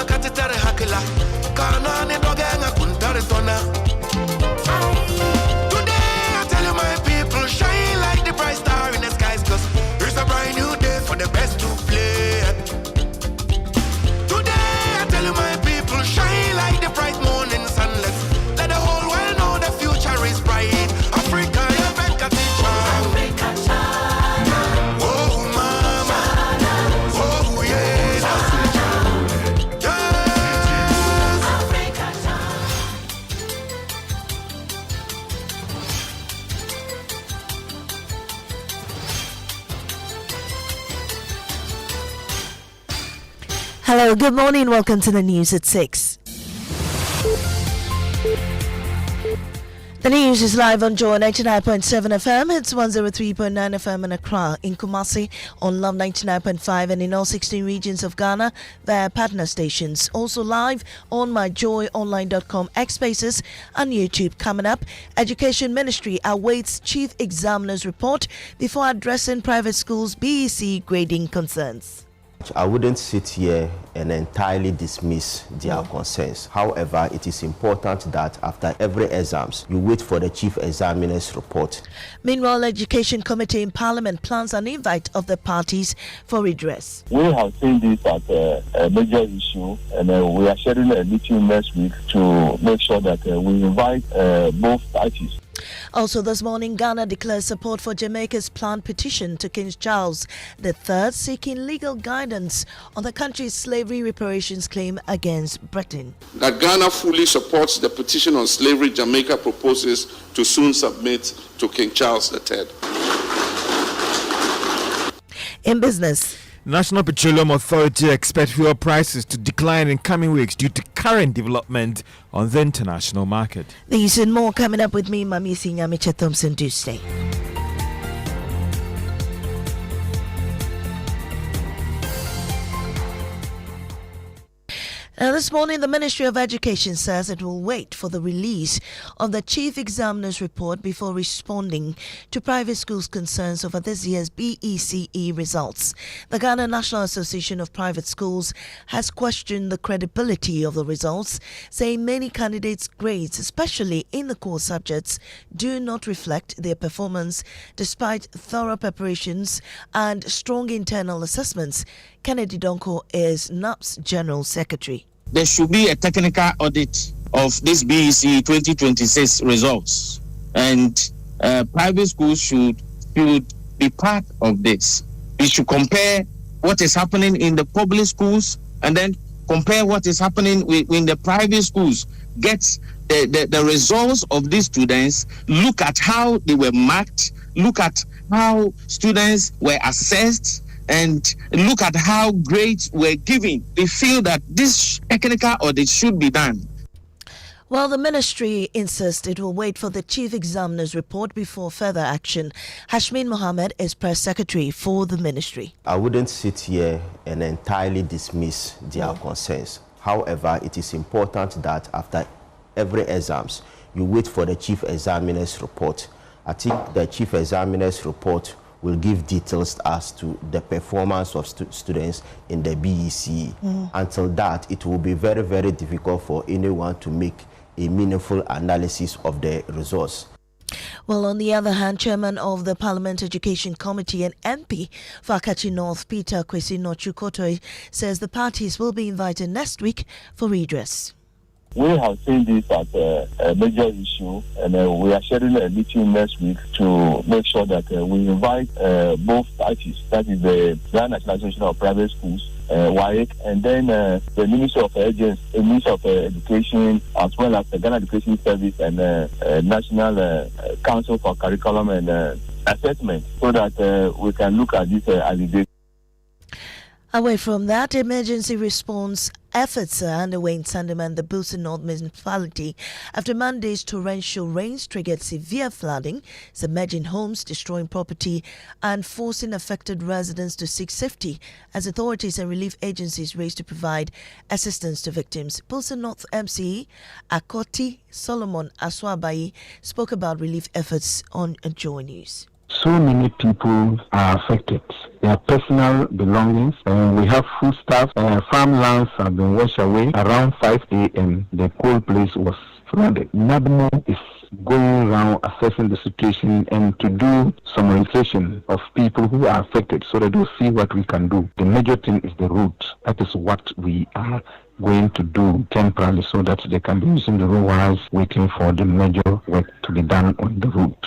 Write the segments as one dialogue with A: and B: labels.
A: makatitare hakila. Kana ne dogenga kuntare tona. Today I tell you my people, shine like the bright star in the skies, cause it's a brand new day for the best to play. Today I tell you my people, shine like the bright morning sunlight. Let the whole world know the future is bright. Africa, you better teach us. Africa, China. Oh, mama. China. Oh, yeah. China. Yes. Africa, China.
B: Hello, good morning. Welcome to the news at 6. The news is live on Joy 99.7 FM. It's 103.9 FM in Accra, in Kumasi, on Love 99.5, and in all 16 regions of Ghana via partner stations. Also live on myjoyonline.com, X Spaces, and YouTube. Coming up, Education Ministry awaits Chief Examiner's report before addressing private schools' BECE grading concerns.
C: I wouldn't sit here and entirely dismiss their concerns. However, it is important that after every exams, you wait for the chief examiner's report.
B: Meanwhile, Education Committee in Parliament plans an invite of the parties for redress.
D: We have seen this as a major issue, and we are scheduling a meeting next week to make sure that we invite both parties.
B: Also this morning, Ghana declares support for Jamaica's planned petition to King Charles III, seeking legal guidance on the country's slavery reparations claim against Britain.
E: That Ghana fully supports the petition on slavery Jamaica proposes to soon submit to King Charles III.
B: In business,
F: National Petroleum Authority expects fuel prices to decline in coming weeks due to current development on the international market.
B: These and more coming up with me, Mami Sinyamicha Thompson Tuesday. Now, this morning, the Ministry of Education says it will wait for the release of the Chief Examiner's report before responding to private schools' concerns over this year's BECE results. The Ghana National Association of Private Schools has questioned the credibility of the results, saying many candidates' grades, especially in the core subjects, do not reflect their performance despite thorough preparations and strong internal assessments. Kennedy Donko is NAP's General Secretary.
G: There should be a technical audit of this BECE 2026 results, and private schools should be part of this. We should compare what is happening in the public schools and then compare what is happening in the private schools. Get the results of these students, look at how they were marked, look at how students were assessed, and look at how grades were given. We feel that this technical audit should be done.
B: Well, the ministry insists it will wait for the Chief Examiner's report before further action. Hashmin Mohammed is Press Secretary for the ministry.
C: I wouldn't sit here and entirely dismiss their concerns. However, it is important that after every exams, you wait for the Chief Examiner's report. I think the Chief Examiner's report will give details as to the performance of students in the BECE. Until that, it will be very, very difficult for anyone to make a meaningful analysis of the results.
B: Well, on the other hand, Chairman of the Parliament Education Committee and MP for Akachi North, Peter Kwesi Nochukoto, says the parties will be invited next week for redress.
D: We have seen this as a major issue, and we are scheduling a meeting next week to make sure that we invite both parties, that is the Ghana National Association of Private Schools, WAEC, and then the Ministry of Education, as well as the Ghana Education Service and National Council for Curriculum and Assessment, so that we can look at this allegation.
B: Away from that, emergency response efforts are underway in Sandham and the Boateng North municipality after Monday's torrential rains triggered severe flooding, submerging homes, destroying property, and forcing affected residents to seek safety as authorities and relief agencies race to provide assistance to victims. Boateng North MCE Akoto Solomon Aswabayi spoke about relief efforts on Joy News.
H: So many people are affected. Their personal belongings, and we have foodstuffs. Farmlands have been washed away. Around 5 a.m., the whole place was flooded. NABMO is going around assessing the situation and to do some registration of people who are affected so that we'll see what we can do. The major thing is the route. That is what we are going to do temporarily so that they can be using the road whilst waiting for the major work to be done on the route.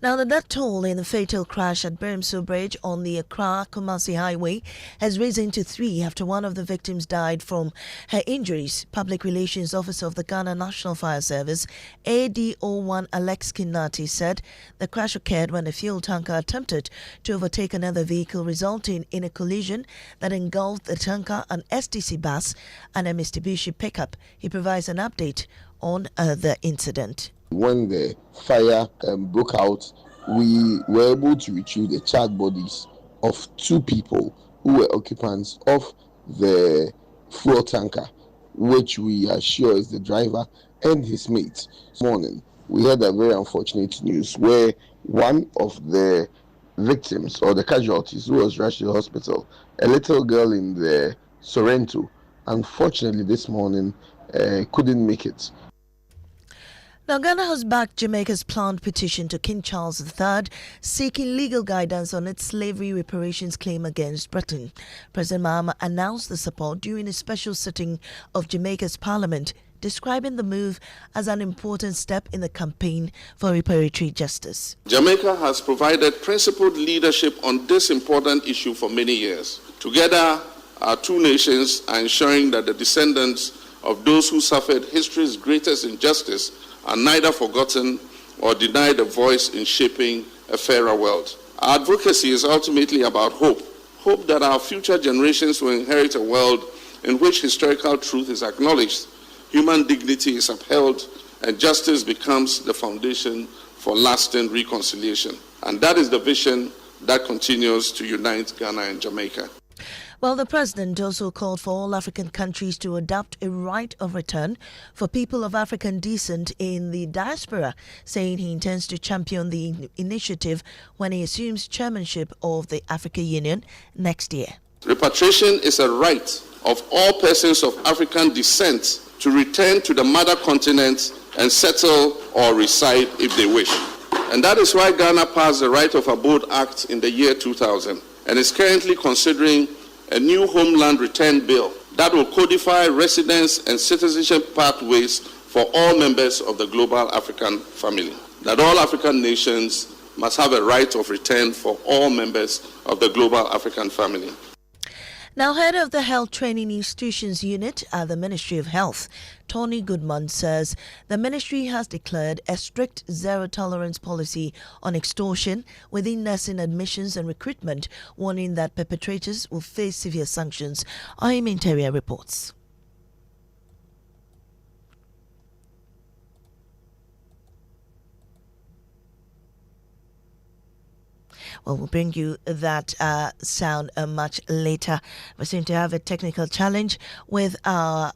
B: Now, the death toll in the fatal crash at Bermso Bridge on the Accra-Kumasi Highway has risen to 3 after one of the victims died from her injuries. Public Relations Officer of the Ghana National Fire Service, ADO1 Alex Kinati, said the crash occurred when a fuel tanker attempted to overtake another vehicle, resulting in a collision that engulfed the tanker, an STC bus, and a Mitsubishi pickup. He provides an update on the incident.
I: When the fire broke out, we were able to retrieve the charred bodies of 2 people who were occupants of the fuel tanker, which we are sure is the driver and his mate. This morning, we had a very unfortunate news where one of the victims or the casualties who was rushed to the hospital, a little girl in the Sorrento, unfortunately this morning couldn't make it.
B: Now, Ghana has backed Jamaica's planned petition to King Charles III, seeking legal guidance on its slavery reparations claim against Britain. President Mahama announced the support during a special sitting of Jamaica's parliament, describing the move as an important step in the campaign for reparatory justice.
E: Jamaica has provided principled leadership on this important issue for many years. Together, our 2 nations are ensuring that the descendants of those who suffered history's greatest injustice are neither forgotten or denied a voice in shaping a fairer world. Our advocacy is ultimately about hope that our future generations will inherit a world in which historical truth is acknowledged, human dignity is upheld, and justice becomes the foundation for lasting reconciliation. And that is the vision that continues to unite Ghana and Jamaica.
B: Well, the president also called for all African countries to adopt a right of return for people of African descent in the diaspora, saying he intends to champion the initiative when he assumes chairmanship of the African Union next year.
E: Repatriation is a right of all persons of African descent to return to the mother continent and settle or reside if they wish. And that is why Ghana passed the Right of Abode Act in the year 2000 and is currently considering a new homeland return bill that will codify residence and citizenship pathways for all members of the global African family. That all African nations must have a right of return for all members of the global African family.
B: Now, head of the Health Training Institutions Unit at the Ministry of Health, Tony Goodman, says the ministry has declared a strict zero-tolerance policy on extortion within nursing admissions and recruitment, warning that perpetrators will face severe sanctions. I'm Interior reports. Well, we'll bring you that sound much later. We seem to have a technical challenge with our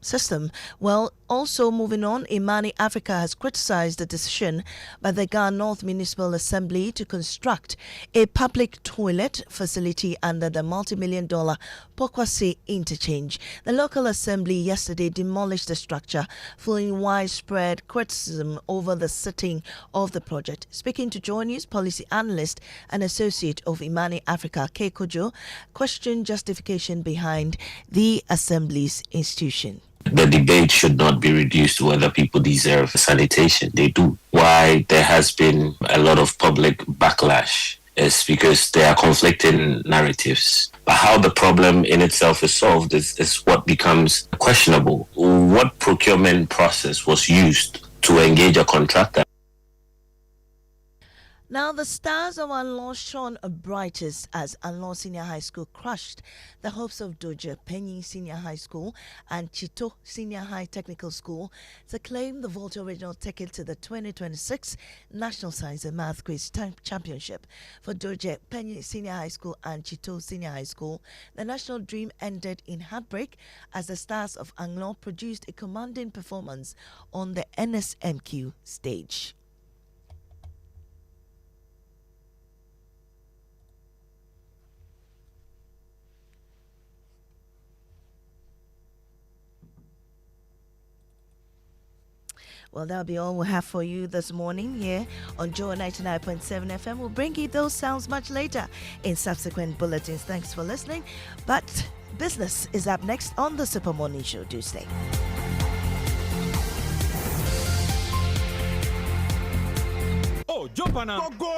B: system. Well, also moving on, Imani Africa has criticized the decision by the Ghana North Municipal Assembly to construct a public toilet facility under the multi-million-dollar Pokwase interchange. The local assembly yesterday demolished the structure, following widespread criticism over the sitting of the project. Speaking to Joy News, policy analyst and associate of Imani Africa, Kojo, questioned justification behind the assembly's institution.
J: The debate should not be reduced to whether people deserve sanitation. They do. Why there has been a lot of public backlash is because there are conflicting narratives. But how the problem in itself is solved is what becomes questionable. What procurement process was used to engage a contractor?
B: Now, the stars of Anlong shone brightest as Anlong Senior High School crushed the hopes of Doja Penny Senior High School and Chito Senior High Technical School to claim the Volta Original ticket to the 2026 National Science and Math Quiz Championship. For Doja Penny Senior High School and Chito Senior High School, the national dream ended in heartbreak as the stars of Anlong produced a commanding performance on the NSMQ stage. Well, that'll be all we'll have for you this morning here on Joy 99.7 FM. We'll bring you those sounds much later in subsequent bulletins. Thanks for listening. But business is up next on the Super Morning Show. Do stay.
K: Oh, jump on now.
L: Go.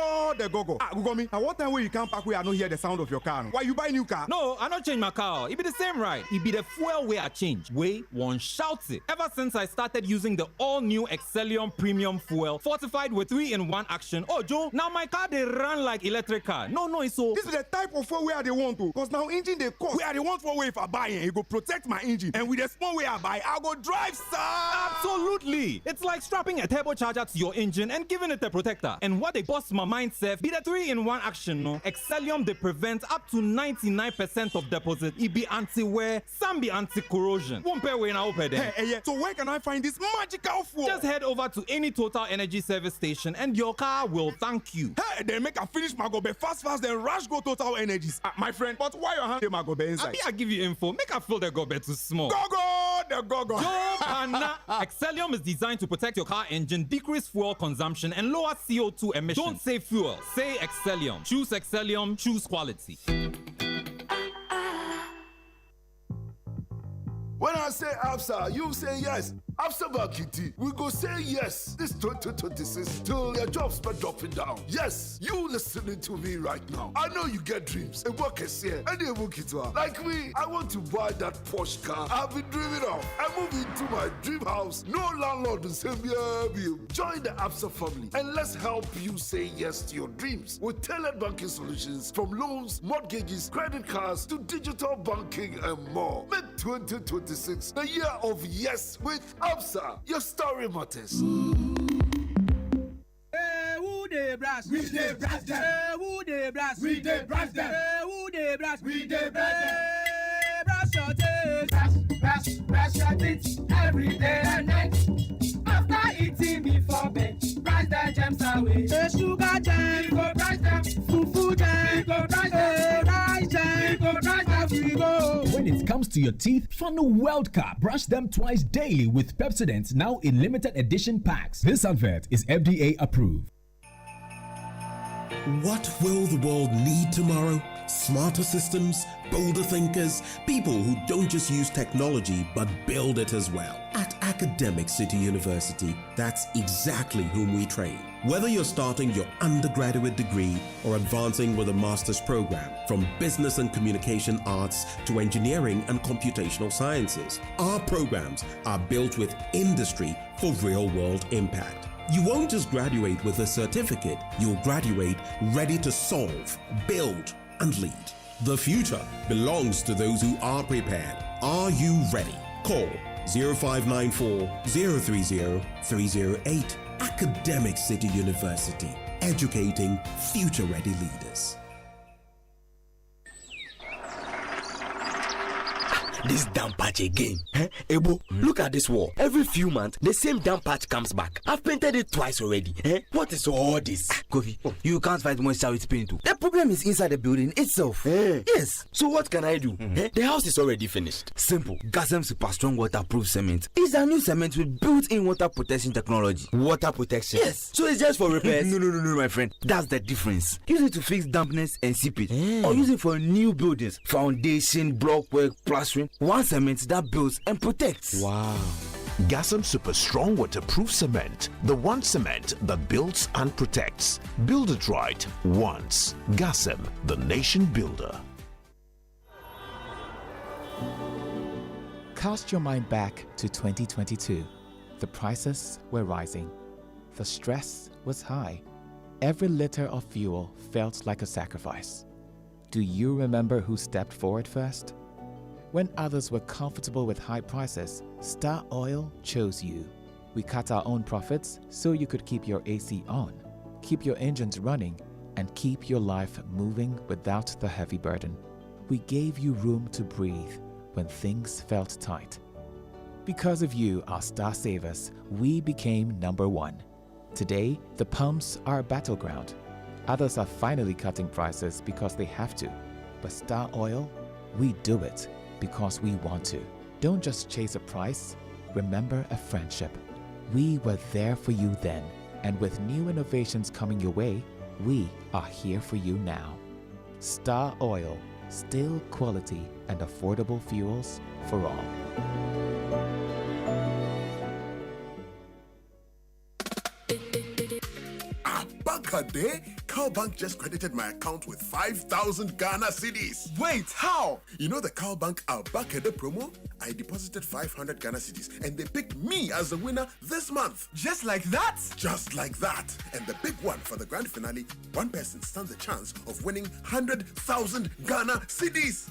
L: Ah, go me. I want time where you can't park where I don't hear the sound of your car. Why you buy new car?
K: No, I don't change my car. It be the same ride. It be the fuel way I change. Way one shouts it. Ever since I started using the all-new Excellium Premium Fuel, fortified with 3-in-1 action. Oh, Joe, now my car they run like electric car. No, so.
L: This is the type of fuel where they want to. Because now engine they cost. Where they want for way if I buy it go protect my engine. And with the small way I buy, I go drive, sir.
K: Absolutely. It's like strapping a turbocharger to your engine and giving it a protector. And what they bust my mind, Seth, be the 3-in-1 action, no? Excellium, they prevent up to 99% of deposit. It be anti-wear, some be anti-corrosion. Won't pay when I open them.
L: Hey, so where can I find this magical fuel?
K: Just head over to any Total Energy service station and your car will thank you.
L: Hey, then make a finish my gobe fast, then rush go Total Energies. My friend, but why your hand my gobe inside?
K: I give you info. Make a feel the gobe too small.
L: Go.
K: Excellium is designed to protect your car engine, decrease fuel consumption, and lower CO2 emissions. Don't say fuel, say Excellium. Choose Excellium, choose quality.
M: When I say ABSA, you say yes. ABSA Bakiti, we go say yes this 2026 till your jobs start dropping down. Yes, you listening to me right now. I know you get dreams. A work is here, and they work it well. Like me, I want to buy that Porsche car I've been dreaming of. I move into my dream house. No landlord will say me. Join the ABSA family and let's help you say yes to your dreams with tailored banking solutions from loans, mortgages, credit cards to digital banking and more. Make 2026 the year of yes with ABSA. Your story matters.
N: Who dey brass? We dey brass them. Who dey brass? We dey brass them. Who dey brass? We dey brass them. Brass your teeth. Brass your teeth every day and night. After eating before bed, brass the gems away. The sugar jam, we go brass them. Fufu jam, we go brass them. Rice jam, we go brass them. We go.
O: When it comes to your teeth, Funnel World Cup. Brush them twice daily with Pepsodent, now in limited edition packs. This advert is FDA approved.
P: What will the world need tomorrow? Smarter systems, bolder thinkers, people who don't just use technology but build it as well. At Academic City University, that's exactly whom we train. Whether you're starting your undergraduate degree or advancing with a master's program, from business and communication arts to engineering and computational sciences, our programs are built with industry for real-world impact. You won't just graduate with a certificate, you'll graduate ready to solve, build, and lead. The future belongs to those who are prepared. Are you ready? Call 0594 030 308. Academic City University, educating future-ready leaders.
Q: This damn patch again. Ebo, look at this wall. Every few months, the same damn patch comes back. I've painted it twice already. What is all this?
R: Kofi, you can't fight moisture with paint too. The problem is inside the building itself.
Q: Yes. So what can I do? The house is already finished.
R: Simple. Gasem Super Strong Waterproof Cement is a new cement with built-in water protection technology.
Q: Water protection?
R: Yes.
Q: So it's just for repairs?
R: No, my friend. That's the difference. Use it to fix dampness and seepage. Or use it for new buildings, foundation, block work, plastering. One cement that builds and protects.
Q: Wow.
S: Gasem Super Strong Waterproof Cement. The one cement that builds and protects. Build it right once. Gasem, the nation builder.
T: Cast your mind back to 2022. The prices were rising. The stress was high. Every liter of fuel felt like a sacrifice. Do you remember who stepped forward first? When others were comfortable with high prices, Star Oil chose you. We cut our own profits so you could keep your AC on, keep your engines running, and keep your life moving without the heavy burden. We gave you room to breathe when things felt tight. Because of you, our star savers, we became number one. Today, the pumps are a battleground. Others are finally cutting prices because they have to. But Star Oil, we do it because we want to. Don't just chase a price, remember a friendship. We were there for you then, and with new innovations coming your way, we are here for you now. Star Oil, still quality and affordable fuels for all.
M: Day, Cowbank just credited my account with 5,000 Ghana cedis.
L: Wait, how?
M: You know the Cowbank Abakade promo? I deposited 500 Ghana cedis and they picked me as the winner this month.
L: Just like that?
M: Just like that. And the big one for the grand finale, one person stands a chance of winning 100,000 Ghana cedis.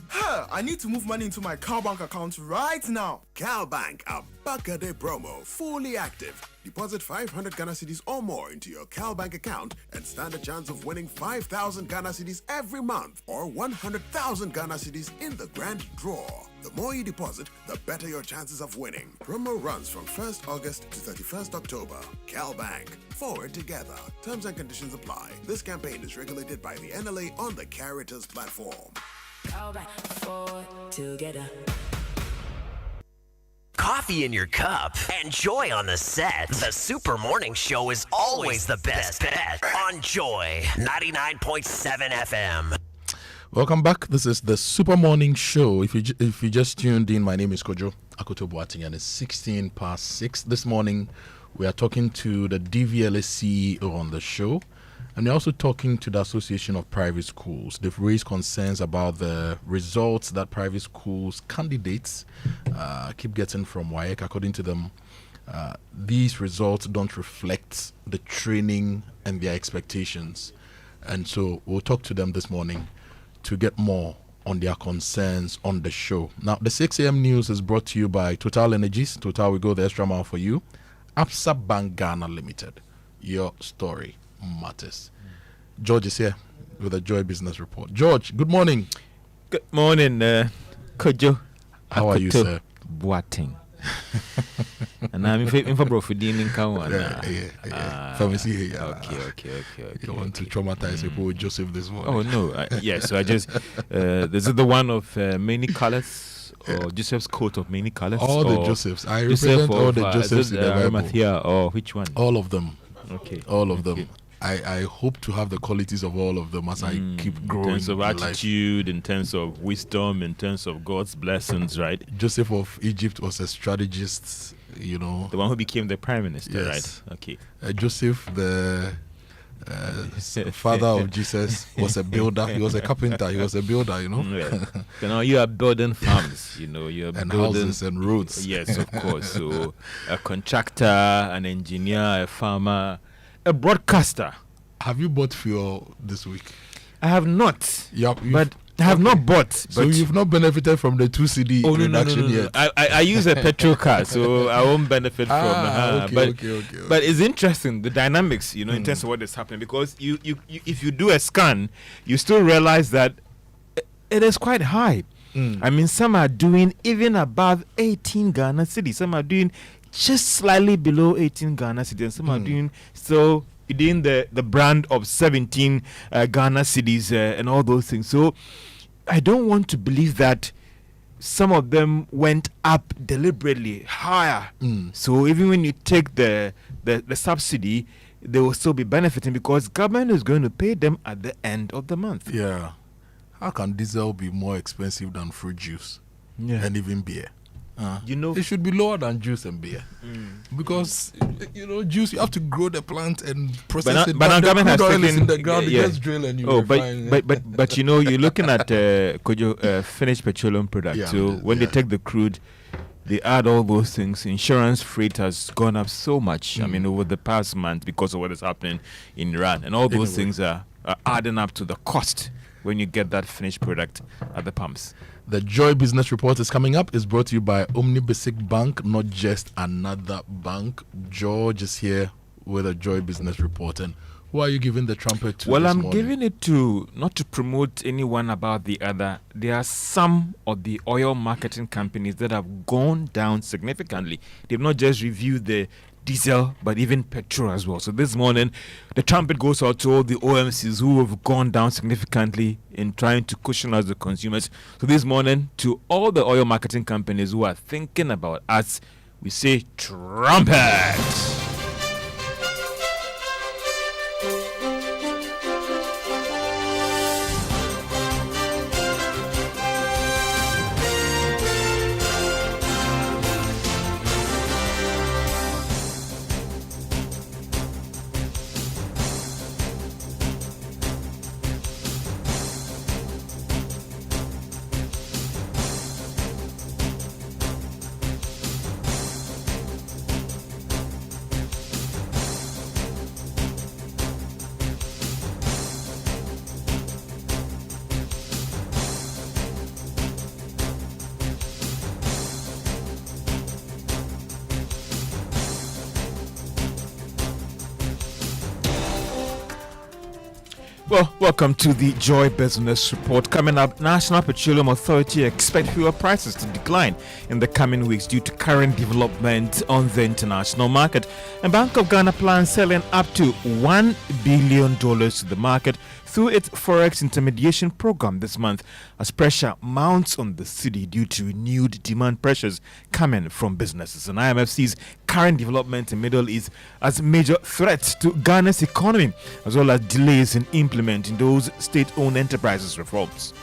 L: I need to move money into my Cowbank account right now.
M: Cowbank Abakade promo, fully active. Deposit 500 Ghana cedis or more into your Cowbank account and stand a chance of winning 5,000 Ghana cedis every month or 100,000 Ghana cedis in the grand draw. The more you deposit, the better your chances of winning. Promo runs from 1st August to 31st October. Cowbank, forward together. Terms and conditions apply. This campaign is regulated by the NLA on the Caritas platform.
U: Cowbank, forward together. Coffee in your cup and joy on the set. The Super Morning Show is always the best bet on Joy 99.7 FM.
V: Welcome back. This is the Super Morning Show. If you just tuned in, my name is Kojo, Akoto Boateng, and it's 16 past 6. This morning, we are talking to the DVLA CEO on the show, and we're also talking to the Association of Private Schools. They've raised concerns about the results that private schools candidates keep getting from WAEC. According to them, these results don't reflect the training and their expectations. And so we'll talk to them this morning to get more on their concerns on the show. Now, the 6 a.m. news is brought to you by Total Energies. Total will go the extra mile for you. Absa Bank Ghana Limited. Your story matters. George is here with a Joy Business Report. George, good morning.
F: Good morning, Kojo.
V: How are you, sir?
F: Boateng. And I'm in for Profidin in Kawan.
V: Pharmacy.
F: Okay.
V: You want to traumatize people with Joseph this morning?
F: Oh, no. Yes, so I just, this is the one of many colors, or Joseph's coat of many colors?
V: All the Josephs. I represent all the Josephs in the Bible.
F: Arimathea, or which one?
V: All of them.
F: Okay.
V: All of them. I hope to have the qualities of all of them as I keep growing.
F: In terms of attitude, in terms of wisdom, in terms of God's blessings, right?
V: Joseph of Egypt was a strategist, you know.
F: The one who became the prime minister,
V: yes.
F: Right? Okay.
V: Joseph, the father of Jesus, was a builder. He was a carpenter. He was a builder, you know.
F: Yeah. You know, you are building farms, you know. You are
V: and
F: building
V: houses and roads.
F: Yes, of course. So a contractor, an engineer, a farmer, a broadcaster.
V: Have you bought fuel this week?
F: I have not.
V: But
F: I have not bought.
V: So you've not benefited from the 2 CD reduction yet?
F: I use a petrol car, so I won't benefit from.
V: Okay.
F: But it's interesting, the dynamics, you know, in terms of what is happening, because you if you do a scan, you still realize that it is quite high. I mean, some are doing even above 18 Ghana cedis. Some are doing just slightly below 18 Ghana cedis. And some are doing so within the brand of 17 Ghana cedis and all those things. So I don't want to believe that some of them went up deliberately higher. So even when you take the subsidy, they will still be benefiting because government is going to pay them at the end of the month.
V: Yeah. How can diesel be more expensive than fruit juice and even beer?
F: You know,
V: it should be lower than juice and beer because you know juice you have to grow the plant and process it.
F: But now government has taken
V: in the ground. You just drill and you refine.
F: But you know, you're looking at Kojo, finished petroleum product. So when they take the crude, they add all those things. Insurance freight has gone up so much. I mean, over the past month because of what is happening in Iran, and all those things are adding up to the cost when you get that finished product at the pumps.
V: The Joy Business Report is coming up. It's brought to you by Basic Bank, not just another bank. George is here with a Joy Business Report. And who are you giving the trumpet to?
F: Well, I'm giving it to, not to promote anyone about the other. There are some of the oil marketing companies that have gone down significantly. They've not just reviewed the diesel, but even petrol as well. So this morning, the trumpet goes out to all the OMCs who have gone down significantly in trying to cushion us, the consumers. So this morning, to all the oil marketing companies who are thinking about us we say trumpet. Well, welcome to the Joy Business Report. Coming up, National Petroleum Authority expect fuel prices to decline in the coming weeks due to current development on the international market. And Bank of Ghana plans selling up to $1 billion to the market through its Forex intermediation program this month as pressure mounts on the city due to renewed demand pressures coming from businesses. And IMF sees current development in Middle East as major threats to Ghana's economy, as well as delays in implementing those state-owned enterprises reforms.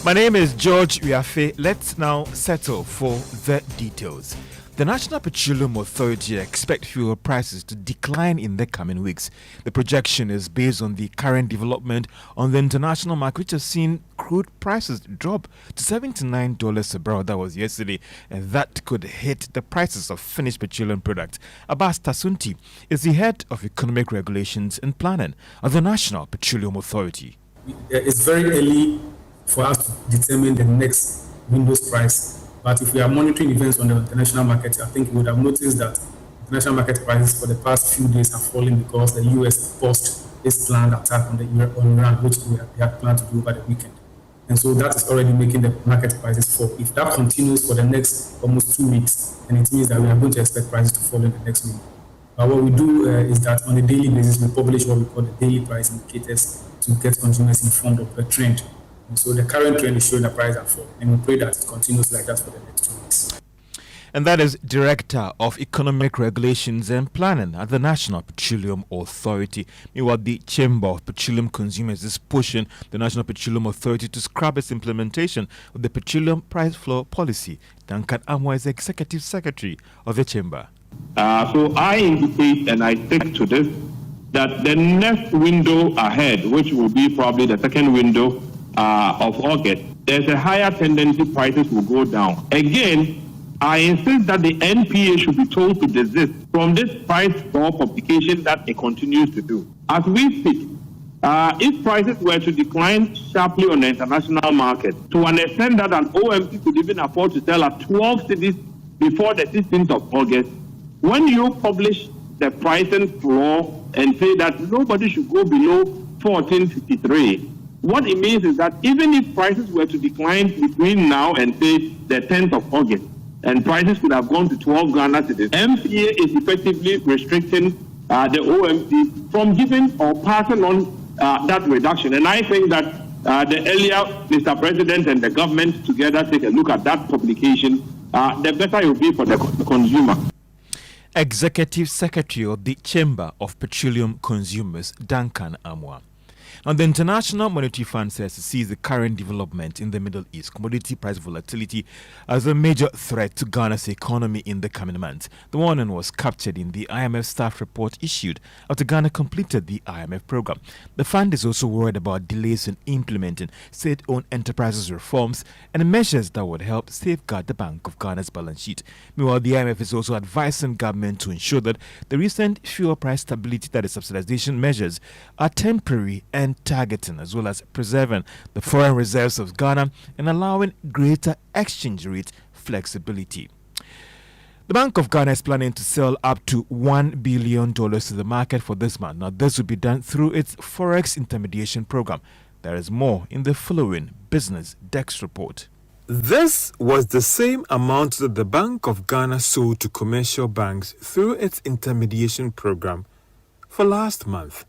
F: My name is George Wiafe. Let's now settle for the details. The National Petroleum Authority expect fuel prices to decline in the coming weeks. The projection is based on the current development on the international market, which has seen crude prices drop to $79 a barrel. That was yesterday, and that could hit the prices of finished petroleum products. Abbas Tasunti is the head of economic regulations and planning of the National Petroleum Authority.
A: It's very early for us to determine the next window's price. But if we are monitoring events on the international market, I think you would have noticed that international market prices for the past few days have fallen because the US paused its planned attack on Iran, which they had planned to do over the weekend. And so that is already making the market prices fall. If that continues for the next almost 2 weeks, then it means that we are going to expect prices to fall in the next week. But what we do is that on a daily basis, we publish what we call the daily price indicators to get consumers informed of the trend. And so the current trend is showing the price at fall, and we pray that it continues like that for the next 2 weeks.
F: And that is Director of Economic Regulations and Planning at the National Petroleum Authority. Meanwhile, the Chamber of Petroleum Consumers is pushing the National Petroleum Authority to scrap its implementation of the Petroleum Price Floor Policy. Duncan Amwa is Executive Secretary of the Chamber.
G: So I indicate, and I stick to this, that the next window ahead, which will be probably the second window of August, there's a higher tendency prices will go down. Again, I insist that the NPA should be told to desist from this price floor publication that it continues to do. As we speak, if prices were to decline sharply on the international market to an extent that an OMC could even afford to sell at 12 cities before the 16th of August, when you publish the pricing floor and say that nobody should go below 1453, what it means is that even if prices were to decline between now and say the 10th of August, and prices could have gone to 12 Ghana cedis, MPA is effectively restricting the OMC from giving or passing on that reduction. And I think that the earlier Mr. President and the government together take a look at that publication, the better it will be for the consumer.
F: Executive Secretary of the Chamber of Petroleum Consumers, Duncan Amwa. And the International Monetary Fund says it sees the current development in the Middle East, commodity price volatility, as a major threat to Ghana's economy in the coming months. The warning was captured in the IMF staff report issued after Ghana completed the IMF program. The fund is also worried about delays in implementing state-owned enterprises reforms and measures that would help safeguard the Bank of Ghana's balance sheet. Meanwhile, the IMF is also advising government to ensure that the recent fuel price stability, that is subsidization measures, are temporary and targeting, as well as preserving the foreign reserves of Ghana and allowing greater exchange rate flexibility. The Bank of Ghana is planning to sell up to $1 billion to the market for this month. Now, this will be done through its Forex intermediation program. There is more in the following Business Desk report.
W: This was the same amount that the Bank of Ghana sold to commercial banks through its intermediation program for last month.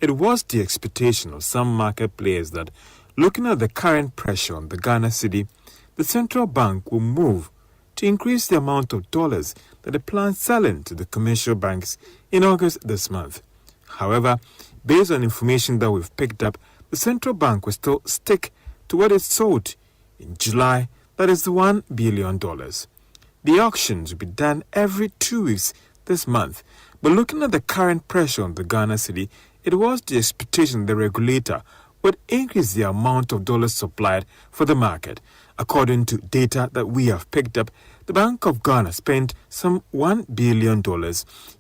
W: it was the expectation of some market players that, looking at the current pressure on the Ghana cedi, the central bank will move to increase the amount of dollars that it plans selling to the commercial banks in August this month. However, based on information that we've picked up, the central bank will still stick to what it sold in July, that is the $1 billion. The auctions will be done every 2 weeks this month, but looking at the current pressure on the Ghana cedi, it was the expectation the regulator would increase the amount of dollars supplied for the market. According to data that we have picked up, the Bank of Ghana spent some $1 billion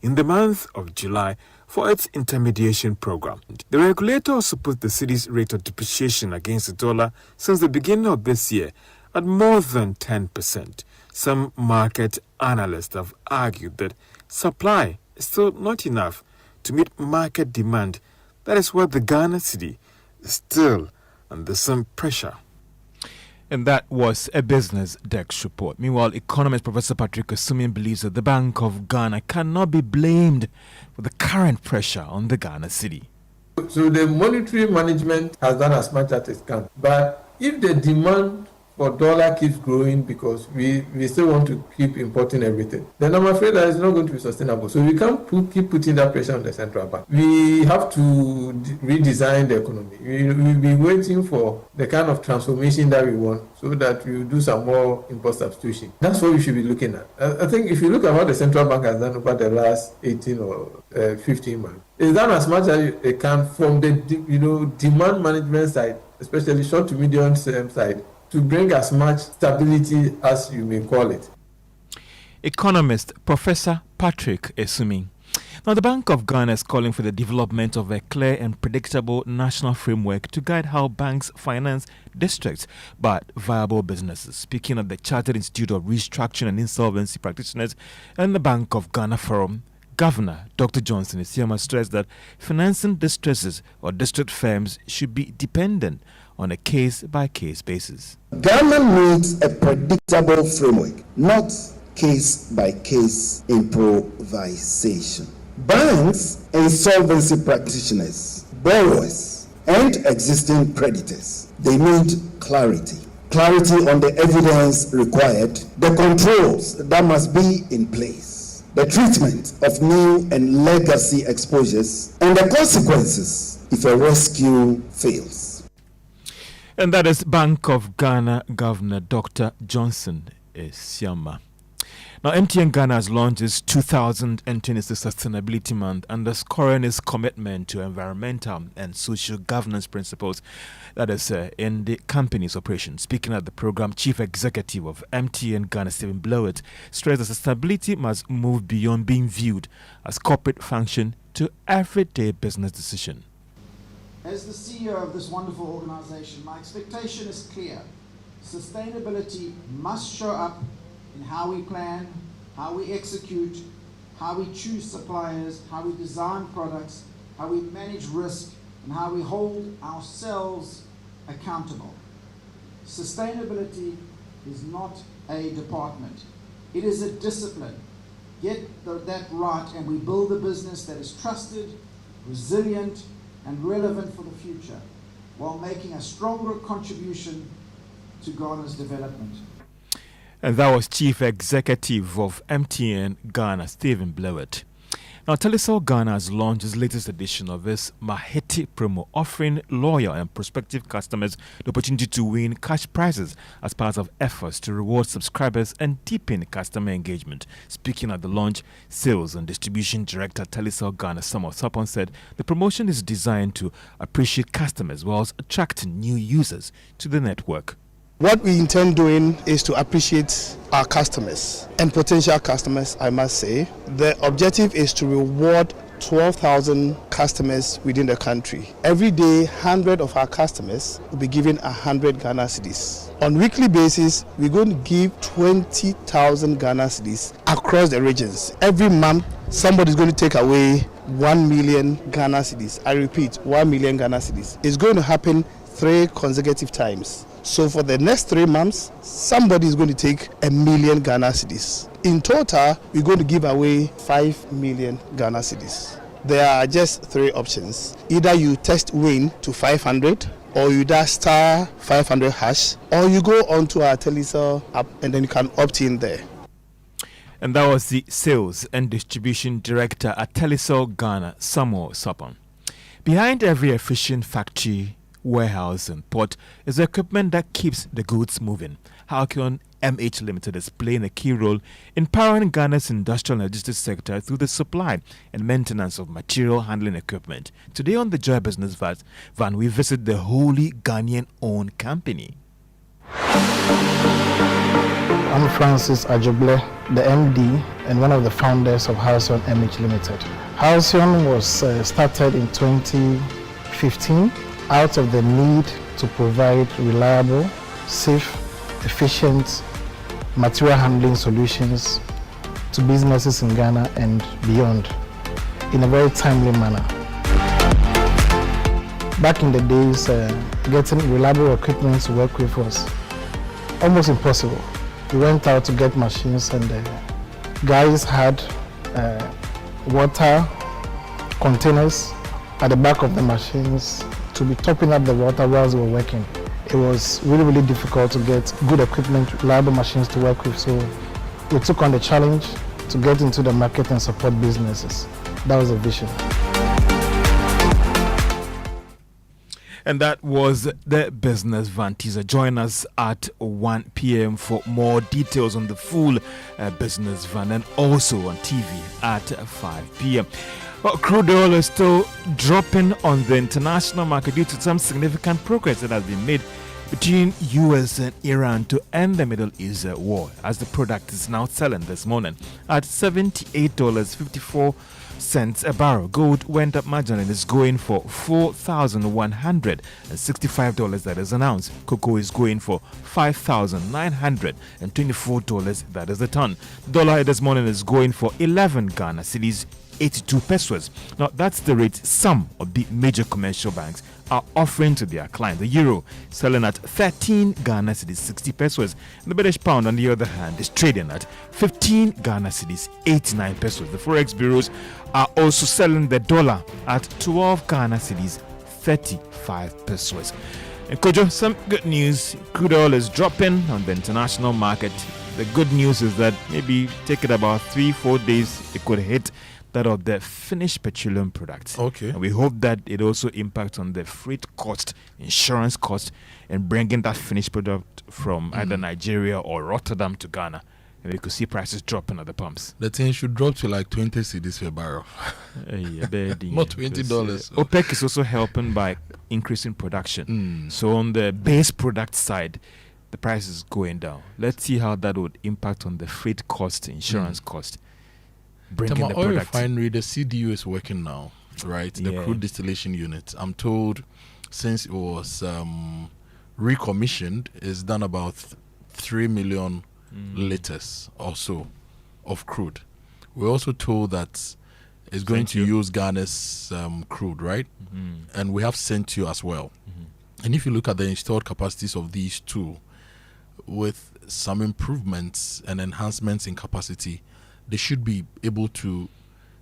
W: in the month of July for its intermediation program. The regulator also put the cedi's rate of depreciation against the dollar since the beginning of this year at more than 10%. Some market analysts have argued that supply is still not enough to meet market demand. That is why the Ghana cedi is still under some pressure.
F: And that was a Business Desk report. Meanwhile, economist Professor Patrick Esuming believes that the Bank of Ghana cannot be blamed for the current pressure on the Ghana cedi.
C: So the monetary management has done as much as it can. But if the demand for dollar keeps growing because we still want to keep importing everything, then I'm afraid that it's not going to be sustainable. So we can't keep putting that pressure on the central bank. We have to redesign the economy. We'll be waiting for the kind of transformation that we want so that we will do some more import substitution. That's what we should be looking at. I think if you look at what the central bank has done over the last 18 or 15 months, it's done as much as it can from the demand management side, especially short to medium term side, to bring as much stability as you may call it.
F: Economist Professor Patrick Esuming. Now, the Bank of Ghana is calling for the development of a clear and predictable national framework to guide how banks finance districts but viable businesses. Speaking at the Chartered Institute of Restructuring and Insolvency Practitioners and the Bank of Ghana Forum, Governor Dr. Johnson Isiama stressed that financing distresses or district firms should be dependent on a case-by-case basis.
D: Ghana needs a predictable framework, not case-by-case improvisation. Banks, insolvency practitioners, borrowers, and existing creditors, they need clarity. Clarity on the evidence required, the controls that must be in place, the treatment of new and legacy exposures, and the consequences if a rescue fails.
F: And that is Bank of Ghana Governor Dr. Johnson Isiama. Now, MTN Ghana has launched its 2026 Sustainability Month, underscoring its commitment to environmental and social governance principles, that is, in the company's operations. Speaking at the program, Chief Executive of MTN Ghana, Stephen Blowett, stressed that sustainability must move beyond being viewed as corporate function to everyday business decision.
H: As the CEO of this wonderful organization, my expectation is clear. Sustainability must show up in how we plan, how we execute, how we choose suppliers, how we design products, how we manage risk, and how we hold ourselves accountable. Sustainability is not a department. It is a discipline. Get that right and we build a business that is trusted, resilient, and relevant for the future, while making a stronger contribution to Ghana's development.
F: And that was Chief Executive of MTN Ghana, Stephen Blowett. Now, Telecel Ghana has launched its latest edition of its Maheti promo, offering loyal and prospective customers the opportunity to win cash prizes as part of efforts to reward subscribers and deepen customer engagement. Speaking at the launch, Sales and Distribution Director Telecel Ghana, Samuel Sapon, said the promotion is designed to appreciate customers whilst attracting new users to the network.
X: What we intend doing is to appreciate our customers and potential customers, I must say. The objective is to reward 12,000 customers within the country. Every day, 100 of our customers will be given 100 Ghana cedis. On a weekly basis, we're going to give 20,000 Ghana cedis across the regions. Every month, somebody is going to take away 1 million Ghana cedis. I repeat, 1 million Ghana cedis. It's going to happen 3 consecutive times. So for the next 3 months, somebody is going to take 1 million Ghana cedis. In total, we're going to give away 5 million Ghana cedis. there are just 3 options. Either you test win to 500, or you dial star 500 hash, or you go onto our Telecel app and then you can opt in there.
F: And that was the Sales and Distribution Director at Telecel Ghana, Samuel Sapon. Behind every efficient factory, warehouse and port is the equipment that keeps the goods moving. Halcyon MH Limited is playing a key role in powering Ghana's industrial and logistics sector through the supply and maintenance of material handling equipment. Today on the Joy Business Van, we visit the wholly Ghanaian-owned company.
B: I'm Francis Ajoble, the MD and one of the founders of Halcyon MH Limited. Halcyon was started in 2015 out of the need to provide reliable, safe, efficient material handling solutions to businesses in Ghana and beyond in a very timely manner. Back in the days, getting reliable equipment to work with was almost impossible. We went out to get machines and guys had water containers at the back of the machines to be topping up the water whilst we were working. It was really difficult to get good equipment, reliable machines to work with, so we took on the challenge to get into the market and support businesses. That was the vision.
F: And that was the Business Van teaser. Join us at 1 p.m. for more details on the full Business Van, and also on TV at 5 p.m. Well, crude oil is still dropping on the international market due to some significant progress that has been made between U.S. and Iran to end the Middle East war, as the product is now selling this morning at $78.54 a barrel. Gold went up marginally and is going for $4,165, that is an ounce. Cocoa is going for $5,924, that is a ton. Dollar this morning is going for 11 Ghana cedis, 82 pesos. Now, that's the rate some of the major commercial banks are offering to their clients. The euro selling at 13 Ghana cedis, 60 pesos. And the British pound, on the other hand, is trading at 15 Ghana cedis, 89 pesos. The forex bureaus are also selling the dollar at 12 Ghana cedis, 35 pesos. And Kojo, some good news. Crude oil is dropping on the international market. The good news is that maybe take it about 3-4 days, it could hit that of the finished petroleum products.
V: Okay.
F: And we hope that it also impacts on the freight cost, insurance cost, and bringing that finished product from either Nigeria or Rotterdam to Ghana. And we could see prices dropping at the pumps.
V: The thing should drop to like 20 cedis per barrel. Not $20.
F: OPEC is also helping by increasing production. So on the base product side, the price is going down. Let's see how that would impact on the freight cost, insurance cost. Bringing the
V: oil
F: product.
V: refinery, the CDU is working now, right? The crude distillation unit. I'm told since it was recommissioned, it's done about 3 million liters or so of crude. We're also told that it's going to use Ghana's crude, right? And we have Centio as well. And if you look at the installed capacities of these two, with some improvements and enhancements in capacity, they should be able to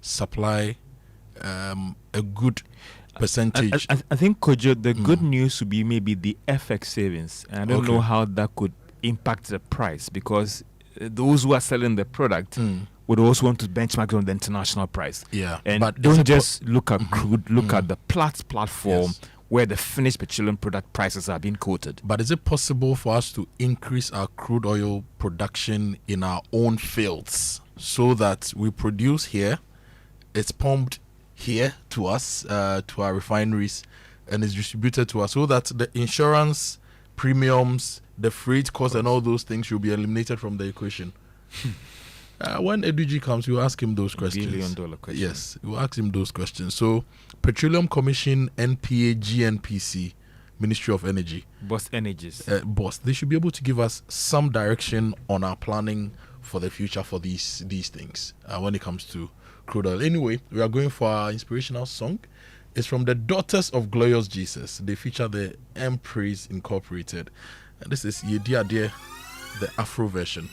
V: supply a good percentage.
F: I think, Kojo, the good news would be maybe the FX savings. And I don't know how that could impact the price, because those who are selling the product would also want to benchmark on the international price.
V: Yeah.
F: And
V: but
F: don't just look at crude, look at the platform where the finished petroleum product prices are being quoted.
V: But is it possible for us to increase our crude oil production in our own fields so that we produce here, it's pumped here to us, to our refineries, and is distributed to us, so that the insurance premiums, the freight costs, and all those things should be eliminated from the equation? When EDUG comes, we'll ask him those questions.
F: $1 billion question.
V: Yes, we'll ask him those questions. So, Petroleum Commission, NPA, GNPC, Ministry of Energy.
F: Boss Energies.
V: They should be able to give us some direction on our planning for the future for these things when it comes to crude oil. Anyway, we are going for our inspirational song. It's from the Daughters of Glorious Jesus. They feature the Empress Incorporated. And this is Yedia Dear, the Afro version.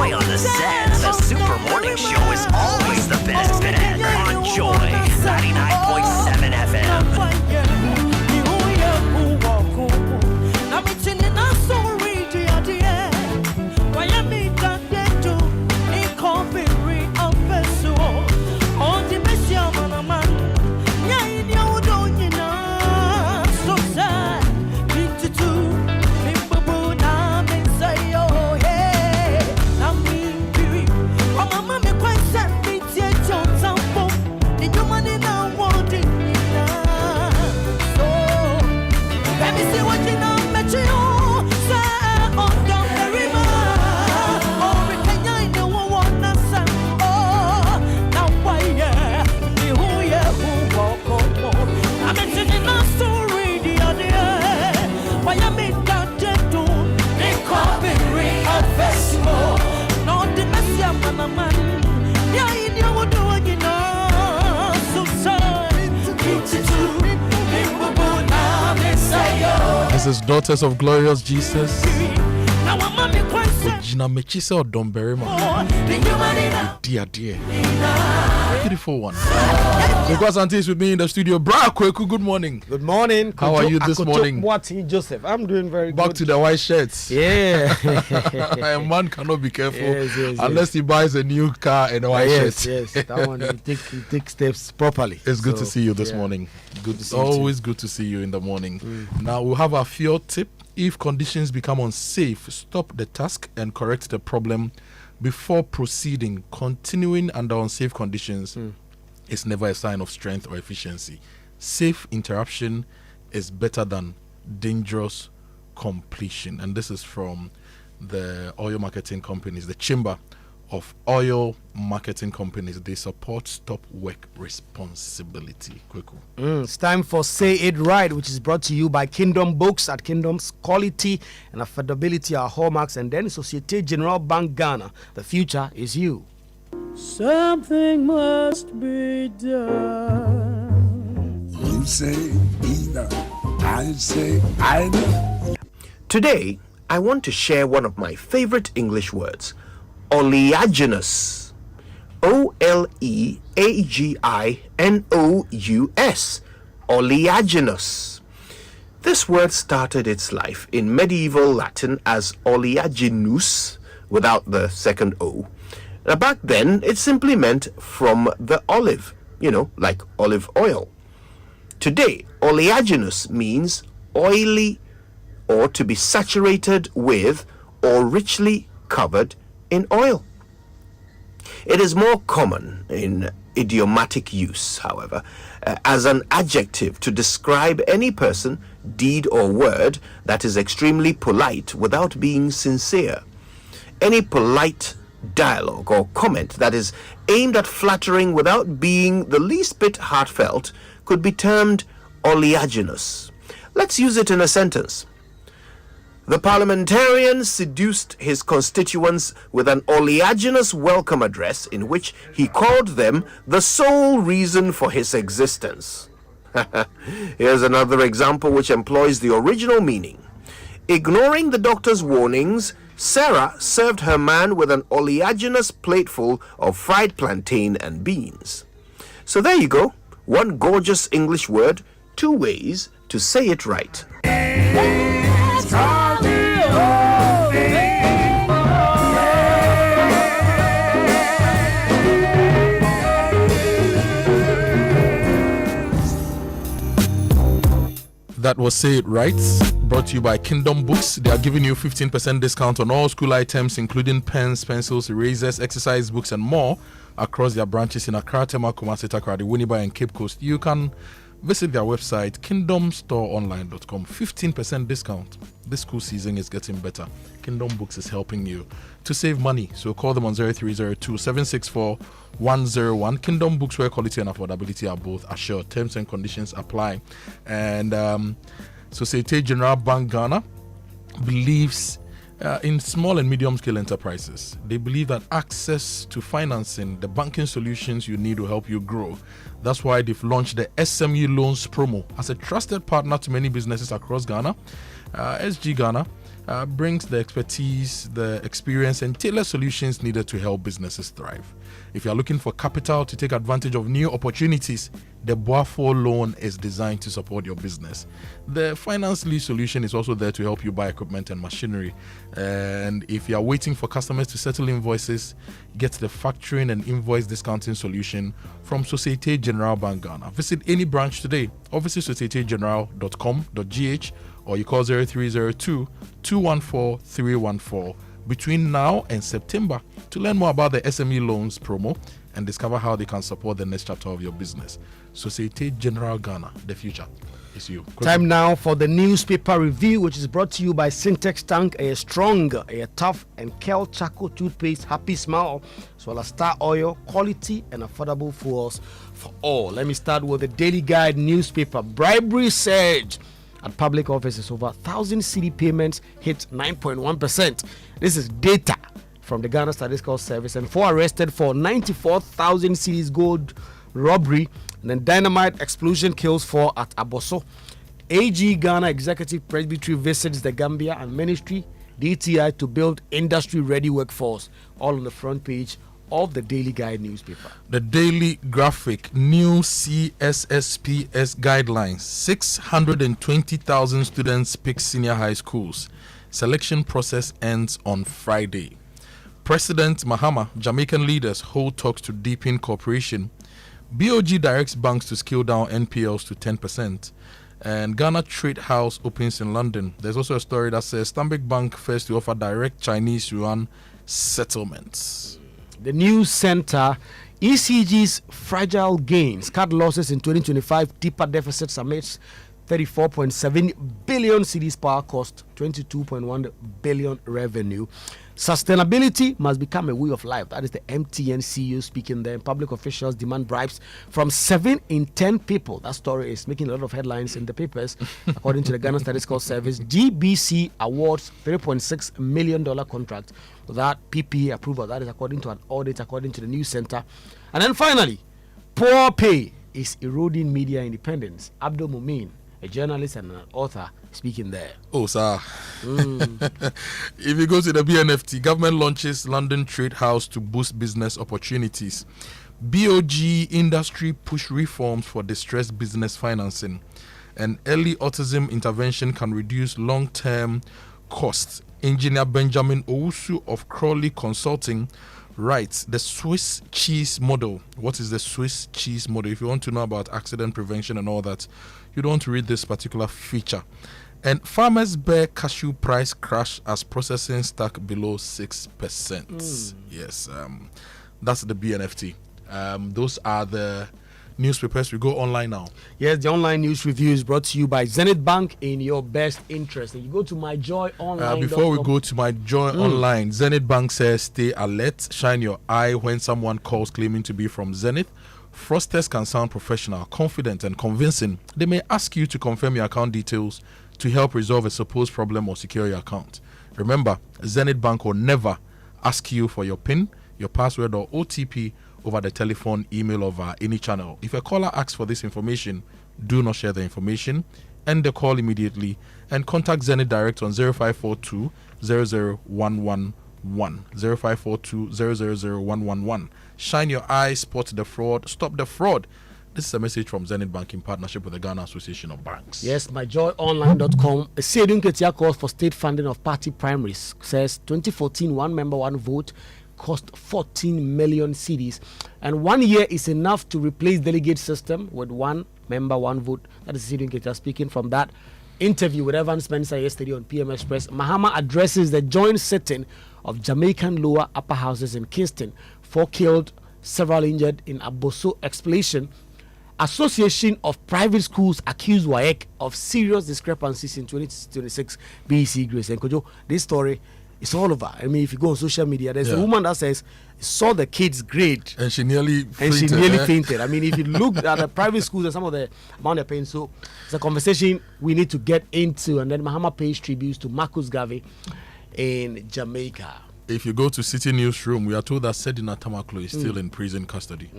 U: Joy on the set. The Super Morning Show is always the best bet on Joy 99.7 FM.
V: This is Daughters of Glorious Jesus. Gina Mechisa or Don Berima. Dear. Beautiful one. Because Auntie is with me in the studio. Bra Kweku, good morning.
E: Good morning.
V: How are you this morning?
E: Boateng Joseph. I'm doing very good.
V: Back to the white shirts.
E: Yeah.
V: A man cannot be careful
E: yes,
V: unless he buys a new car and a white shirt.
E: Yes, that one you take steps properly.
V: It's good to see you this morning. Good to see you. Always good to see you in the morning. Now we'll have our fuel tip. If conditions become unsafe, stop the task and correct the problem before proceeding. Continuing under unsafe conditions is never a sign of strength or efficiency. Safe interruption is better than dangerous completion. And this is from the oil marketing companies, the Chamber of Oil Marketing Companies. They support stop work responsibility.
E: It's time for Say It Right, which is brought to you by Kingdom Books. At Kingdom's quality and affordability are hallmarks, and then Societe Generale Bank Ghana. The future is you.
N: Something must be done.
I: You say either, I say either.
J: Today, I want to share one of my favorite English words, oleaginous. Oleaginous. Oleaginous. This word started its life in medieval Latin as oleaginous, without the second O. Now, back then, it simply meant from the olive, like olive oil. Today, oleaginous means oily or to be saturated with or richly covered in oil. It is more common in idiomatic use, however, as an adjective to describe any person, deed, or word that is extremely polite without being sincere. Any polite dialogue or comment that is aimed at flattering without being the least bit heartfelt could be termed oleaginous. Let's use it in a sentence. The parliamentarian seduced his constituents with an oleaginous welcome address in which he called them the sole reason for his existence. Here's another example which employs the original meaning. Ignoring the doctor's warnings, Sarah served her man with an oleaginous plateful of fried plantain and beans. So there you go. One gorgeous English word, two ways to say it right.
V: That was Say It Right, brought to you by Kingdom Books. They are giving you 15% discount on all school items, including pens, pencils, erasers, exercise books, and more across their branches in Accra, Tema, Kumasi, Takoradi, Winneba, and Cape Coast. You can visit their website, kingdomstoreonline.com. 15% discount. This school season is getting better. Kingdom Books is helping you to save money. So call them on 0302 764 101. Kingdom Books, where quality and affordability are both assured. Terms and conditions apply. And Societe Generale Bank Ghana believes in small and medium scale enterprises. They believe that access to financing, the banking solutions you need, will help you grow. That's why they've launched the SME Loans Promo as a trusted partner to many businesses across Ghana. SG Ghana brings the expertise, the experience, and tailored solutions needed to help businesses thrive. If you are looking for capital to take advantage of new opportunities, the Boafo loan is designed to support your business. The finance lease solution is also there to help you buy equipment and machinery. And if you are waiting for customers to settle invoices, get the factoring and invoice discounting solution from Societe Generale Bank Ghana. Visit any branch today or visit societegenerale.com.gh or you call 0302 214 314 between now and September to learn more about the SME loans promo and discover how they can support the next chapter of your business. Societe Generale Ghana, the future is you.
E: Time now for the newspaper review, which is brought to you by Syntex Tank, a strong, a tough, and Kel Charcoal toothpaste, happy smile, as well as Star Oil, quality and affordable fuels for all. Let me start with the Daily Guide newspaper. Bribery surge at public offices. Over 1,000 city payments hit 9.1%. This is data from the Ghana Statistical Service. And 4 arrested for 94,000 cedis gold robbery. And then dynamite explosion kills 4 at Aboso. AG Ghana Executive Presbytery visits the Gambia and Ministry DTI to build industry-ready workforce. All on the front page of the Daily Guide newspaper.
V: The Daily Graphic, new CSSPS guidelines. 620,000 students pick senior high schools. Selection process ends on Friday. President Mahama, Jamaican leaders hold talks to deepen cooperation. BOG directs banks to scale down NPLs to 10%. And Ghana Trade House opens in London. There's also a story that says Stanbic Bank first to offer direct Chinese yuan settlements.
E: The News Center, ECG's fragile gains, cut losses in 2025, deeper deficits amidst 34.7 billion cedis power cost, 22.1 billion revenue. Sustainability must become a way of life. That is the MTN CEO speaking there. Public officials demand bribes from 7 in 10 people. That story is making a lot of headlines in the papers. According to the Ghana Statistical Service, GBC awards $3.6 million contract without PPA approval. That is according to an audit, according to the News Center. And then finally, poor pay is eroding media independence. Abdul Mumin, a journalist and an author, speaking there.
V: Oh, sir. If you go to the BNFT, government launches London Trade House to boost business opportunities. BOG industry push reforms for distressed business financing. And early autism intervention can reduce long-term costs. Engineer Benjamin Owusu of Crawley Consulting writes the Swiss cheese model. What is the Swiss cheese model? If you want to know about accident prevention and all that, you don't want to read this particular feature. And farmers bear cashew price crash as processing stuck below 6%. Yes, that's the BNFT. Those are the newspapers. We go online now.
E: Yes, the online news review is brought to you by Zenith Bank in your best interest. And you go to myjoyonline.com.
V: Before we go to My Joy Online, Zenith Bank says stay alert, shine your eye when someone calls claiming to be from Zenith. Fraudsters can sound professional, confident, and convincing. They may ask you to confirm your account details to help resolve a supposed problem or secure your account. Remember, Zenith Bank will never ask you for your PIN, your password, or OTP over the telephone, email, or via any channel. If a caller asks for this information, do not share the information. End the call immediately and contact Zenith Direct on 0542 00111. 0542 00111. Shine your eyes, spot the fraud, stop the fraud. This is a message from Zenith Bank in partnership with the Ghana Association of Banks.
E: Yes, myjoyonline.com. A Sedun Ketia calls for state funding of party primaries. Says 2014 one member, one vote cost 14 million cedis. And 1 year is enough to replace delegate system with one member, one vote. That is Sedun Ketia speaking from that interview with Evan Spencer yesterday on PM Express. Mahama addresses the joint sitting of Jamaican lower upper houses in Kingston. 4 killed, several injured in Aboso explosion. Association of Private Schools accused WAEC of serious discrepancies in 2026 BECE grades. And Kojo, this story is all over. I mean, if you go on social media, there's a woman that says saw the kids' grade
V: and she nearly
E: fainted. I mean, if you look at the private schools and some of the amount they're paying, so it's a conversation we need to get into. And then Mahama pays tributes to Marcus Garvey in Jamaica.
V: If you go to City Newsroom, we are told that Sedina Tamaklo is still in prison custody,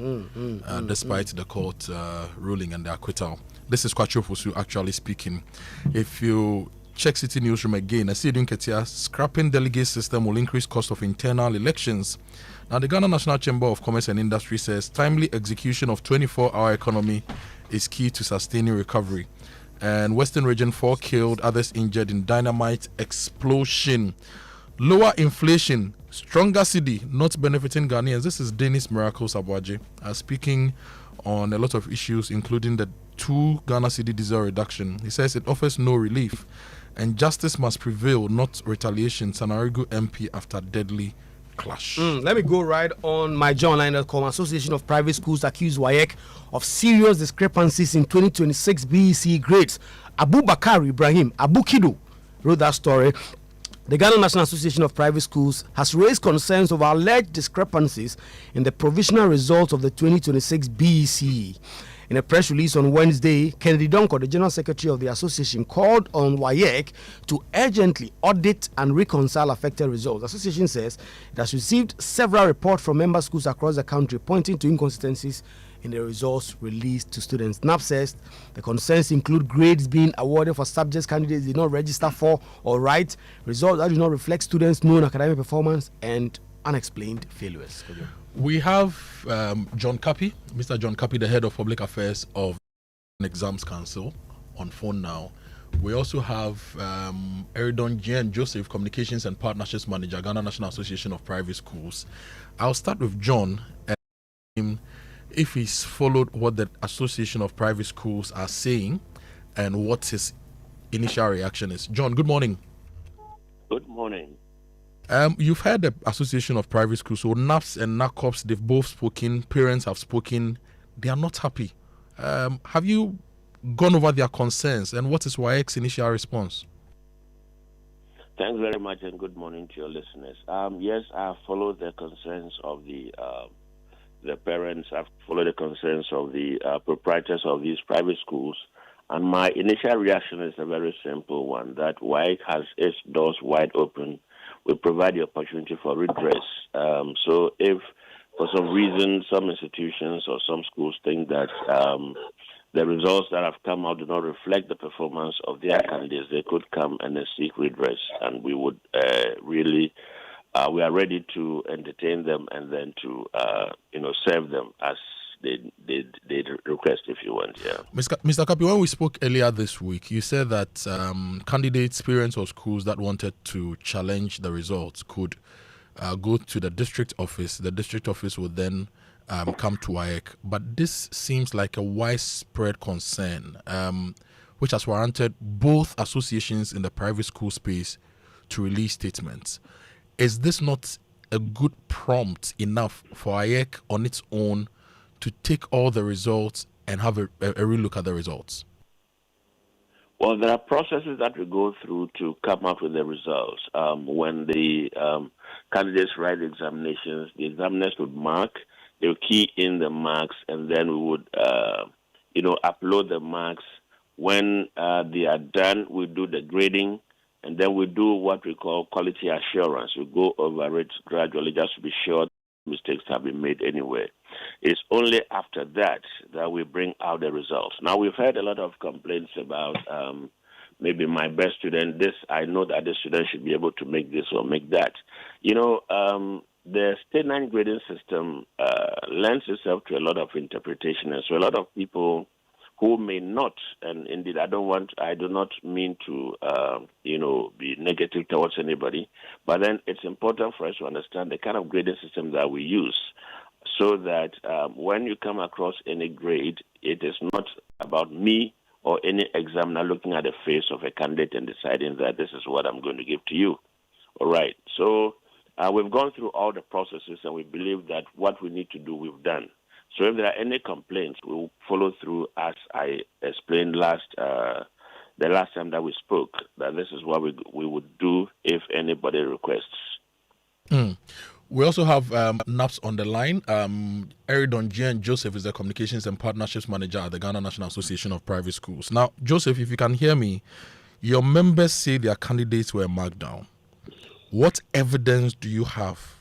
V: despite the court ruling and the acquittal. This is Kwacho Fosu actually speaking. If you check City Newsroom again. I see it in Ketia. Scrapping delegate system will increase cost of internal elections. Now, the Ghana National Chamber of Commerce and Industry says timely execution of 24-hour economy is key to sustaining recovery. And Western Region 4 killed, others injured in dynamite explosion. Lower inflation, stronger city, not benefiting Ghanaians. This is Dennis Miracles Abuaje speaking on a lot of issues, including the 2 Ghana cedi diesel reduction. He says it offers no relief and justice must prevail, not retaliation. Sanarigu MP after deadly clash.
E: Let me go right on myjournline.com. Association of Private Schools accused WAEC of serious discrepancies in 2026 BECE grades. Abu Bakar Ibrahim Abu Kido wrote that story. The Ghana National Association of Private Schools has raised concerns over alleged discrepancies in the provisional results of the 2026 BECE. In a press release on Wednesday, Kennedy Donko, the General Secretary of the association, called on WAEC to urgently audit and reconcile affected results. The association says it has received several reports from member schools across the country pointing to inconsistencies in the results released to students. NAP says the concerns include grades being awarded for subjects candidates did not register for or write, results that do not reflect students' known academic performance, and unexplained failures.
V: We have John Kapi, Mr. John Kapi, the head of public affairs of Exams Council, on phone now. We also have Eridon Jen Joseph, Communications and Partnerships Manager, Ghana National Association of Private Schools. I'll start with John. If he's followed what the Association of Private Schools are saying and what his initial reaction is. John, good morning.
K: Good morning.
V: You've heard the Association of Private Schools, so NAPS and NACOPS, they've both spoken, parents have spoken, they are not happy. Have you gone over their concerns, and what is WAEC's initial response?
K: Thanks very much, and good morning to your listeners. Yes, I have followed the concerns of the parents. I've followed the concerns of the proprietors of these private schools, and my initial reaction is a very simple one, that WAEC has its doors wide open. We provide the opportunity for redress. So if for some reason some institutions or some schools think that the results that have come out do not reflect the performance of their candidates, they could come and seek redress, and we would really we are ready to entertain them and then to serve them as they request, if you want. Yeah.
V: Mr. Kapi, when we spoke earlier this week, you said that candidates, parents, or schools that wanted to challenge the results could go to the district office. The district office would then come to WAEC. But this seems like a widespread concern, which has warranted both associations in the private school space to release statements. Is this not a good prompt enough for WAEC on its own to take all the results and have a real look at the results?
K: Well, there are processes that we go through to come up with the results. When the candidates write the examinations, the examiners would mark, they would key in the marks, and then we would, upload the marks. When they are done, we do the grading, and then we do what we call quality assurance. We go over it gradually just to be sure mistakes have been made anyway. It's only after that that we bring out the results. Now, we've heard a lot of complaints about maybe my best student, this, I know that this student should be able to make this or make that. The state 9 grading system lends itself to a lot of interpretation, and so a lot of people who may not, and indeed I do not mean to, be negative towards anybody, but then it's important for us to understand the kind of grading system that we use, so that when you come across any grade, it is not about me or any examiner looking at the face of a candidate and deciding that this is what I'm going to give to you. All right. So we've gone through all the processes, and we believe that what we need to do, we've done. So if there are any complaints, we will follow through as I explained the last time that we spoke, that this is what we would do if anybody requests.
V: We also have NAPS on the line. Eridon Jen Joseph is the Communications and Partnerships Manager at the Ghana National Association of Private Schools. Now, Joseph, if you can hear me, your members say their candidates were marked down. What evidence do you have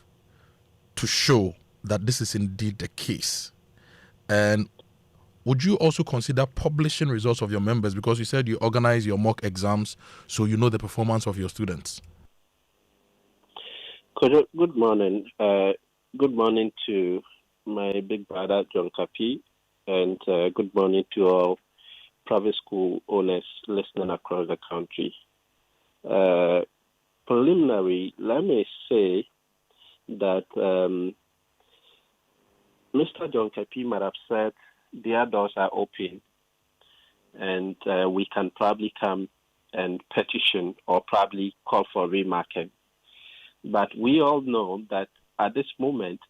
V: to show that this is indeed the case? And would you also consider publishing results of your members? Because you said you organize your mock exams, so you know the performance of your students.
O: Kojo, good morning. Good morning to my big brother, John Kapi, and good morning to all private school owners listening across the country. Preliminary, let me say that Mr. John Kapi might have said their doors are open and we can probably come and petition or probably call for remarking. But we all know that at this moment,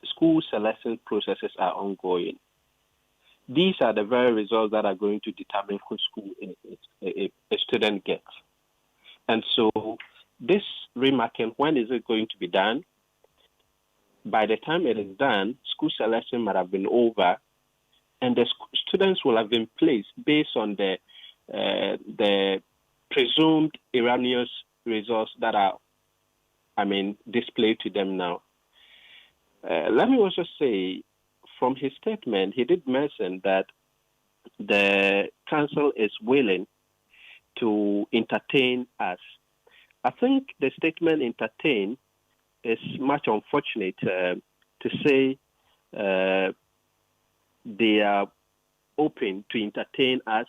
O: school selection processes are ongoing. These are the very results that are going to determine which school a student gets. And so this remarking, when is it going to be done? By the time it is done, school selection might have been over, and the students will have been placed based on the presumed erroneous results that are, displayed to them now. Let me also say, from his statement, he did mention that the council is willing to entertain us. I think the statement entertain is much unfortunate to say they are open to entertain us,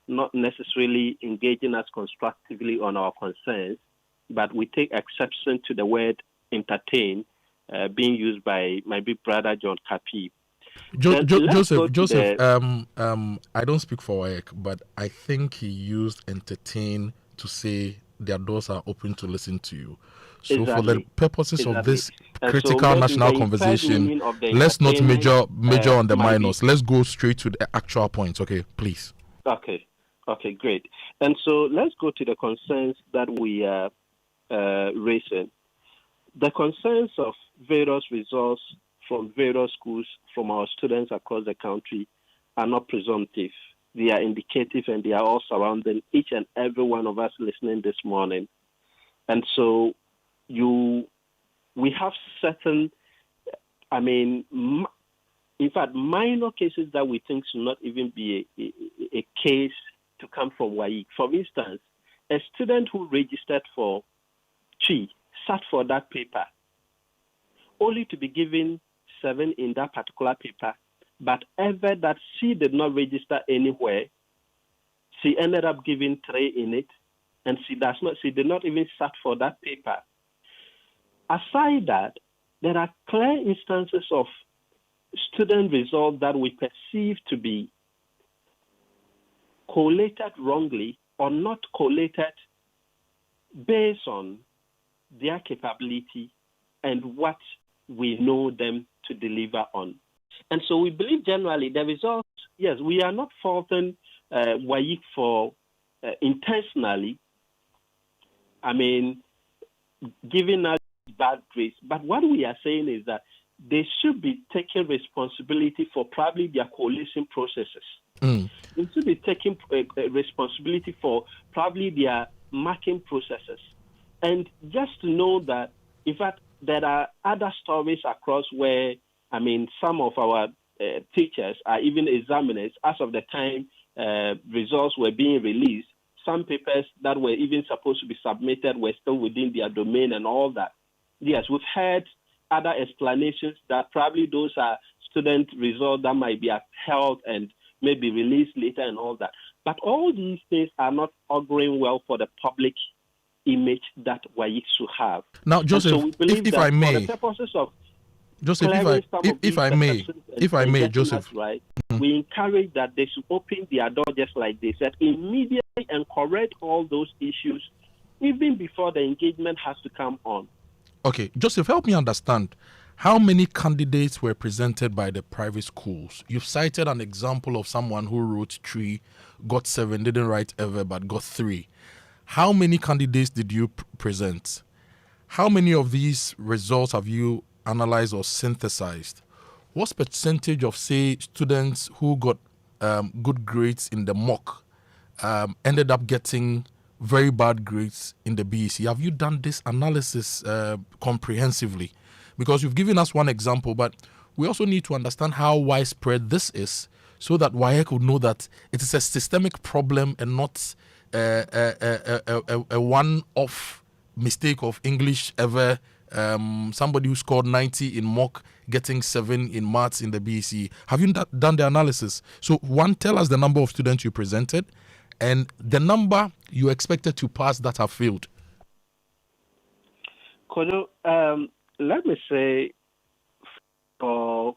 O: not necessarily engaging us constructively on our concerns, but we take exception to the word entertain being used by my big brother John Kapi.
V: Joseph, I don't speak for work, but I think he used entertain to say their doors are open to listen to you. So for the purposes of this critical national conversation, let's not major on the minors. Let's go straight to the actual points. Okay, please.
O: Okay, great. And so let's go to the concerns that we are raising. The concerns of various results from various schools, from our students across the country, are not presumptive. They are indicative, and they are all surrounding each and every one of us listening this morning. And so we have certain, in fact, minor cases that we think should not even be a case to come from WAEC. For instance, a student who registered for CHI sat for that paper, only to be given 7 in that particular paper, but ever that she did not register anywhere, she ended up giving 3 in it, and she did not even sat for that paper. Aside that, there are clear instances of student results that we perceive to be collated wrongly or not collated based on their capability and what we know them to deliver on. And so we believe generally the results, yes, we are not faulting WAEC for intentionally, giving us bad grades. But what we are saying is that they should be taking responsibility for probably their coalition processes. They should be taking responsibility for probably their marking processes. And just to know that, in fact, there are other stories across where, some of our teachers are even examiners. As of the time results were being released, some papers that were even supposed to be submitted were still within their domain and all that. Yes, we've heard other explanations that probably those are student results that might be upheld and maybe released later and all that. But all these things are not auguring well for the public image that WAEC should have.
V: Now, Joseph,
O: so
V: if I may,
O: for the purposes of
V: Joseph, if I may, Joseph,
O: right, we encourage that they should open their door, just like they said, immediately and correct all those issues even before the engagement has to come on.
V: Okay, Joseph, help me understand. How many candidates were presented by the private schools? You've cited an example of someone who wrote 3, got 7, didn't write ever, but got 3. How many candidates did you present? How many of these results have you analyzed or synthesized? What percentage of, say, students who got good grades in the mock ended up getting very bad grades in the BECE? Have you done this analysis comprehensively? Because you've given us one example, but we also need to understand how widespread this is so that WAEC would know that it is a systemic problem and not a one-off mistake of English ever. Somebody who scored 90 in mock getting 7 in maths in the BECE. Have you done the analysis? So one, tell us the number of students you presented and the number you expected to pass that have failed.
O: Kojo, let me say, for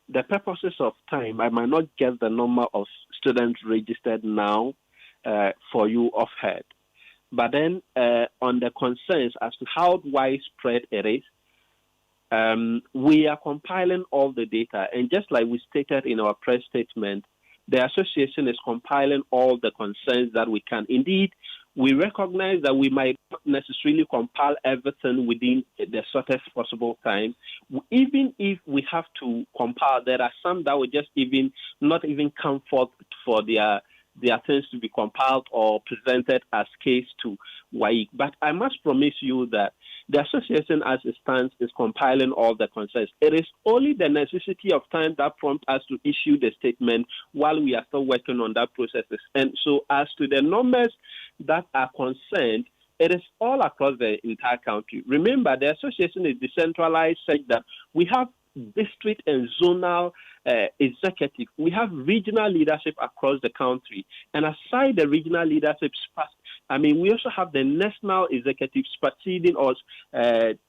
O: the purposes of time, I might not get the number of students registered now for you offhand. But then on the concerns as to how widespread it is, we are compiling all the data. And just like we stated in our press statement, the association is compiling all the concerns that we can. Indeed, we recognize that we might not necessarily compile everything within the shortest possible time. Even if we have to compile, there are some that will just not even come forth for their things to be compiled or presented as case to WAEC. But I must promise you that the association as it stands is compiling all the concerns. It is only the necessity of time that prompts us to issue the statement while we are still working on that process. And so as to the numbers that are concerned, it is all across the entire country. Remember, the association is decentralized such that we have district and zonal executive. We have regional leadership across the country. And aside the regional leadership, we also have the national executive succeeding us,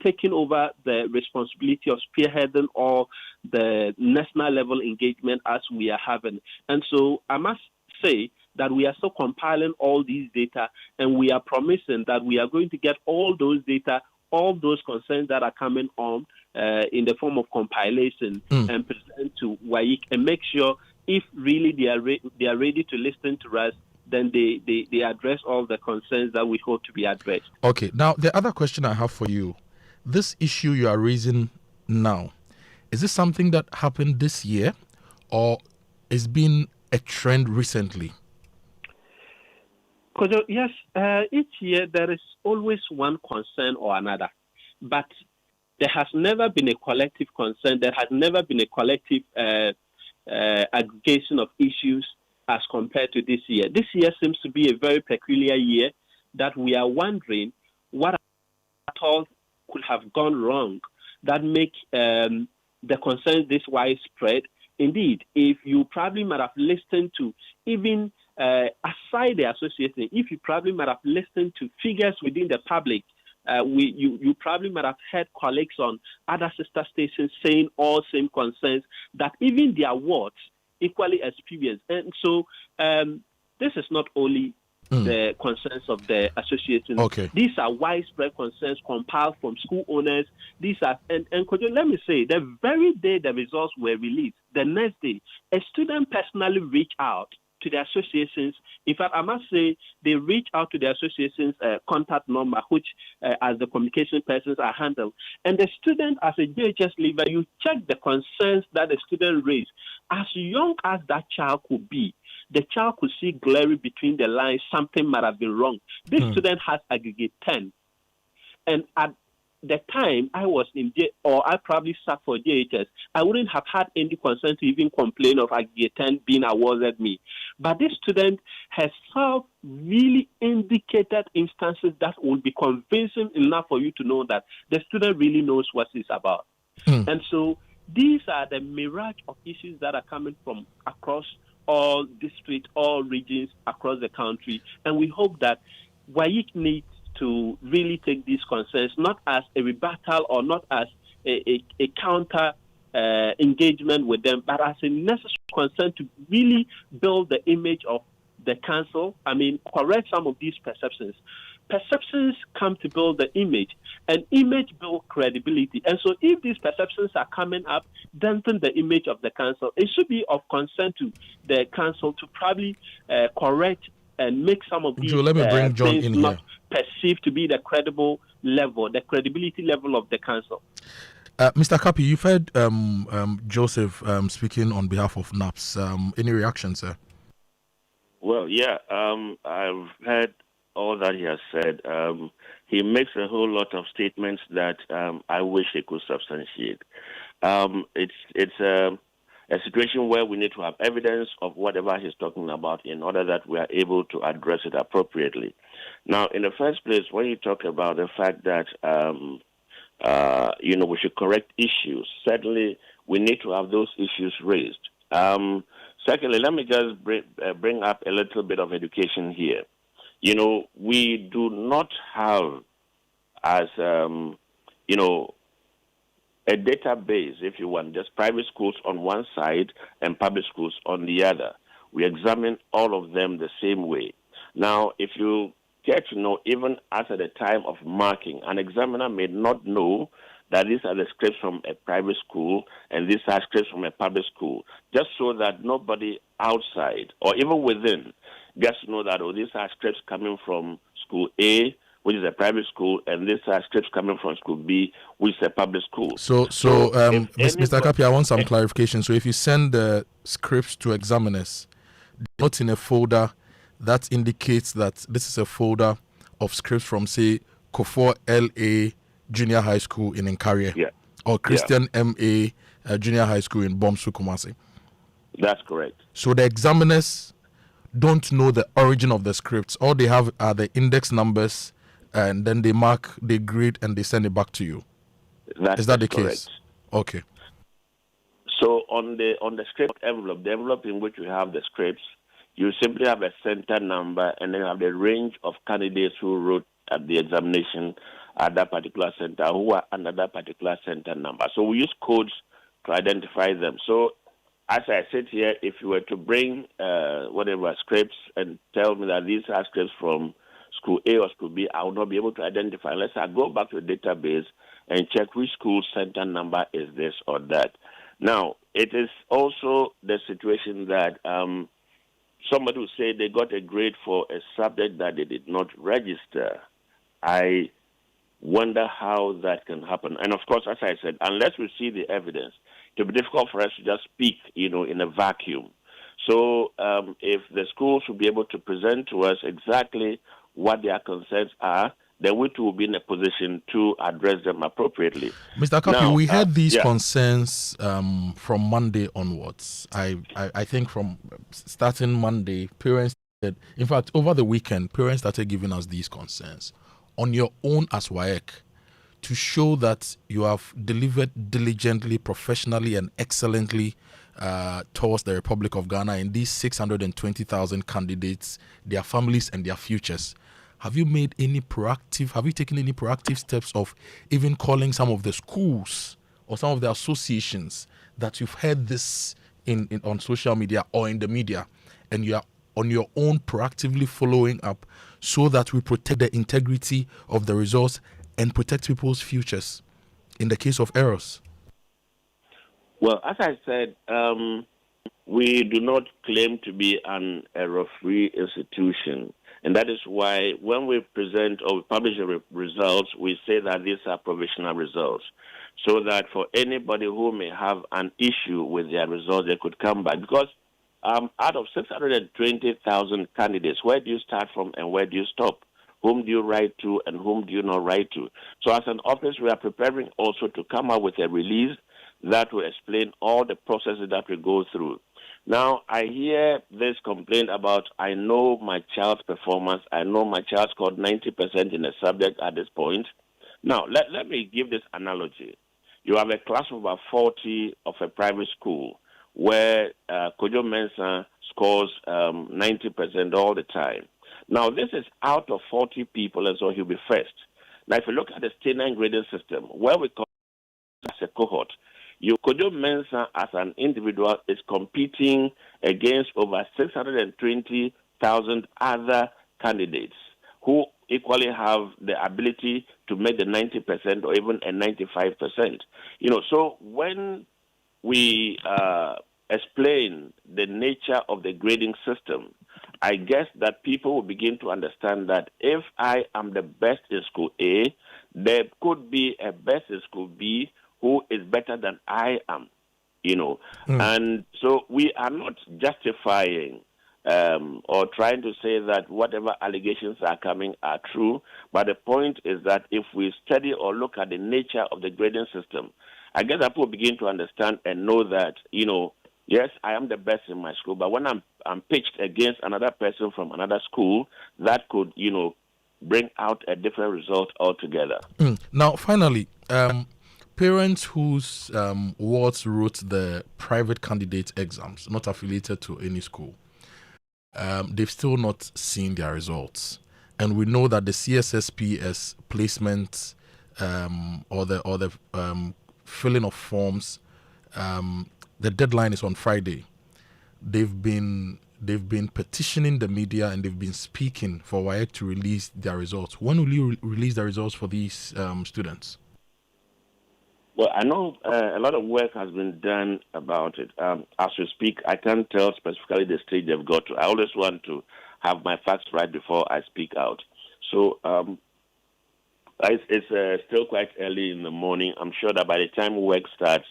O: taking over the responsibility of spearheading all the national level engagement as we are having. And so I must say that we are still compiling all these data, and we are promising that we are going to get all those data, all those concerns that are coming on in the form of compilation and present to WAEC, and make sure if really they are ready to listen to us, then they address all the concerns that we hope to be addressed.
V: Okay, now the other question I have for you, this issue you are raising now, is this something that happened this year or it's been a trend recently?
O: Kojo, yes, each year there is always one concern or another, but there has never been a collective concern. There has never been a collective aggregation of issues as compared to this year. This year seems to be a very peculiar year that we are wondering what at all could have gone wrong that make the concerns this widespread. Indeed, if you probably might have listened to even aside the association, if you probably might have listened to figures within the public, you probably might have heard colleagues on other sister stations saying all same concerns that even their wards equally experienced. And so this is not only the concerns of the association.
V: Okay.
O: These are widespread concerns compiled from school owners. These are, and Kojo, let me say, the very day the results were released, the next day, a student personally reached out to the associations. In fact, I must say they reach out to the association's contact number, which as the communication persons are handled. And the student, as a JHS leaver, you check the concerns that the student raised. As young as that child could be, the child could see glaring between the lines, something might have been wrong. This student has aggregate 10. And at the time I was in I probably sat for JHS, I wouldn't have had any concern to even complain of aggregate 10 being awarded me. But this student has really indicated instances that would be convincing enough for you to know that the student really knows what it's about. And so these are the mirage of issues that are coming from across all districts, all regions across the country. And we hope that WAEC needs to really take these concerns not as a rebuttal or not as a counter engagement with them, but as a necessary concern to really build the image of the council. Correct some of these perceptions. Perceptions come to build the image, and image builds credibility. And so if these perceptions are coming up, dampen the image of the council, it should be of concern to the council to probably correct and make some of these
V: let me bring John
O: things
V: in
O: not
V: here.
O: perceived to be the credibility level of the council.
V: Mr. Kapi, you've heard Joseph speaking on behalf of NAPS. Any reaction, sir?
K: Well, yeah, I've heard all that he has said. He makes a whole lot of statements that I wish he could substantiate. It's a situation where we need to have evidence of whatever he's talking about in order that we are able to address it appropriately. Now, in the first place, when you talk about the fact that, we should correct issues, certainly we need to have those issues raised. Secondly, let me just bring up a little bit of education here. We do not have, as, a database, if you want, just private schools on one side and public schools on the other. We examine all of them the same way. Now, if you get to know, even as at the time of marking, an examiner may not know that these are the scripts from a private school and these are scripts from a public school, just so that nobody outside or even within gets to know that, these are scripts coming from school A, which is a private school, and these are scripts coming from school B, which is a public school.
V: So Mr. Kapi, I want some clarification. So if you send the scripts to examiners, not in a folder that indicates that this is a folder of scripts from, say, Kofor LA Junior High School in Nkarie, or Christian MA Junior High School in Bomsu, Kumasi.
K: That's correct.
V: So the examiners don't know the origin of the scripts. All they have are the index numbers, and then they mark, they grade, and they send it back to you. Is that the case? Okay.
K: So on the script envelope, the envelope in which we have the scripts, you simply have a center number, and then have the range of candidates who wrote at the examination at that particular center, who are under that particular center number. So we use codes to identify them. So as I sit here, if you were to bring whatever scripts and tell me that these are scripts from school A or school B, I will not be able to identify unless I go back to the database and check which school center number is this or that. Now, it is also the situation that somebody will say they got a grade for a subject that they did not register. I wonder how that can happen. And of course, as I said, unless we see the evidence, it will be difficult for us to just speak, in a vacuum. So if the schools will be able to present to us exactly what their concerns are, then we too will be in a position to address them appropriately.
V: Mr. Kapi, we had these concerns from Monday onwards. I think from starting Monday, parents said, in fact, over the weekend, parents started giving us these concerns. On your own as WAEC, to show that you have delivered diligently, professionally, and excellently towards the Republic of Ghana and these 620,000 candidates, their families, and their futures. Have you taken any proactive steps of even calling some of the schools or some of the associations that you've heard this on social media or in the media, and you are on your own proactively following up so that we protect the integrity of the results and protect people's futures in the case of errors?
K: Well, as I said, we do not claim to be an error-free institution. And that is why when we present or we publish the results, we say that these are provisional results, so that for anybody who may have an issue with their results, they could come back. Because out of 620,000 candidates, where do you start from and where do you stop? Whom do you write to and whom do you not write to? So as an office, we are preparing also to come up with a release that will explain all the processes that we go through. Now, I hear this complaint about, I know my child's performance. I know my child scored 90% in a subject at this point. Now, let me give this analogy. You have a class of about 40 of a private school where Kojo Mensah scores 90% all the time. Now, this is out of 40 people, and so he'll be first. Now, if you look at the state 9 grading system, where we call it as a cohort, Kojo Mensah as an individual is competing against over 620,000 other candidates who equally have the ability to make the 90% or even a 95%. So when we explain the nature of the grading system, I guess that people will begin to understand that if I am the best in school A, there could be a best in school B who is better than I am, And so we are not justifying or trying to say that whatever allegations are coming are true, but the point is that if we study or look at the nature of the grading system, I guess that people begin to understand and know that, Yes, I am the best in my school, but when I'm pitched against another person from another school, that could, bring out a different result altogether.
V: Now, finally, parents whose wards wrote the private candidate exams, not affiliated to any school, they've still not seen their results. And we know that the CSSPS placement or the filling of forms, the deadline is on Friday. They've been petitioning the media and they've been speaking for WAEC to release their results. When will you release the results for these students?
K: Well, I know a lot of work has been done about it. As we speak, I can't tell specifically the stage they've got to. I always want to have my facts right before I speak out. So it's still quite early in the morning. I'm sure that by the time work starts,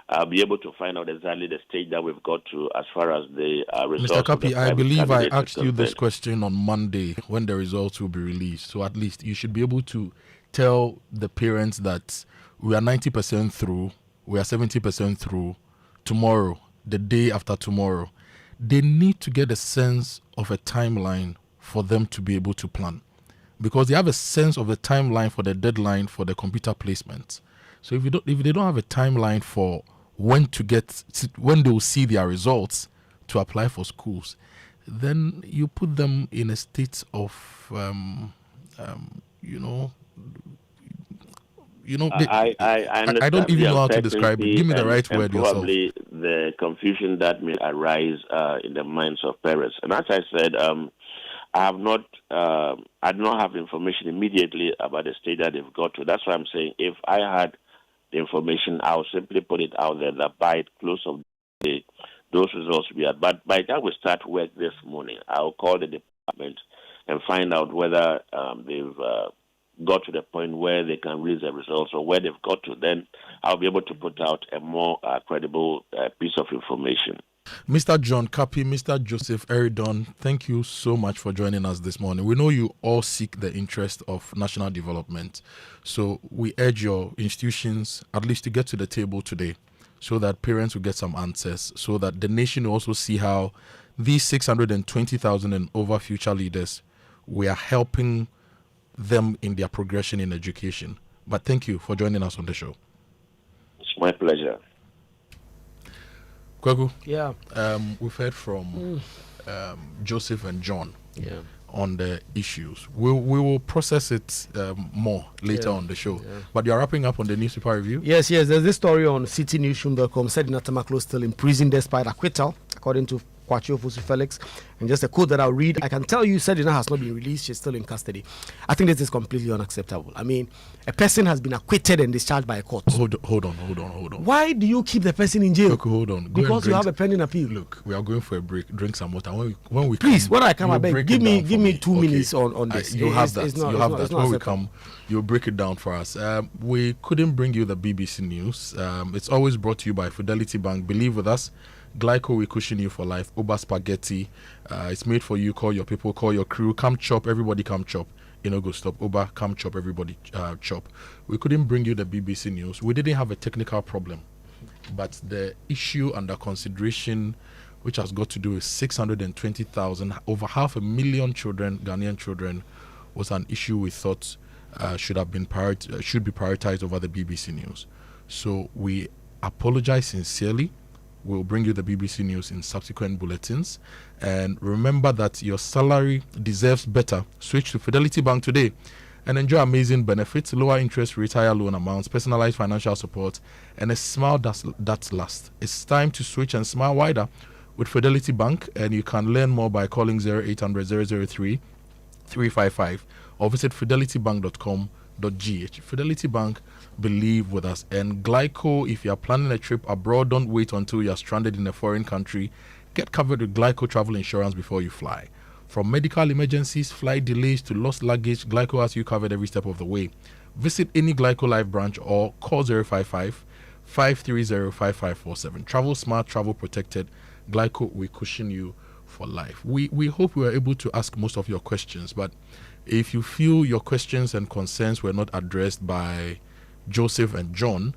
K: I'll be able to find out exactly the stage that we've got to as far as the results.
V: Mr. Kapi, I believe I asked you this question on Monday when the results will be released. So at least you should be able to tell the parents that we are 90% through, we are 70% through. Tomorrow, the day after tomorrow, they need to get a sense of a timeline for them to be able to plan, because they have a sense of the timeline for the deadline for the computer placement. So if they don't have a timeline for when they will see their results to apply for schools, then you put them in a state of I don't even know how to describe it. Give me the right word yourself.
K: Probably the confusion that may arise in the minds of parents. And as I said, I do not have information immediately about the state that they've got to. That's why I'm saying if I had the information, I'll simply put it out there that by close of the day, those results will be out. But by the time we start work this morning, I'll call the department and find out whether they've got to the point where they can release the results or where they've got to. Then I'll be able to put out a more credible piece of information.
V: Mr. John Kapi, Mr. Joseph Eridon, thank you so much for joining us this morning. We know you all seek the interest of national development, so we urge your institutions at least to get to the table today so that parents will get some answers, so that the nation will also see how these 620,000 and over future leaders, we are helping them in their progression in education. But thank you for joining us on the show.
K: It's my pleasure.
V: Kojo,
E: yeah.
V: We've heard from Joseph and John
E: yeah.
V: on the issues. We will process it more later on the show. Yeah. But you're wrapping up on the newspaper review?
E: Yes. There's this story on citynewsroom.com said Natamaklo still in prison despite acquittal, according to Kwachi Ofosu Felix. And just a quote that I'll read. I can tell you Sedina has not been released. She's still in custody. I think this is completely unacceptable. I mean, a person has been acquitted and discharged by a court.
V: Hold on.
E: Why do you keep the person in jail?
V: Okay, hold on.
E: Because you have a pending appeal.
V: Look, we are going for a break. Drink some water. When we
E: please,
V: come,
E: when I come, I beg, give me 2 minutes on this.
V: You have that. When we come, you'll break it down for us. We couldn't bring you the BBC News. It's always brought to you by Fidelity Bank. Believe with us. Glyco will cushion you for life. Oba Spaghetti. It's made for you. Call your people, call your crew. Come chop. Everybody come chop. Go stop. Oba, come chop. Everybody chop. We couldn't bring you the BBC News. We didn't have a technical problem. But the issue under consideration, which has got to do with 620,000, over 500,000 children, Ghanaian children, was an issue we thought should be prioritized over the BBC News. So we apologize sincerely. We'll bring you the BBC News in subsequent bulletins. And remember that your salary deserves better. Switch to Fidelity Bank today and enjoy amazing benefits, lower interest rate, higher loan amounts, personalized financial support, and a smile that lasts. It's time to switch and smile wider with Fidelity Bank, and you can learn more by calling 0800 003 355 or visit fidelitybank.com.gh. Fidelity Bank, believe with us. And Glyco, if you are planning a trip abroad, don't wait until you are stranded in a foreign country. Get covered with Glyco travel insurance before you fly. From medical emergencies, flight delays to lost luggage, Glyco has you covered every step of the way. Visit any Glyco Live branch or call 055-530-5547. Travel smart, travel protected. Glyco will cushion you for life. We hope we were able to ask most of your questions, but if you feel your questions and concerns were not addressed by Joseph and John,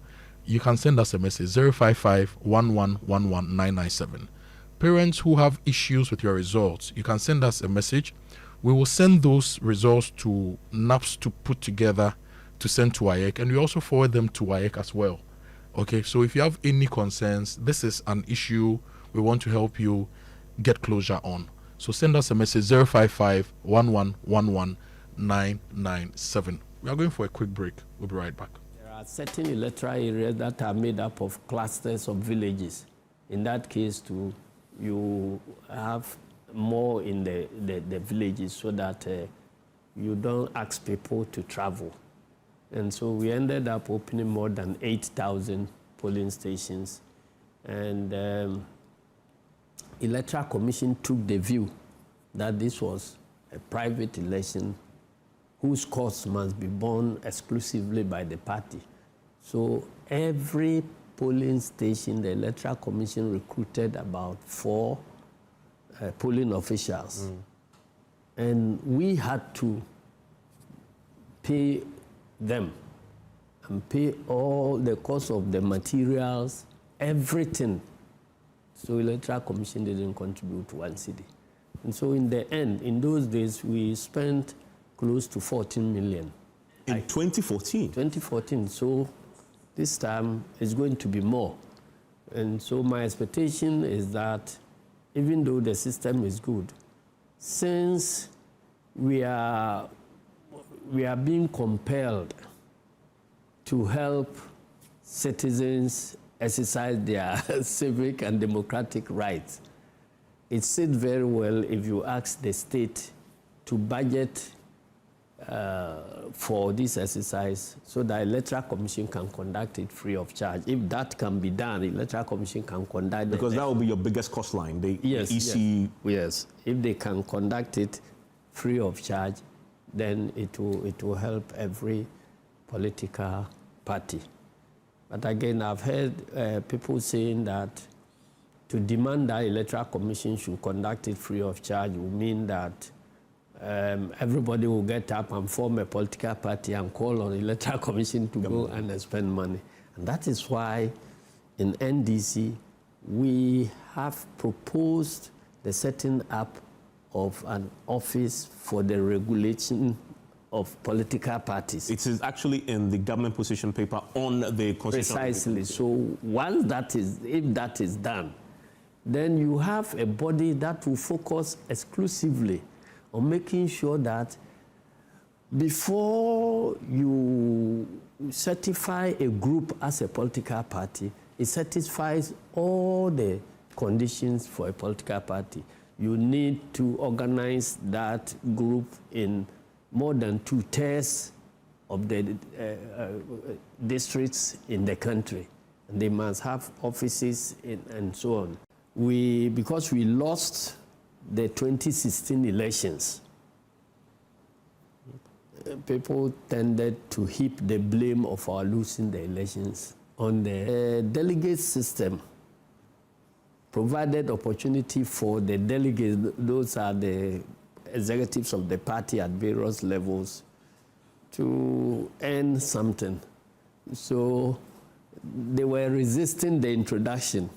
V: you can send us a message 055 1111997. Parents who have issues with your results, you can send us a message. We will send those results to NAPS to put together to send to WAEC, and we also forward them to WAEC as well. Okay, so if you have any concerns, this is an issue we want to help you get closure on. So send us a message 055 1111997. We are going for a quick break. We'll be right back.
P: There are certain electoral areas that are made up of clusters of villages. In that case, too, you have more in the villages so that you don't ask people to travel. And so we ended up opening more than 8,000 polling stations. And Electoral Commission took the view that this was a private election whose costs must be borne exclusively by the party. So every polling station, the Electoral Commission recruited about 4 polling officials. And we had to pay them and pay all the cost of the materials, everything. So Electoral Commission didn't contribute to 1 cedi. And so in the end, in those days, we spent close to 14 million.
Q: In 2014?
P: 2014. So this time it's going to be more. And so my expectation is that even though the system is good, since we are being compelled to help citizens exercise their civic and democratic rights, it sits very well if you ask the state to budget for this exercise so that Electoral Commission can conduct it free of charge. If that can be done, the Electoral Commission can conduct it.
Q: Because that will be your biggest cost line, the EC.
P: Yes. If they can conduct it free of charge, then it will help every political party. But again, I've heard people saying that to demand that Electoral Commission should conduct it free of charge will mean that everybody will get up and form a political party and call on the Electoral Commission to go and spend money. And that is why in NDC, we have proposed the setting up of an office for the regulation of political parties.
Q: It is actually in the government position paper on the constitution.
P: Precisely. So once that is, if that is done, then you have a body that will focus exclusively on making sure that before you certify a group as a political party, it satisfies all the conditions for a political party. You need to organize that group in more than 2/3 of the districts in the country. And they must have offices and so on. Because we lost the 2016 elections, people tended to heap the blame of our losing the elections on the delegate system. Provided opportunity for the delegates, those are the executives of the party at various levels, to earn something. So they were resisting the introduction.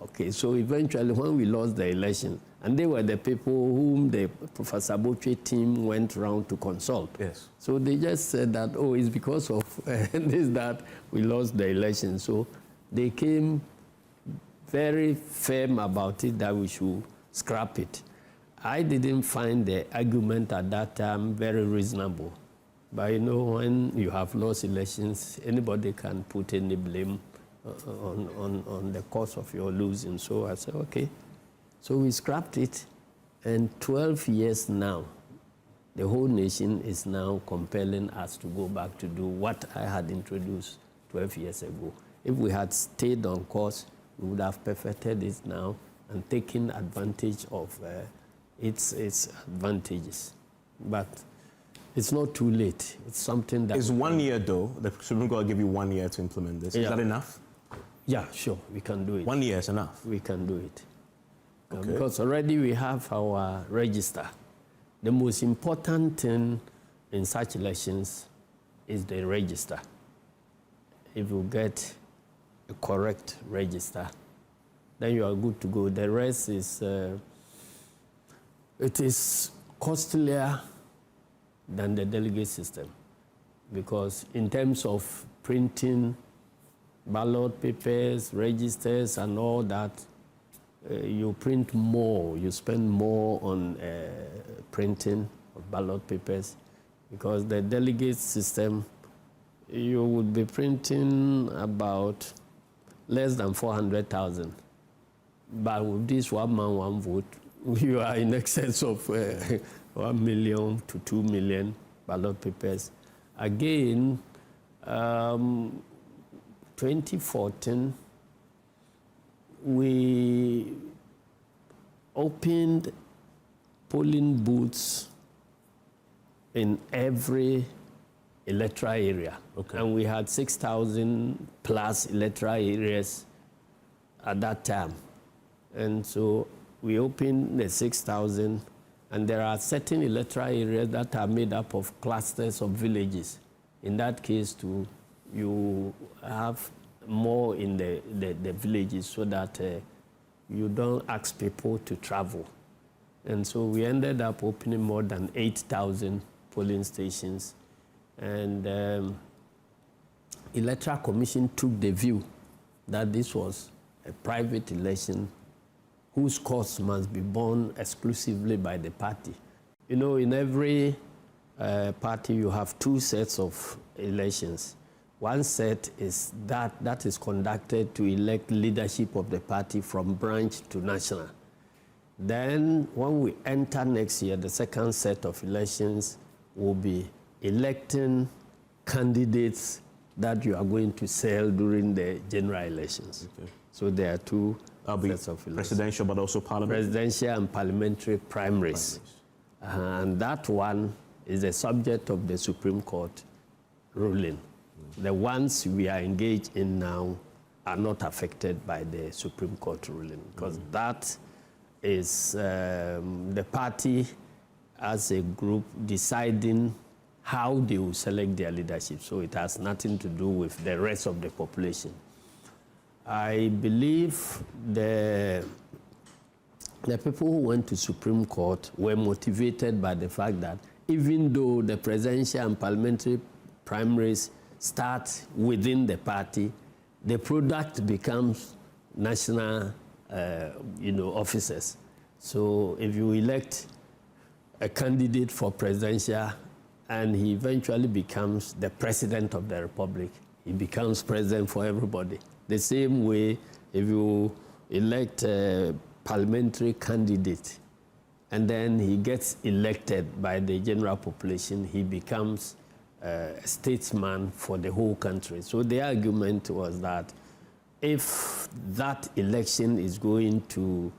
P: Okay, so eventually when we lost the election, and they were the people whom the Professor Boche team went around to consult.
Q: Yes.
P: So they just said that, oh, it's because of this that we lost the election. So they came very firm about it that we should scrap it. I didn't find the argument at that time very reasonable. But you know, when you have lost elections, anybody can put any blame on the cause of your losing. So I said, okay. So we scrapped it, and 12 years now, the whole nation is now compelling us to go back to do what I had introduced 12 years ago. If we had stayed on course, we would have perfected it now and taken advantage of its advantages. But it's not too late. It's something that...
Q: It's 1 year, though. The Supreme Court gave you 1 year to implement this. Is that enough?
P: Yeah, sure. We can do it.
Q: 1 year is enough?
P: We can do it.
Q: Okay.
P: Because already we have our register. The most important thing in such elections is the register. if you get a correct register, then you are good to go. The rest is, it is costlier than the delegate system, because in terms of printing ballot papers, registers, and all that, you print more, you spend more on printing of ballot papers, because the delegate system, you would be printing about less than 400,000. But with this one man, one vote, you are in excess of 1 million to 2 million ballot papers. Again, 2014, we opened polling booths in every electoral area. Okay. And we had 6,000 plus electoral areas at that time. And so we opened the 6,000, and there are certain electoral areas that are made up of clusters of villages. In that case, too, you have more in the villages, so that you don't ask people to travel. And so we ended up opening more than 8,000 polling stations. And Electoral Commission took the view that this was a private election whose costs must be borne exclusively by the party. You know, in every party you have two sets of elections. One set is that is conducted to elect leadership of the party from branch to national. Then when we enter next year, the second set of elections will be electing candidates that you are going to sell during the general elections. Okay. So there are two sets of elections.
Q: Presidential, but also parliament?
P: Presidential and parliamentary primaries. And that one is the subject of the Supreme Court ruling. The ones we are engaged in now are not affected by the Supreme Court ruling, because that is the party as a group deciding how they will select their leadership. So it has nothing to do with the rest of the population. I believe the people who went to Supreme Court were motivated by the fact that even though the presidential and parliamentary primaries start within the party, the product becomes national officers. So if you elect a candidate for presidential and he eventually becomes the president of the republic, he becomes president for everybody. The same way, if you elect a parliamentary candidate and then he gets elected by the general population, he becomes a statesman for the whole country. So the argument was that if that election is going to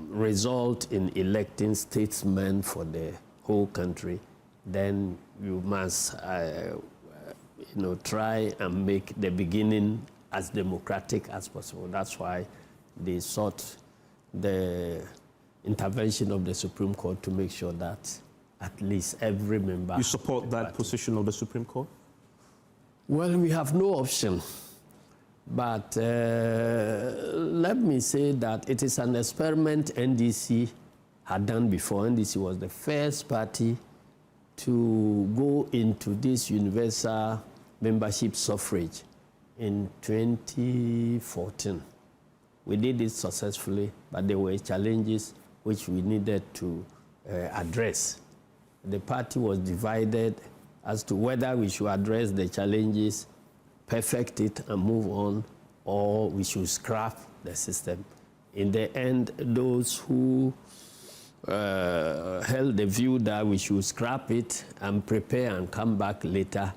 P: result in electing statesmen for the whole country, then you must try and make the beginning as democratic as possible. That's why they sought the intervention of the Supreme Court to make sure that at least every member...
Q: You support that position of the Supreme Court?
P: Well, we have no option. But let me say that it is an experiment NDC had done before. NDC was the first party to go into this universal membership suffrage in 2014. We did it successfully, but there were challenges which we needed to address. The party was divided as to whether we should address the challenges, perfect it and move on, or we should scrap the system. In the end, those who held the view that we should scrap it and prepare and come back later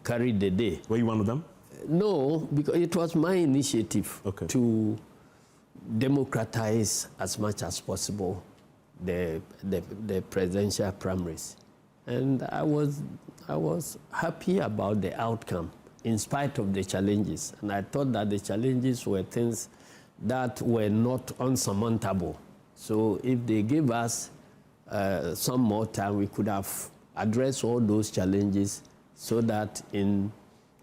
P: carried the day.
Q: Were you one of them?
P: No, because it was my initiative to democratize as much as possible the presidential primaries. And I was happy about the outcome in spite of the challenges. And I thought that the challenges were things that were not unsurmountable. So if they gave us some more time, we could have addressed all those challenges so that in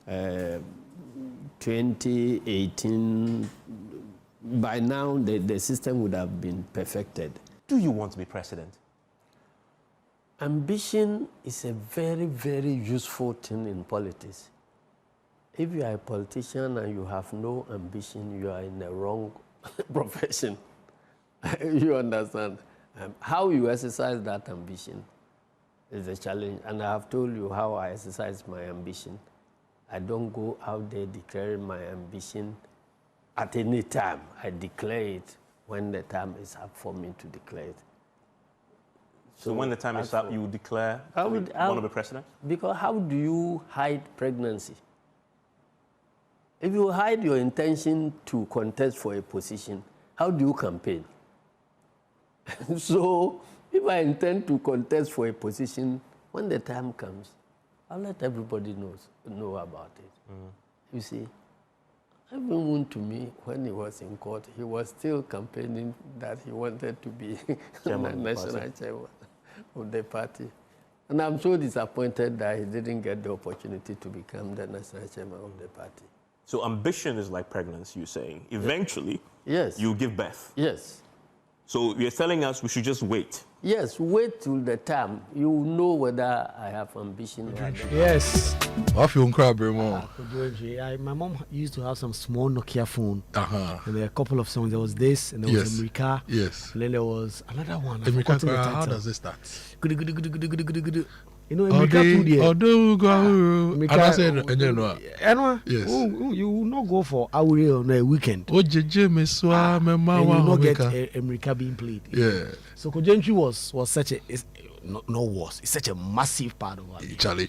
P: 2018, by now the system would have been perfected.
Q: Do you want to be president?
P: Ambition is a very, very useful thing in politics. If you are a politician and you have no ambition, you are in the wrong profession. You understand? How you exercise that ambition is a challenge. And I have told you how I exercise my ambition. I don't go out there declaring my ambition at any time. I declare it when the time is up for me to declare it.
Q: So when the time is up, you declare want to be president?
P: Because how do you hide pregnancy? If you hide your intention to contest for a position, how do you campaign? So if I intend to contest for a position, when the time comes, I'll let everybody know about it. You see, even to me, when he was in court, he was still campaigning that he wanted to be national chairman of the party. And I'm so disappointed that he didn't get the opportunity to become the national chairman of the party.
Q: So ambition is like pregnancy, you're saying. Eventually,
P: yes,
Q: you give birth.
P: Yes.
Q: So you're telling us we should just wait.
P: Yes, wait till the time. You will know whether I have ambition or not.
E: Yes.
V: I feel crab more.
E: My mom used to have some small Nokia phone. And there are a couple of songs. There was this, and there was America.
V: Yes.
E: And then there was another one.
V: America, how does it start?
E: You know, America too there.
V: I said,
E: yes. You will not go for Aure on a weekend.
V: And you
E: will not get America being played.
V: Yeah.
E: So Kojo was such a, it's such a massive part of our
V: Charlie.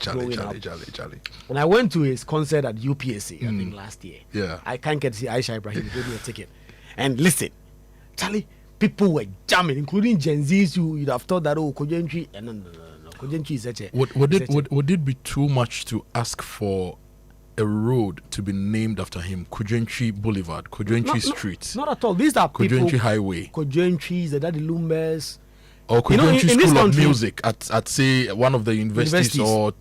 E: When I went to his concert at UPSA, I think last year,
V: I
E: can't get to see Aisha Ibrahim, he gave me a ticket. And listen, Charlie, people were jamming, including Gen Zs who you'd have thought that, Kojo, no.
V: Would it be too much to ask for a road to be named after him? Kojo Boulevard, Kojo Street.
E: Not at all. These are people.
V: Kojo Highway.
E: Kojo, the Daddy Lumbers.
V: Or Kojo School of Music at say one of the universities or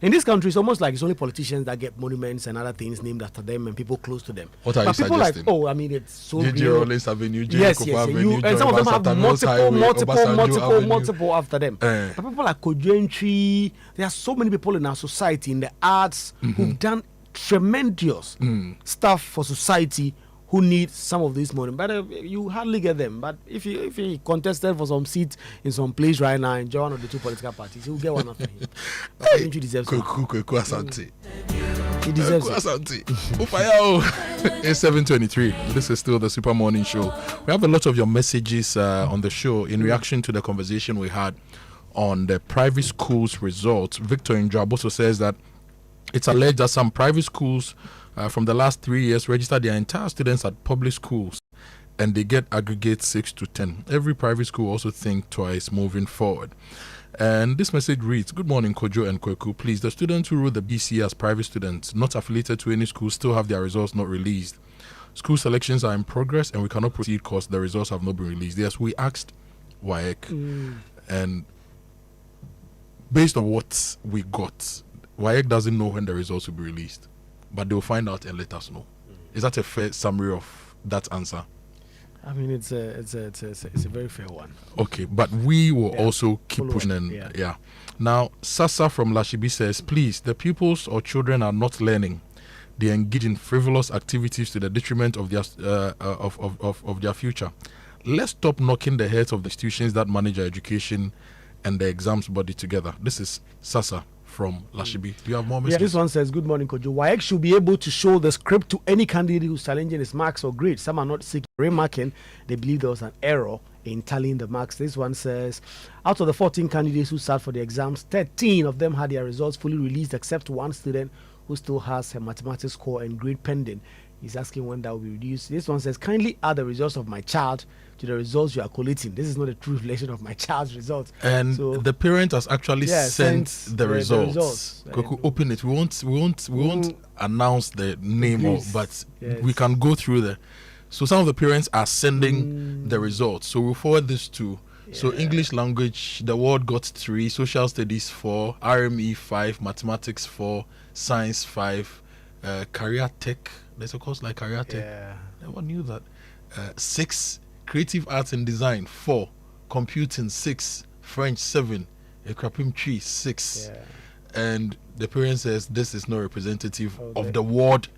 E: in this country it's almost like it's only politicians that get monuments and other things named after them and people close to them.
V: What are you
E: people
V: suggesting?
E: Like, it's so
V: JJ Rollins Avenue,
E: yes. And some of them have multiple after them. But people like Kojo, there are so many people in our society in the arts who've done tremendous stuff for society who need some of this money, but you hardly get them. But if he contested for some seat in some place right now and join one of the two political parties, he'll get one after him. He deserves it. He deserves it.
V: It's 7:23. This is still the Super Morning Show. We have a lot of your messages on the show in reaction to the conversation we had on the private schools results. Victor Indraboso says that it's alleged that some private schools from the last 3 years register their entire students at public schools and they get aggregate 6 to 10. Every private school also think twice moving forward. And this message reads, good morning Kojo and Kweku. Please, the students who wrote the BECE as private students not affiliated to any school still have their results not released. School selections are in progress and we cannot proceed because the results have not been released. Yes, we asked WAEC and based on what we got, WAEC doesn't know when the results will be released. But they'll find out and let us know. Is that a fair summary of that answer?
E: I mean, it's a very fair one.
V: Okay, but we will also keep pushing. And Now, Sasa from Lashibi says, please, the pupils or children are not learning. They engage in frivolous activities to the detriment of their of their future. Let's stop knocking the heads of the institutions that manage our education and the exams body together. This is Sasa from Lashibi. Do you have more messages?
E: This one says, good morning, Kojo. WAEC should be able to show the script to any candidate who's challenging his marks or grades. Some are not seeking remarking. They believe there was an error in tallying the marks. This one says, out of the 14 candidates who sat for the exams, 13 of them had their results fully released except one student who still has her mathematics score and grade pending. He's asking when that will be reduced. This one says, kindly add the results of my child to the results you are collating. This is not a true reflection of my child's results.
V: And the parent has actually sent the results. Koku, open it. We won't announce the name, but we can go through so some of the parents are sending the results. So we'll forward this to. So English language, the word got 3, social studies 4, RME 5, mathematics 4, Science 5, Career Tech. There's a course like Career Tech.
E: Yeah.
V: Never knew that. 6, Creative Arts and Design. 4, Computing. 6, French. 7, Ekrapim Tree. 6.
E: Yeah.
V: And the parent says this is not representative of the ward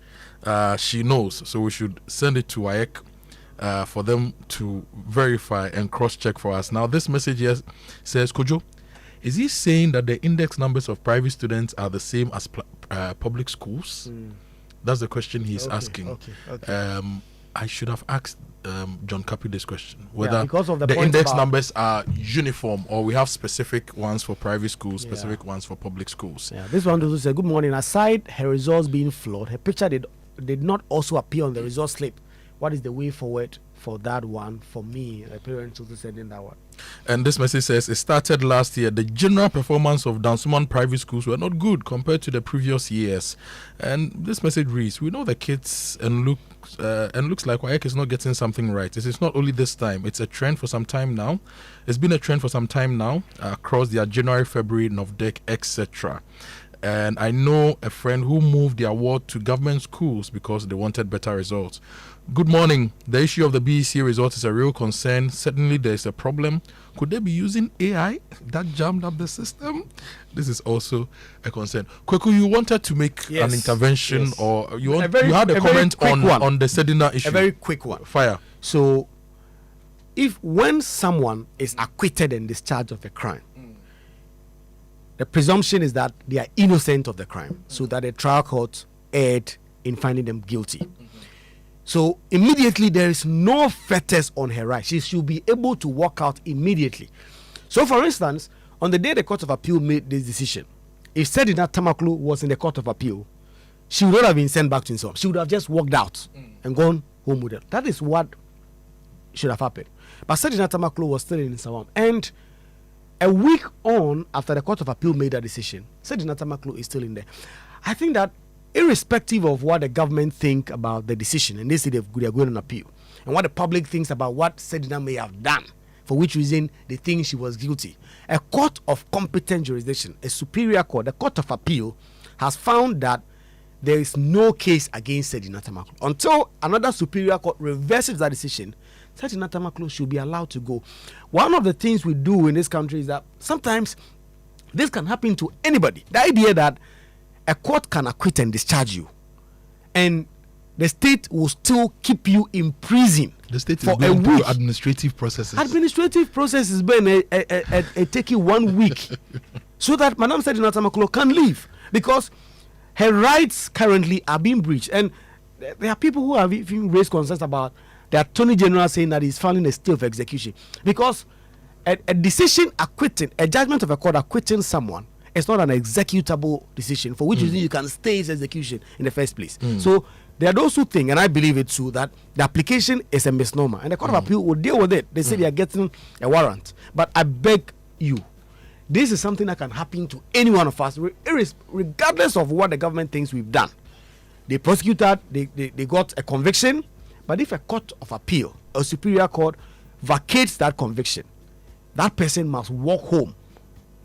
V: she knows. So we should send it to WAEC for them to verify and cross-check for us. Now, this message here says, Kojo, is he saying that the index numbers of private students are the same as public schools? That's the question he's asking. I should have asked John Kapi this question, whether
E: because of the
V: index numbers are uniform or we have specific ones for private schools, specific ones for public schools.
E: Yeah, this one also said, good morning. Aside her results being flawed, her picture did not also appear on the result slip. What is the way forward for that one? For me, the parents also said in that one.
V: And this message says, it started last year. The general performance of Dansuman private schools were not good compared to the previous years. And this message reads, we know the kids and looks like WAEC is not getting something right. This is not only this time. It's a trend for some time now. It's been a trend for some time now across their January, February, NOVDEC, etc. And I know a friend who moved the award to government schools because they wanted better results. Good morning. The issue of the BECE result is a real concern. Certainly there is a problem. Could they be using AI that jammed up the system? This is also a concern. Kweku, you wanted to make an intervention or you had a comment on the Sedina issue.
E: A very quick one.
V: Fire.
E: So, when someone is acquitted and discharged of a crime, the presumption is that they are innocent of the crime, so that a trial court erred in finding them guilty. So immediately there is no fetters on her right. She should be able to walk out immediately. So for instance, on the day the Court of Appeal made this decision, if Sedina Tamaklu was in the Court of Appeal, she would not have been sent back to Nsawam. She would have just walked out and gone home with her. That is what should have happened. But Sedina Tamaklu was still in Nsawam. And a week on after the Court of Appeal made that decision, Sedina Tamaklu is still in there. I think that irrespective of what the government think about the decision, and they say they are going on appeal, and what the public thinks about what Sedina may have done, for which reason they think she was guilty, a court of competent jurisdiction, a superior court, the Court of Appeal, has found that there is no case against Sedina Tamaklu. Until another superior court reverses that decision, Sedina Tamaklu should be allowed to go. One of the things we do in this country is that sometimes this can happen to anybody. The idea that a court can acquit and discharge you, and the state will still keep you in prison.
V: The state
E: for
V: is going
E: a
V: through
E: week.
V: administrative processes.
E: Administrative process has been taking 1 week, so that Madam Sedina Tamaklu can leave, because her rights currently are being breached, and there are people who have even raised concerns about the Attorney General saying that he's filing a stay of execution, because a decision acquitting, a judgment of a court acquitting someone, it's not an executable decision, for which reason you can stay its execution in the first place. So there are those who think, and I believe it too, that the application is a misnomer, and the Court of Appeal will deal with it. They say they are getting a warrant, but I beg you, this is something that can happen to any one of us, regardless of what the government thinks we've done. They prosecuted, they got a conviction, but if a Court of Appeal, a superior court, vacates that conviction, that person must walk home.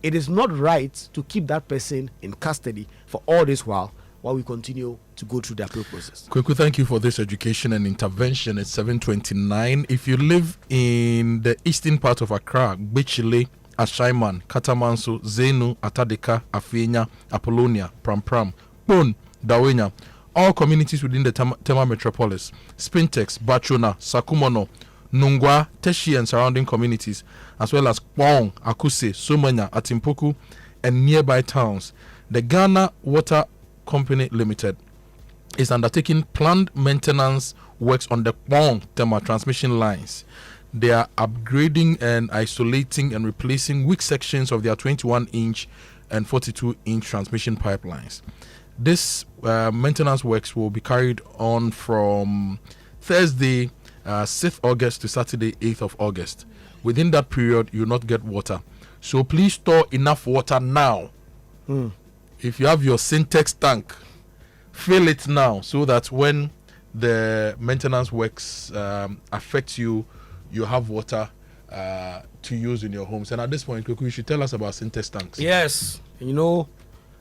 E: It is not right to keep that person in custody for all this while we continue to go through the appeal process.
V: Kweku, thank you for this education and intervention. It's 7:29. If you live in the eastern part of Accra, Bichile, Ashaiman, Katamanso, Zenu, Atadeka, Afenya, Apollonia, Pram, Pon, Dawenya, all communities within the Tema metropolis, Spintex, Bachona, Sakumono, Nungwa, Teshi and surrounding communities, as well as Kwong, Akuse, Somanya, Atimpoku, and nearby towns. The Ghana Water Company Limited is undertaking planned maintenance works on the Kwong Tema transmission lines. They are upgrading and isolating and replacing weak sections of their 21-inch and 42-inch transmission pipelines. This maintenance works will be carried on from Thursday, 6th August to Saturday, 8th of August. Within that period, you will not get water. So please store enough water now. If you have your Syntex tank, fill it now so that when the maintenance works affect you, you have water to use in your homes. And at this point, you should tell us about Syntex tanks.
E: Yes,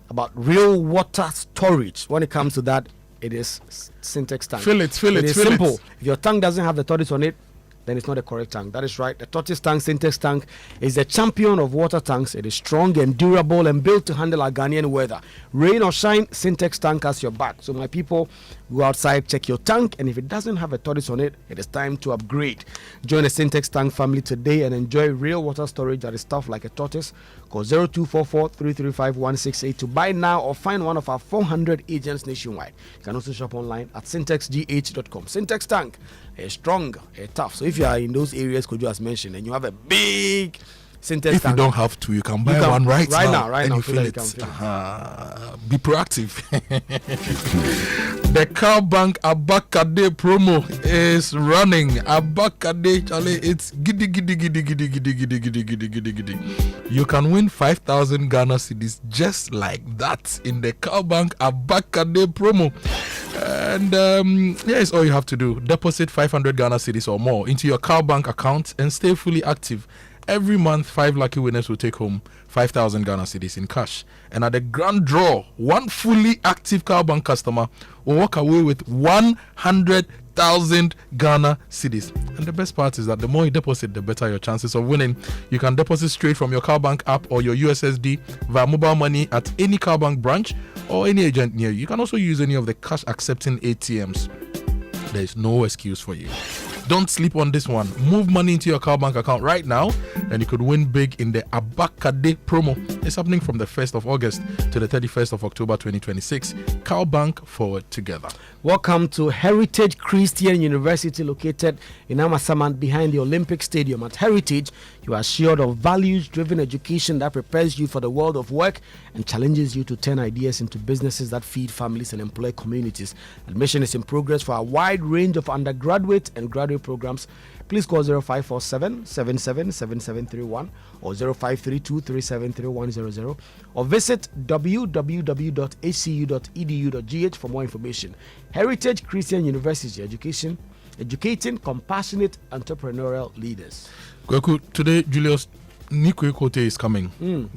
E: about real water storage. When it comes to that, it is Syntex tank. It is simple. If your tank doesn't have the tortoise on it, then it's not the correct tank. That is right. The tortoise tank, Syntex tank, is the champion of water tanks. It is strong and durable and built to handle our Ghanaian weather. Rain or shine, Syntex tank has your back. So my people, go outside, check your tank, and if it doesn't have a tortoise on it, it is time to upgrade. Join the Syntex tank family today and enjoy real water storage that is tough like a tortoise. Call 0244-335-168 to buy now or find one of our 400 agents nationwide. You can also shop online at syntexgh.com. Syntex tank is strong, tough. So if you are in those areas Kojo has mentioned and you have a big Syntex
V: if
E: tank,
V: you don't have to, you can buy one right now.
E: Right now,
V: you feel it. Be proactive. The Cowbank Abakade promo is running. Abakade, Charlie, it's giddy. You can win 5,000 Ghana cedis just like that in the Cowbank Abakade promo. And here's all you have to do. Deposit 500 Ghana cedis or more into your Cowbank account and stay fully active. Every month, 5 lucky winners will take home 5,000 Ghana cedis in cash. And at the grand draw, one fully active Cowbank customer will walk away with 100,000 Ghana cedis. And the best part is that the more you deposit, the better your chances of winning. You can deposit straight from your Cowbank app or your USSD via mobile money at any Cowbank branch or any agent near you. You can also use any of the cash accepting ATMs. There is no excuse for you. Don't sleep on this one. Move money into your Cowbank account right now and you could win big in the Abakade promo. It's happening from the 1st of August to the 31st of October 2026. Cowbank, forward together.
E: Welcome to Heritage Christian University, located in Amasaman behind the Olympic Stadium. At Heritage, you are assured of values-driven education that prepares you for the world of work and challenges you to turn ideas into businesses that feed families and employ communities. Admission is in progress for a wide range of undergraduate and graduate programs. Please call 0547-777731 or 0532-373100 or visit www.hcu.edu.gh for more information. Heritage Christian University, educating compassionate entrepreneurial leaders.
V: Kweku, today Julius Nikwe Kote is coming,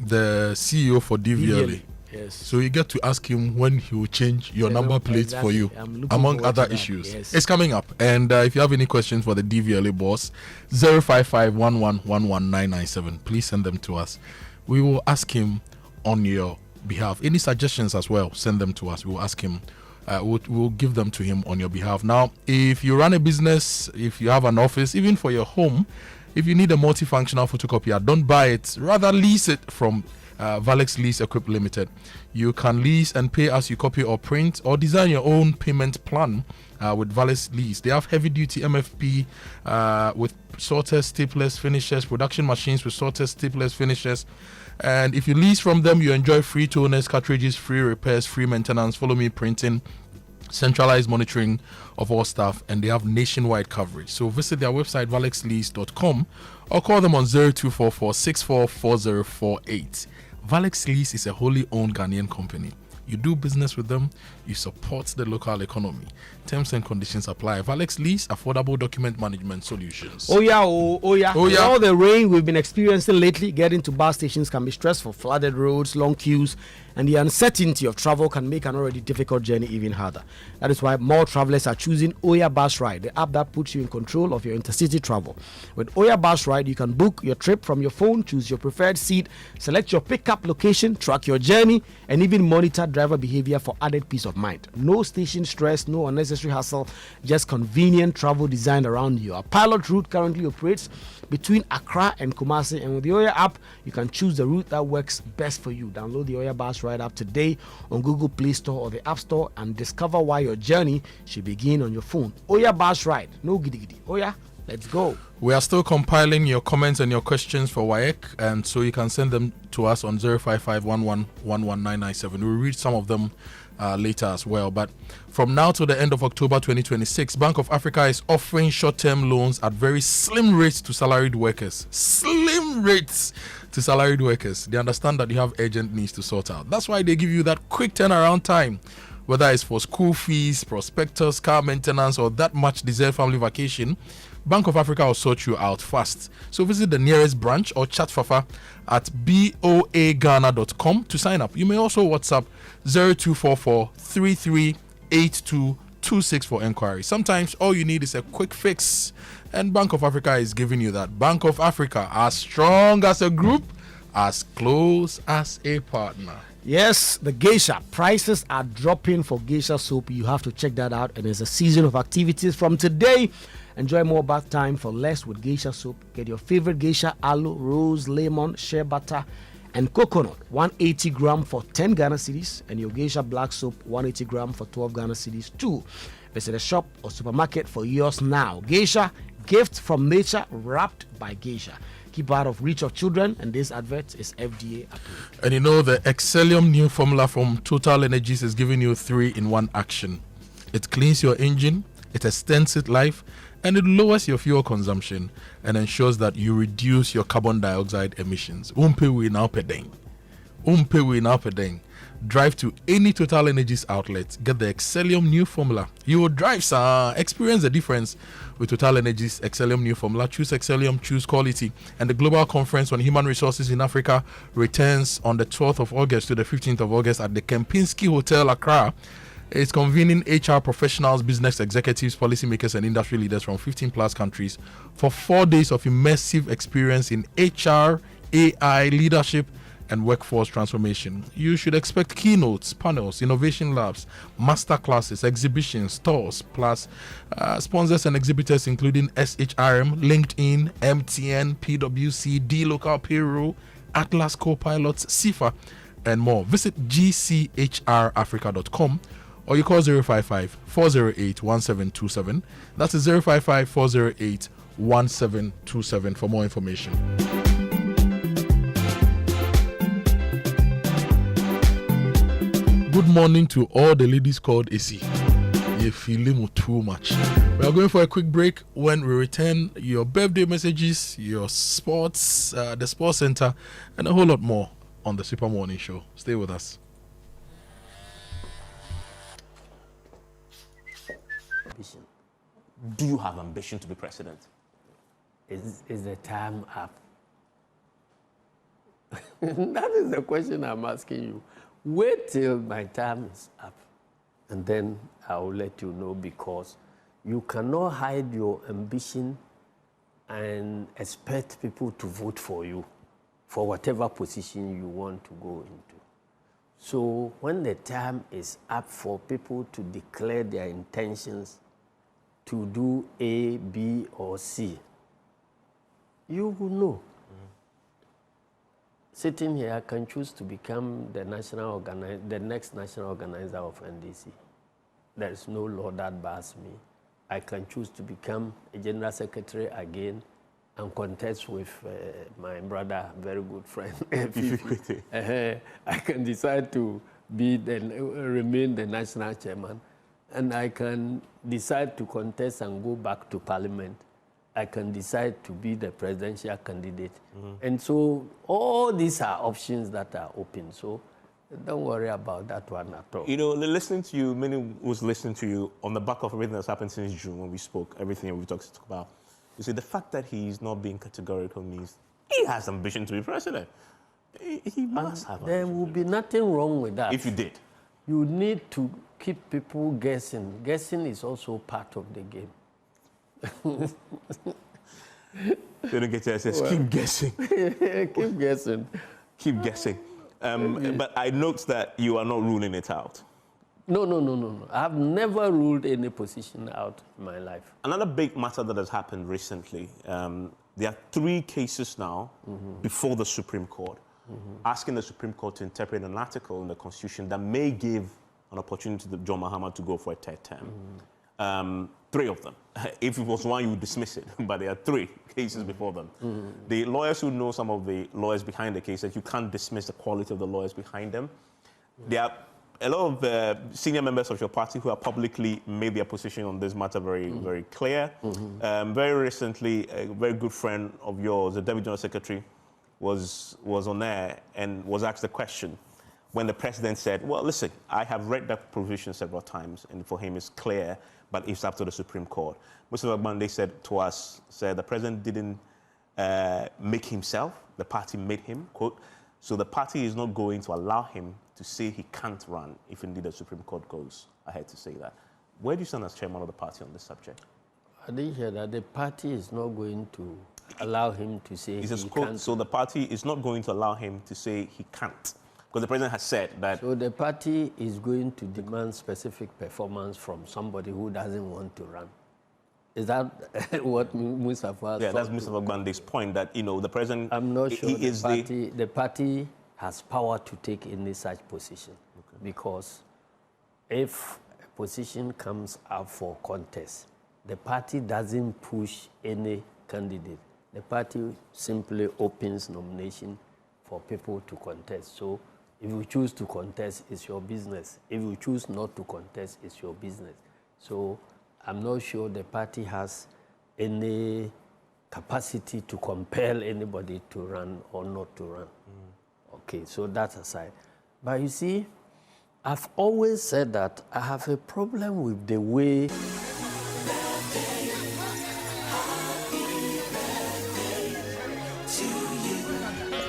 V: the CEO for DVLA.
E: Yes.
V: So you get to ask him when he will change your number plates for you, among other issues.
E: Yes.
V: It's coming up. And if you have any questions for the DVLA boss, 055-11-11997. Please send them to us. We will ask him on your behalf. Any suggestions as well, send them to us. We will ask him. We'll give them to him on your behalf. Now, if you run a business, if you have an office, even for your home, if you need a multifunctional photocopier, don't buy it. Rather, lease it from Valex Lease Equip Limited. You can lease and pay as you copy or print or design your own payment plan with Valex Lease. They have heavy duty MFP with sorters, staplers, finishers, production machines with sorters, staplers, finishers. And if you lease from them, you enjoy free toners, cartridges, free repairs, free maintenance, follow me printing, centralized monitoring of all staff, and they have nationwide coverage. So visit their website valexlease.com or call them on 0244-644048. Valex Lease is a wholly owned Ghanaian company. You do business with them, you support the local economy. Terms and conditions apply. Valex Lease, affordable document management solutions.
E: Oh yeah. With all the rain we've been experiencing lately, getting to bus stations can be stressful. Flooded roads, long queues, and the uncertainty of travel can make an already difficult journey even harder. That is why more travelers are choosing Oya Bus Ride, the app that puts you in control of your intercity travel. With Oya Bus Ride, you can book your trip from your phone, choose your preferred seat, select your pickup location, track your journey, and even monitor driver behavior for added peace of mind. No station stress, no unnecessary hassle, just convenient travel designed around you. Our pilot route currently operates between Accra and Kumasi, and with the Oya app, you can choose the route that works best for you. Download the Oya Bus Ride app today on Google Play Store or the App Store and discover why your journey should begin on your phone. Oya Bus Ride, no giddy giddy. Oya, let's go.
V: We are still compiling your comments and your questions for WAEC, and so you can send them to us on 055-11-11997. We'll read some of them later as well. But from now to the end of October 2026, Bank of Africa is offering short-term loans at very slim rates to salaried workers. Slim rates to salaried workers. They understand that you have urgent needs to sort out. That's why they give you that quick turnaround time. Whether it's for school fees, prospectus, car maintenance, or that much deserved family vacation, Bank of Africa will sort you out fast. So visit the nearest branch or chat Fafa at boaghana.com to sign up. You may also WhatsApp 0244 338226 for enquiry. Sometimes all you need is a quick fix, and Bank of Africa is giving you that. Bank of Africa, as strong as a group, as close as a partner.
E: Yes, the geisha prices are dropping for geisha soap. You have to check that out. And it's a season of activities from today. Enjoy more bath time for less with geisha soap. Get your favorite geisha aloe, rose, lemon, shea butter, and coconut 180 gram for 10 Ghana cedis, and your geisha black soap 180 gram for 12 Ghana cedis too. Visit a shop or supermarket for yours now. Geisha, gift from nature, wrapped by geisha. Keep out of reach of children, and this advert is FDA approved.
V: And you know, the Excellium new formula from Total Energies is giving you 3-in-1 action. It cleans your engine, it extends its life, and it lowers your fuel consumption and ensures that you reduce your carbon dioxide emissions. Drive to any Total Energies outlet, get the Excellium new formula. You will drive, sir. Experience the difference with Total Energies Excellium new formula. Choose Excellium, choose quality. And the Global Conference on Human Resources in Africa returns on the 12th of August to the 15th of August at the Kempinski Hotel, Accra. It's convening HR professionals, business executives, policymakers, and industry leaders from 15 plus countries for 4 days of immersive experience in HR, AI, leadership, and workforce transformation. You should expect keynotes, panels, innovation labs, master classes, exhibitions, tours, plus sponsors and exhibitors including SHRM, LinkedIn, MTN, PwC, D Local Payroll, Atlas Co-Pilots, CIFA, and more. Visit gchrafrica.com or you call 055-408-1727. That's 055-408-1727 for more information. Good morning to all the ladies called AC. You feeling too much. We are going for a quick break. When we return, your birthday messages, your sports, the sports center, and a whole lot more on the Super Morning Show. Stay with us.
Q: Do you have ambition to be president?
P: Is the time up? That is the question I'm asking you. Wait till my time is up, and then I will let you know, because you cannot hide your ambition and expect people to vote for you for whatever position you want to go into. So when the time is up for people to declare their intentions to do A, B, or C, you will know. Sitting here, I can choose to become the next national organizer of NDC. There is no law that bars me. I can choose to become a general secretary again and contest with my brother, very good friend. I can decide to remain the national chairman, and I can decide to contest and go back to parliament. I can decide to be the presidential candidate. And so all these are options that are open. So don't worry about that one at all.
Q: You know, listening to you, many was listening to you on the back of everything that's happened since June when we spoke, everything we talked about. You see, the fact that he's not being categorical means he has ambition to be president. He must have ambition.
P: There will be nothing wrong with that.
Q: If you did.
P: You need to keep people guessing. Guessing is also part of the game.
Q: They don't get to say, keep guessing.
P: Keep guessing.
Q: Keep guessing. But I note that you are not ruling it out.
P: No. I've never ruled any position out in my life.
Q: Another big matter that has happened recently, there are 3 cases now before the Supreme Court, asking the Supreme Court to interpret an article in the Constitution that may give an opportunity to John Mahama to go for a 3rd term. 3 of them. If it was 1, you would dismiss it, but there are 3 cases before them. The lawyers who know some of the lawyers behind the case said you can't dismiss the quality of the lawyers behind them. There are a lot of senior members of your party who have publicly made their position on this matter very clear. Very recently, a very good friend of yours, the Deputy General Secretary, was on air and was asked the question when the president said, well, listen, I have read that provision several times, and for him it's clear, but it's up to the Supreme Court. Mr. Ogbande said to us, the president didn't make himself, the party made him, quote, so the party is not going to allow him to say he can't run if indeed the Supreme Court goes ahead to say that. Where do you stand as chairman of the party on this subject?
P: I didn't hear that. The party is not going to allow him to say he can't.
Q: So the party is not going to allow him to say he can't. Because the president has said that...
P: So the party is going to demand specific performance from somebody who doesn't want to run. Is that what Mustafa?
Q: Yeah, that's Mr. Ogbande's point that, the president...
P: I'm not sure the party has power to take any such position. Okay. Because if a position comes up for contest, the party doesn't push any candidate. The party simply opens nomination for people to contest. So if you choose to contest, it's your business. If you choose not to contest, it's your business. So I'm not sure the party has any capacity to compel anybody to run or not to run. Okay, so that aside. But you see, I've always said that I have a problem with the way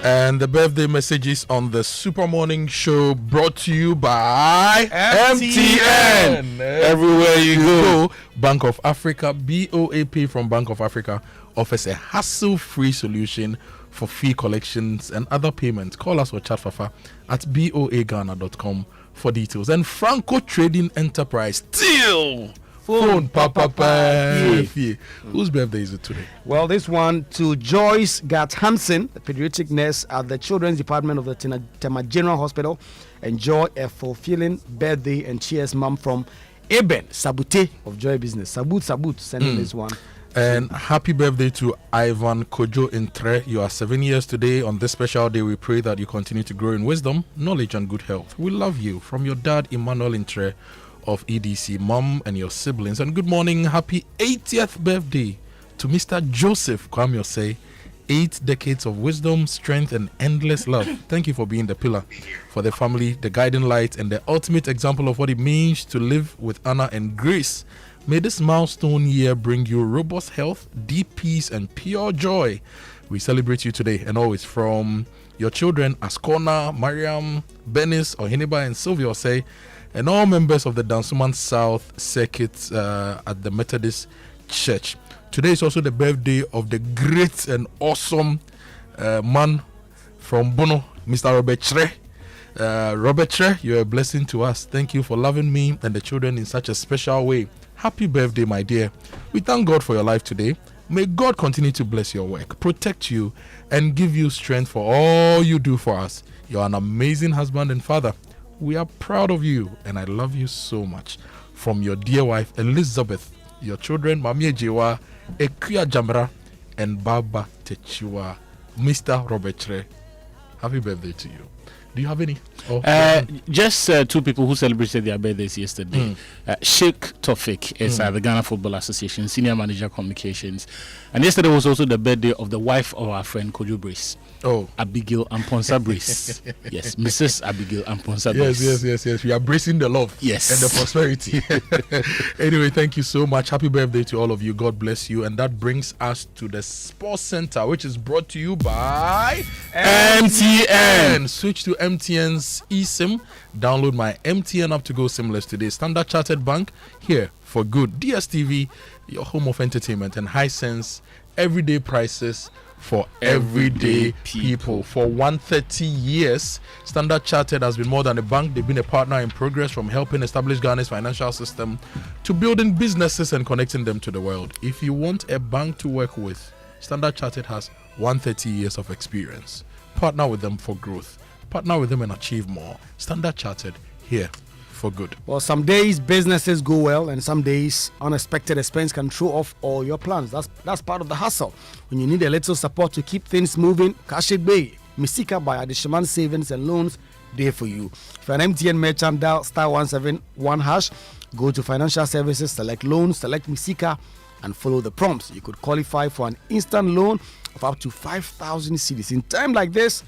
V: And the birthday messages on the Super Morning Show brought to you by MTN. Everywhere you go, Bank of Africa, BOAP from Bank of Africa offers a hassle-free solution for fee collections and other payments. Call us or chat Fafa at boaghana.com for details. And Franco Trading Enterprise still phone papa. Whose birthday is it today?
E: Well, this one to Joyce Yankson, the pediatric nurse at the Children's Department of the Tema General Hospital. Enjoy a fulfilling birthday and cheers, mom, from Eben Sabute of Joy Business. Sabut, sending this one.
V: And happy birthday to Ivan Kojo Intre. You are 7 years today. On this special day, we pray that you continue to grow in wisdom, knowledge, and good health. We love you. From your dad, Emmanuel Intre of EDC, mom, and your siblings. And good morning, happy 80th birthday to Mr. Joseph Kwame. 8 decades of wisdom, strength, and endless love. Thank you for being the pillar for the family, the guiding light, and the ultimate example of what it means to live with honor and grace. May this milestone year bring you robust health, deep peace, and pure joy. We celebrate you today and always. From your children, Askona, Mariam, Benis, Ohiniba, and Sylvia say, and all members of the Dansuman South Circuit at the Methodist Church. Today is also the birthday of the great and awesome man from Bono, Mr. Robert Tre. Robert Tre, you're a blessing to us. Thank you for loving me and the children in such a special way. Happy birthday, my dear. We thank God for your life today. May God continue to bless your work, protect you, and give you strength for all you do for us. You're an amazing husband and father. We are proud of you, and I love you so much. From your dear wife, Elizabeth, your children, Mami Ejewa, Ekuya Jamra, and Baba Techiwa, Mr. Robert Tre. Happy birthday to you. Do you have any?
L: Just 2 people who celebrated their birthdays yesterday. Sheikh Tofik is the Ghana Football Association Senior Manager Communications. And yesterday was also the birthday of the wife of our friend Kojo Brace.
V: Oh,
L: Abigail Amponsa Brace. Yes, Mrs. Abigail Amponsa Brace.
V: Yes. We are bracing the love.
L: Yes.
V: And the prosperity. Anyway, thank you so much. Happy birthday to all of you. God bless you. And that brings us to the Sports Center, which is brought to you by MTN. Switch to MTN's eSIM. Download my MTN app to go SIMless today. Standard Chartered Bank, here for good. DSTV, your home of entertainment, and Hisense, everyday prices for everyday people. For 130 years, Standard Chartered has been more than a bank. They've been a partner in progress, from helping establish Ghana's financial system to building businesses and connecting them to the world. If you want a bank to work with, Standard Chartered has 130 years of experience. Partner with them for growth. Partner with them and achieve more. Standard Chartered, here for good.
E: Well, some days businesses go well, and some days unexpected expense can throw off all your plans. That's part of the hustle. When you need a little support to keep things moving, Kashik Bay, Misika by Adishaman Savings and Loans, there for you. If you're an MTN merchant, dial *171#. Go to Financial Services, select Loans, select Misika, and follow the prompts. You could qualify for an instant loan of up to 5,000 cedis. In time like this,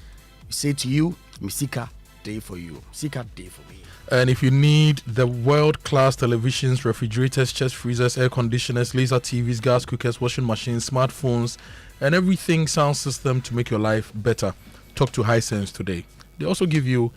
E: we say to you, Misika, day for you. C-Card day for me.
V: And if you need the world-class televisions, refrigerators, chest freezers, air conditioners, laser TVs, gas cookers, washing machines, smartphones, and everything sound system to make your life better, talk to Hisense today. They also give you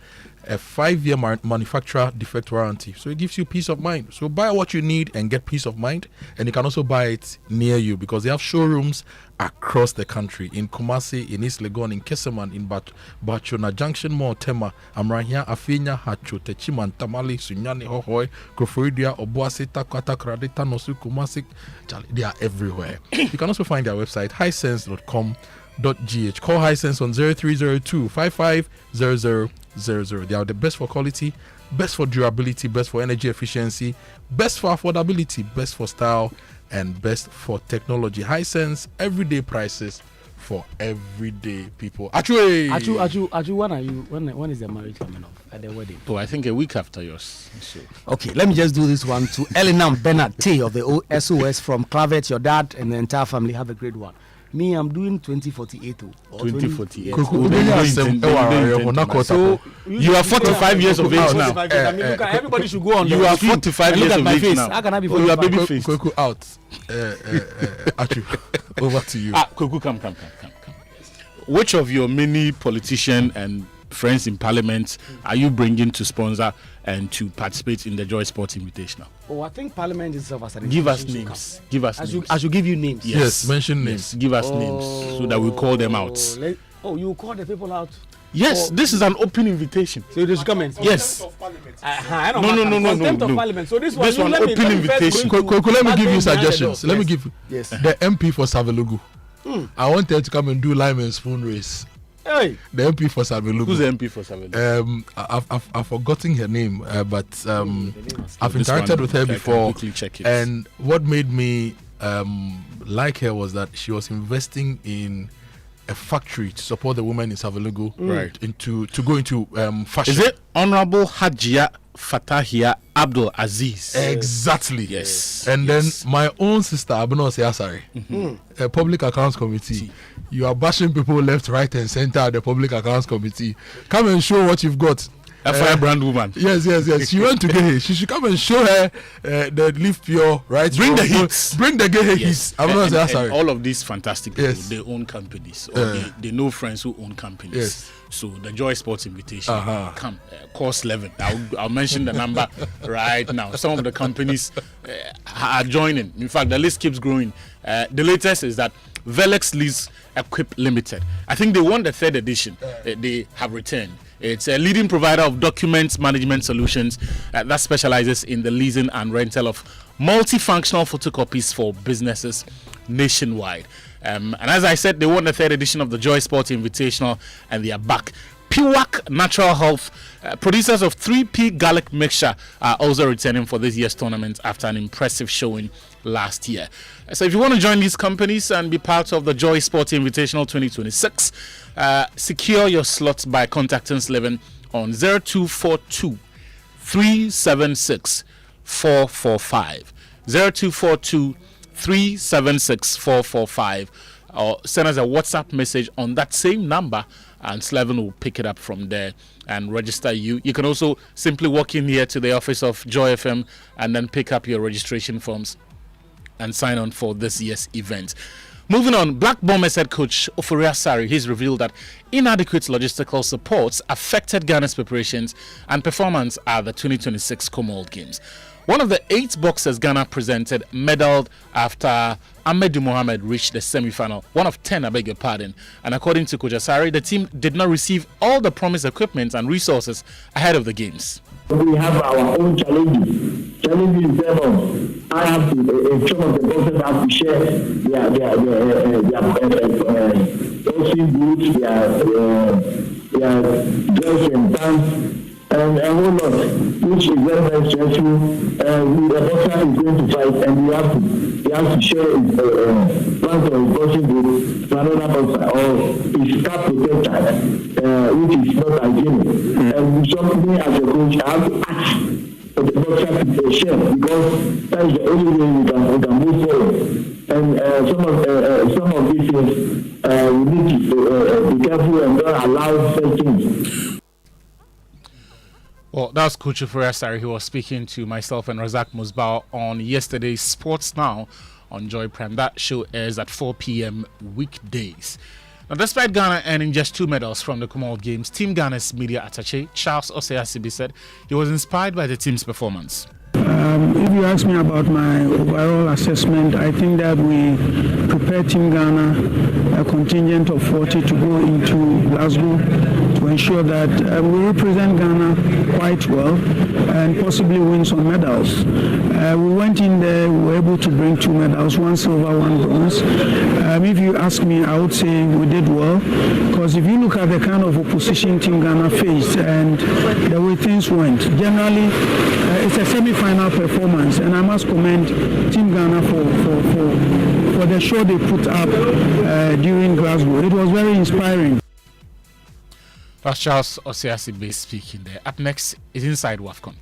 V: a 5-year manufacturer defect warranty, so it gives you peace of mind. So buy what you need and get peace of mind, and you can also buy it near you because they have showrooms across the country, in Kumasi, in East Legon, in Keseman, in Bachona Junction Mall, Tema, Amrahia, Afinya, Hacho, Techiman, Tamale, Sunyani, Hohoi, Koforidia, Obuasi, Takwata, Kradita, Nosu, Kumasi. They are everywhere. You can also find their website, hisense.com.gh. Call Hisense on 0302 550000. They are the best for quality, best for durability, best for energy efficiency, best for affordability, best for style, and best for technology. Hisense, everyday prices for everyday people.
E: Aju, when is the marriage coming off at the wedding?
L: Oh, I think a week after yours. So.
E: Okay, let me just do this one to Elinam Bernard T of the SOS from Clavet, your dad, and the entire family. Have a great one. Me, I'm doing 2048.
L: 2048.
E: So
L: you are 45 years of age now.
E: Everybody should go on.
L: You are 45 years of age now.
E: How can I be
V: 45? You are baby face. Kweku out. Achu, over to you.
L: Kweku, come. Which of your many politicians and friends in parliament are you bringing to sponsor and to participate in the Joy Sports Invitational?
E: Oh, I think parliament itself as an
L: Give us names.
E: I should give you names.
V: Yes, mention names.
L: Give us names so that we call them out.
E: You call the people out?
L: Yes, this is an open invitation.
E: So they should come in.
L: Yes.
E: No.
L: Contempt
E: of parliament. So this
L: one open invitation.
V: Let me give you suggestions. Let me give
E: yes.
V: The MP for Savelugu. I want her to come and do lime and spoon race.
E: Hey.
V: The MP for Savelugu.
L: Who's the MP for Savelugu?
V: I've forgotten her name, but I've interacted with her before. And what made me like her was that she was investing in a factory to support the women in Savelugu, right? To go into fashion.
L: Is it Honorable Hajia Fatahia Abdul Aziz?
V: Exactly.
L: Yes.
V: And then my own sister Abno Seasari, a public accounts committee. You are bashing people left, right, and center at the public accounts committee. Come and show what you've got.
L: A firebrand woman.
V: Yes. She went to get her. She should come and show her the Live Pure, right?
L: Bring the hits.
V: Bring the get her hits. I'm not
L: and all of these fantastic people, they own companies. Or they know friends who own companies.
V: Yes.
L: So the Joy Sports Invitation, come, course 11. I'll mention the number right now. Some of the companies are joining. In fact, the list keeps growing. The latest is that Velex Lease Equip Limited. I think they won the 3rd edition. They have returned. It's a leading provider of document management solutions that specializes in the leasing and rental of multifunctional photocopies for businesses nationwide. And as I said, they won the 3rd edition of the Joy Sport Invitational, and they are back. Piwak Natural Health, producers of 3P Garlic Mixture, are also returning for this year's tournament after an impressive showing last year. So if you want to join these companies and be part of the Joy Sport Invitational 2026, secure your slots by contacting Slevin on 0242 376 445. 0242 376 445, or send us a WhatsApp message on that same number, and Slevin will pick it up from there and register you. You can also simply walk in here to the office of Joy FM and then pick up your registration forms and sign on for this year's event. Moving on, Black Bombers head coach Oforia Sari has revealed that inadequate logistical supports affected Ghana's preparations and performance at the 2026 Commonwealth Games. One of the 8 boxers Ghana presented medaled after Ahmedu Mohamed reached the semi-final. One of 10, I beg your pardon. And according to Coach Asari, the team did not receive all the promised equipment and resources ahead of the games.
M: We have our own challenges. Challenges in terms of I have to, some of the boxers have to share their boxing boots, their dress and pants, and a whole lot, which is very, very stressful. The boxer is going to fight, and he has to share his pants or his boxing boots to another boxer, or his cap protector, which is not hygienic. And something as a coach, I have to ask for the boxer to share, because that is the only way we can move forward. And some of these things we need to be careful and not allow such things.
L: Well, that was Kojo Furiasari who was speaking to myself and Razak Musbao on yesterday's Sports Now on Joy Prime. That show airs at 4 p.m. weekdays. Now, despite Ghana earning just 2 medals from the Commonwealth Games, Team Ghana's media attaché, Charles Oseasibi, said he was inspired by the team's performance.
A: If you ask me about my overall assessment, I think that we prepared Team Ghana, a contingent of 40, to go into Glasgow to ensure that we represent Ghana quite well and possibly win some medals. We went in there, we were able to bring 2 medals, 1 silver, 1 bronze. If you ask me, I would say we did well, because if you look at the kind of opposition Team Ghana faced and the way things went, generally it's a semi-final performance, and I must commend Team Ghana for the show they put up during Glasgow. It was very inspiring.
L: That's Charles Oseasibe speaking there. Up next is Inside WAFCON.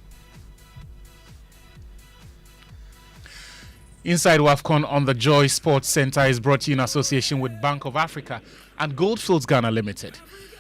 L: Inside WAFCON on the Joy Sports Center is brought to you in association with Bank of Africa and Goldfields Ghana Limited.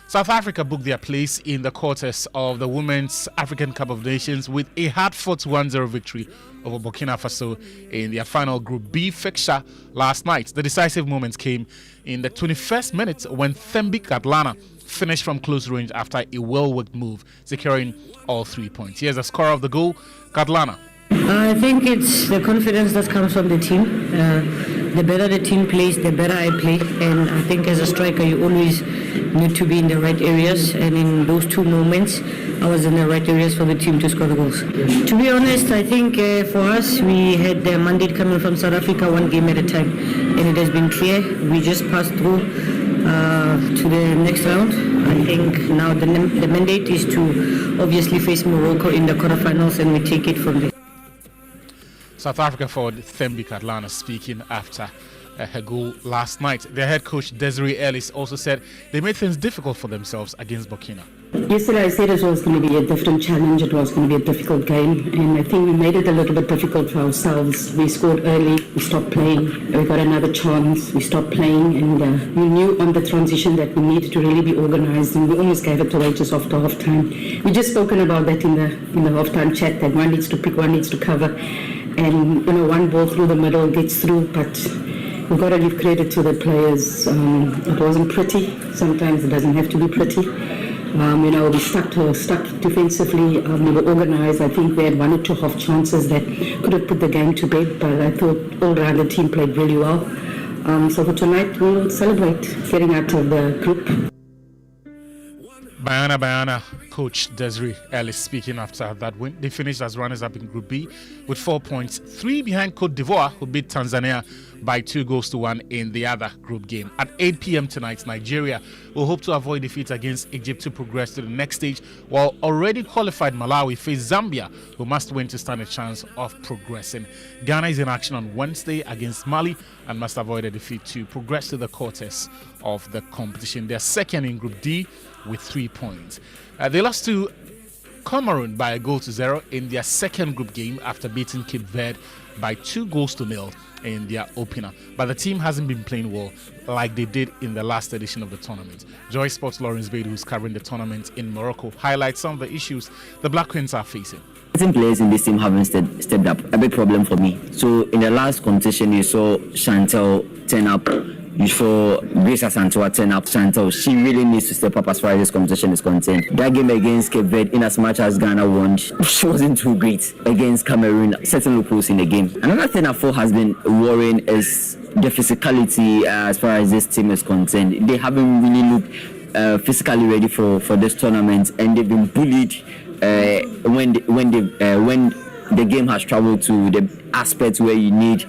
L: South Africa booked their place in the quarters of the Women's African Cup of Nations with a hard-fought 1-0 victory over Burkina Faso in their final Group B fixture last night. The decisive moments came in the 21st minute when Thembi Katlana finished from close range after a well-worked move, securing all 3 points. Here's the scorer of the goal, Katlana.
R: I think it's the confidence that comes from the team. The better the team plays, the better I play. And I think as a striker, you always need to be in the right areas. And in those 2 moments, I was in the right areas for the team to score the goals. To be honest, I think for us, we had the mandate coming from South Africa 1 game at a time. And it has been clear. We just passed through to the next round. I think now the mandate is to obviously face Morocco in the quarterfinals, and we take it from there.
L: South Africa forward Thembi Katlana speaking after her goal last night. Their head coach Desiree Ellis also said they made things difficult for themselves against Burkina.
S: Yesterday I said it was going to be a different challenge, it was going to be a difficult game, and I think we made it a little bit difficult for ourselves. We scored early, we stopped playing, we got another chance, we stopped playing, and we knew on the transition that we needed to really be organised, and we almost gave it away just after half time. We just spoken about that in the half time chat, that one needs to pick, one needs to cover, and one ball through the middle gets through, but we've got to give credit to the players. It wasn't pretty. Sometimes it doesn't have to be pretty. We stuck defensively. We were organised. I think we had 1 or 2 half chances that could have put the game to bed, but I thought all round the team played really well. So for tonight, we'll celebrate getting out of the group.
L: Bayana coach Desiree Ellis speaking after that win. They finished as runners-up in Group B with 4 points, 3 behind Cote d'Ivoire, who beat Tanzania by 2-1 in the other group game. At 8 p.m. tonight, Nigeria will hope to avoid defeat against Egypt to progress to the next stage, while already qualified Malawi face Zambia, who must win to stand a chance of progressing. Ghana is in action on Wednesday against Mali and must avoid a defeat to progress to the quarters of the competition. They're second in Group D with 3 points. They lost to Cameroon by 1-0 in their second group game after beating Cape Verde by 2-0 in their opener. But the team hasn't been playing well like they did in the last edition of the tournament. Joy Sports' Lawrence Bade, who's covering the tournament in Morocco, highlights some of the issues the Black Queens are facing.
T: Certain players in this team haven't stepped up. A big problem for me. So in the last competition, you saw Chantel turn up. You saw Grace Asantua turn up. Chantel, she really needs to step up as far as this competition is concerned. That game against Cape Verde, in as much as Ghana won, she wasn't too great. Against Cameroon, certain loopholes in the game. Another thing I thought has been worrying is the physicality as far as this team is concerned. They haven't really looked physically ready for this tournament, and they've been bullied when the game has traveled to the aspects where you need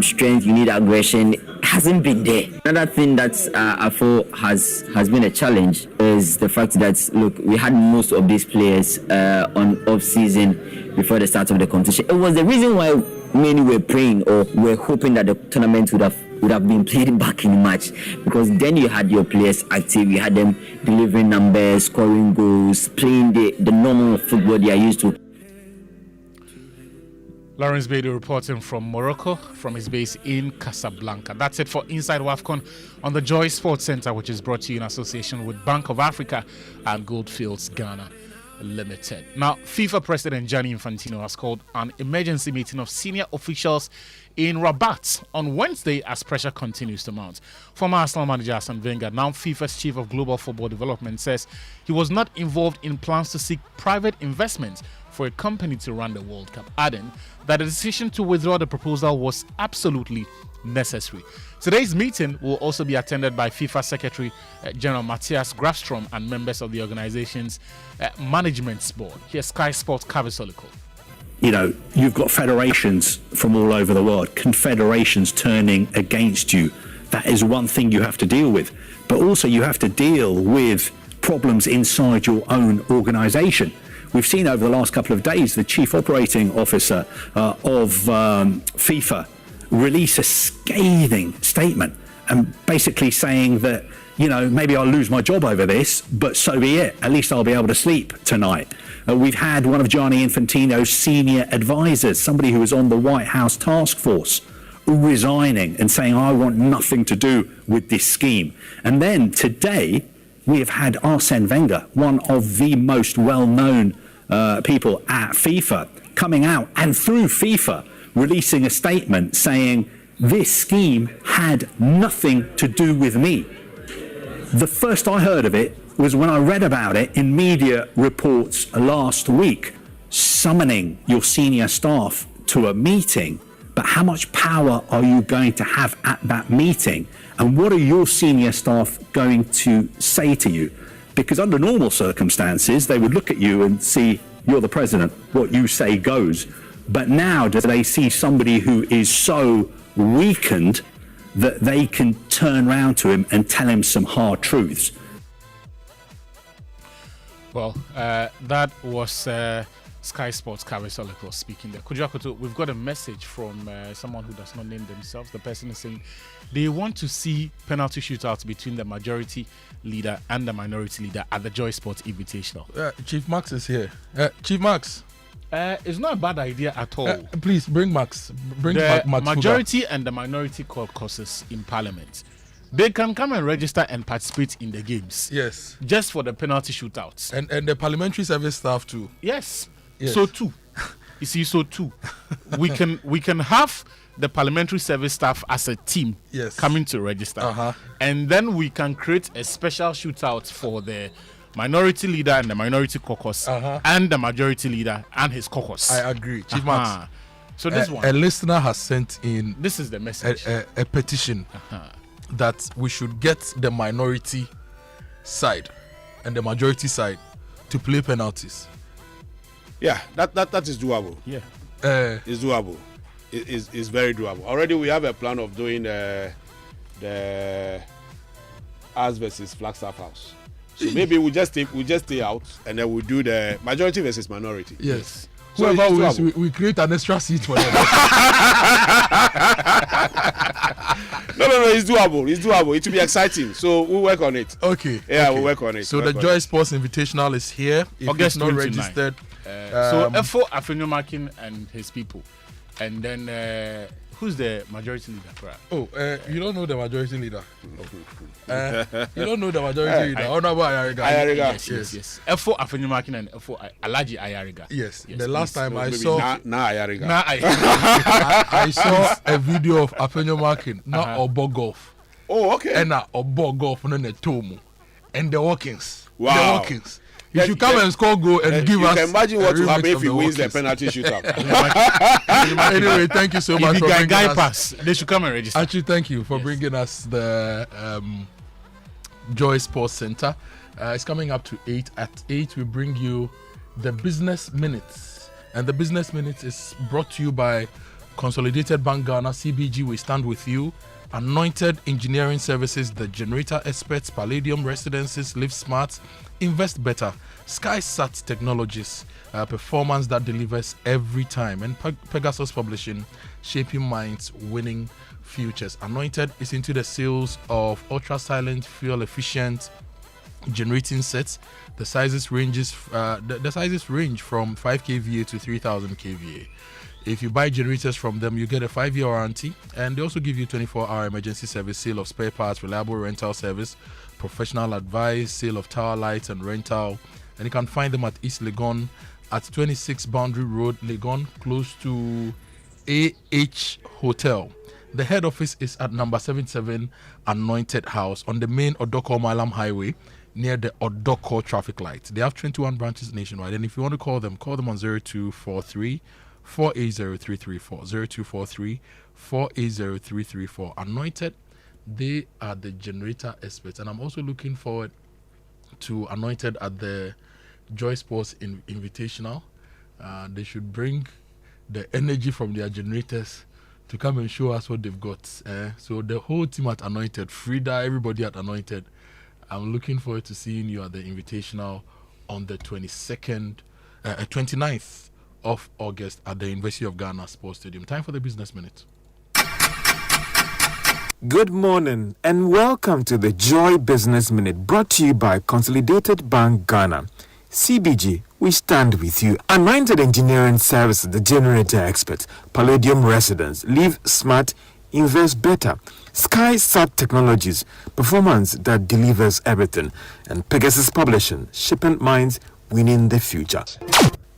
T: strength, you need aggression. Hasn't been there. Another thing that I thought has been a challenge is the fact that, look, we had most of these players on off-season before the start of the competition. It was the reason why many were praying or were hoping that the tournament would have been played back in March, because then you had your players active, you had them delivering numbers, scoring goals, playing the normal football they are used to.
L: Lawrence Bade reporting from Morocco from his base in Casablanca. That's it for Inside WAFCON on the Joy Sports Center, which is brought to you in association with Bank of Africa and Goldfields Ghana Limited. Now, FIFA President Gianni Infantino has called an emergency meeting of senior officials in Rabat on Wednesday as pressure continues to mount. Former Arsenal manager Arsene Wenger, now FIFA's chief of global football development, says he was not involved in plans to seek private investment for a company to run the World Cup, adding that the decision to withdraw the proposal was absolutely necessary. Today's meeting will also be attended by FIFA Secretary General Matthias Grafstrom and members of the organization's management board. Here's Sky Sports Kavisoliko.
C: You know, you've got federations from all over the world, confederations turning against you. That is one thing you have to deal with. But also you have to deal with problems inside your own organization. We've seen over the last couple of days the chief operating officer of FIFA release a scathing statement and basically saying that, you know, maybe I'll lose my job over this, but so be it. At least I'll be able to sleep tonight. We've had one of Gianni Infantino's senior advisors, somebody who was on the White House task force, resigning and saying, I want nothing to do with this scheme. And then today, we have had Arsene Wenger, one of the most well-known people at FIFA, coming out and through FIFA releasing a statement saying this scheme had nothing to do with me. The first I heard of it was when I read about it in media reports last week, summoning your senior staff to a meeting. But how much power are you going to have at that meeting? And what are your senior staff going to say to you? Because under normal circumstances, they would look at you and see, you're the president, what you say goes. But now do they see somebody who is so weakened that they can turn around to him and tell him some hard truths?
L: Well, that was Sky Sports Kavisoliko speaking there. Kojo Akoto, we've got a message from someone who does not name themselves. The person is saying they want to see penalty shootouts between the majority leader and the minority leader at the Joy Sports Invitational.
V: Chief Max is here. Chief Max.
L: It's not a bad idea at all.
V: Please bring Max. Bring
L: the
V: Max
L: majority
V: Fuga.
L: and the minority caucuses in Parliament. They can come and register and participate in the games.
V: Yes.
L: Just for the penalty shootouts.
V: And the parliamentary service staff too.
L: Yes.
V: Yes.
L: So too. You see, so too. we can have the parliamentary service staff as a team coming to register. And then we can create a special shootout for the minority leader and the minority caucus and the majority leader and his caucus.
V: I agree. Chief Max.
L: So this one.
V: A listener has sent in.
L: This is the message.
V: A petition that we should get the minority side and the majority side to play penalties.
D: Yeah, that is doable.
L: Yeah.
D: It's doable. It's very doable. Already we have a plan of doing the us versus Flagstaff House. So maybe we just stay out and then we'll do the majority versus minority.
V: Yes.
D: So
V: whoever wins, we create an extra seat for them.
D: No, it's doable. It's doable. It will be exciting. So we'll work on it.
V: Okay.
D: Yeah,
V: okay.
D: we'll work on it.
V: So the Joy Sports Invitational is here. If
L: August
V: it's not
L: 29.
V: registered.
L: So Efo Afenyomakin and his people. And then who's the majority leader?
V: Oh, you don't know the majority leader. You don't know the majority leader. Honorable Ayariga.
L: Yes. Efo Afenyomakin and Efo Alaji Ayariga.
V: Yes. The last time I saw
D: Ayariga.
V: I saw a video of Afenyomakin, not Obo Golf.
D: Oh, okay.
V: And Obo Golf no Tomu. And the Walkings.
D: Wow.
V: The Walkings. You should come and score goal and give us.
D: You can imagine what will happen if he wins the penalty shootout.
V: Anyway, thank you so much for bringing us.
L: Pass, they should come and register.
V: Actually, thank you for bringing us the Joy Sports Center. It's coming up to 8. At 8, we bring you the Business Minutes. And the Business Minutes is brought to you by Consolidated Bank Ghana, CBG, we stand with you. Anointed Engineering Services, the Generator Experts, Palladium Residences, Live Smart, Invest Better, SkySat Technologies, performance that delivers every time, and Pegasus Publishing, shaping minds, winning futures. Anointed is into the sales of ultra-silent, fuel-efficient generating sets. The sizes range from 5 kVA to 3000 kVA. If you buy generators from them, you get a 5-year warranty, and they also give you 24-hour emergency service, sale of spare parts, reliable rental service, professional advice, sale of tower lights and rental, And you can find them at East Legon at 26 Boundary Road, Legon, close to AH Hotel. The head office is at number 77 Anointed House on the main Odoko Malam Highway near the Odoko traffic light. They have 21 branches nationwide, and if you want to call them on 0243 480334. 0243 480334. Anointed, they are the generator experts, and I'm also looking forward to Anointed at the Joy Sports Invitational. They should bring the energy from their generators to come and show us what they've got. So the whole team at Anointed, Frida, everybody at Anointed, I'm looking forward to seeing you at the Invitational on the 29th of August at the University of Ghana Sports Stadium. Time for the Business Minute.
G: Good morning and welcome to the Joy Business Minute, brought to you by Consolidated Bank Ghana. CBG, we stand with you. Anointed Engineering Services, the generator expert. Palladium Residence, live smart, invest better. Sky Sat Technologies, performance that delivers everything. And Pegasus Publishing, shipping minds, winning the future.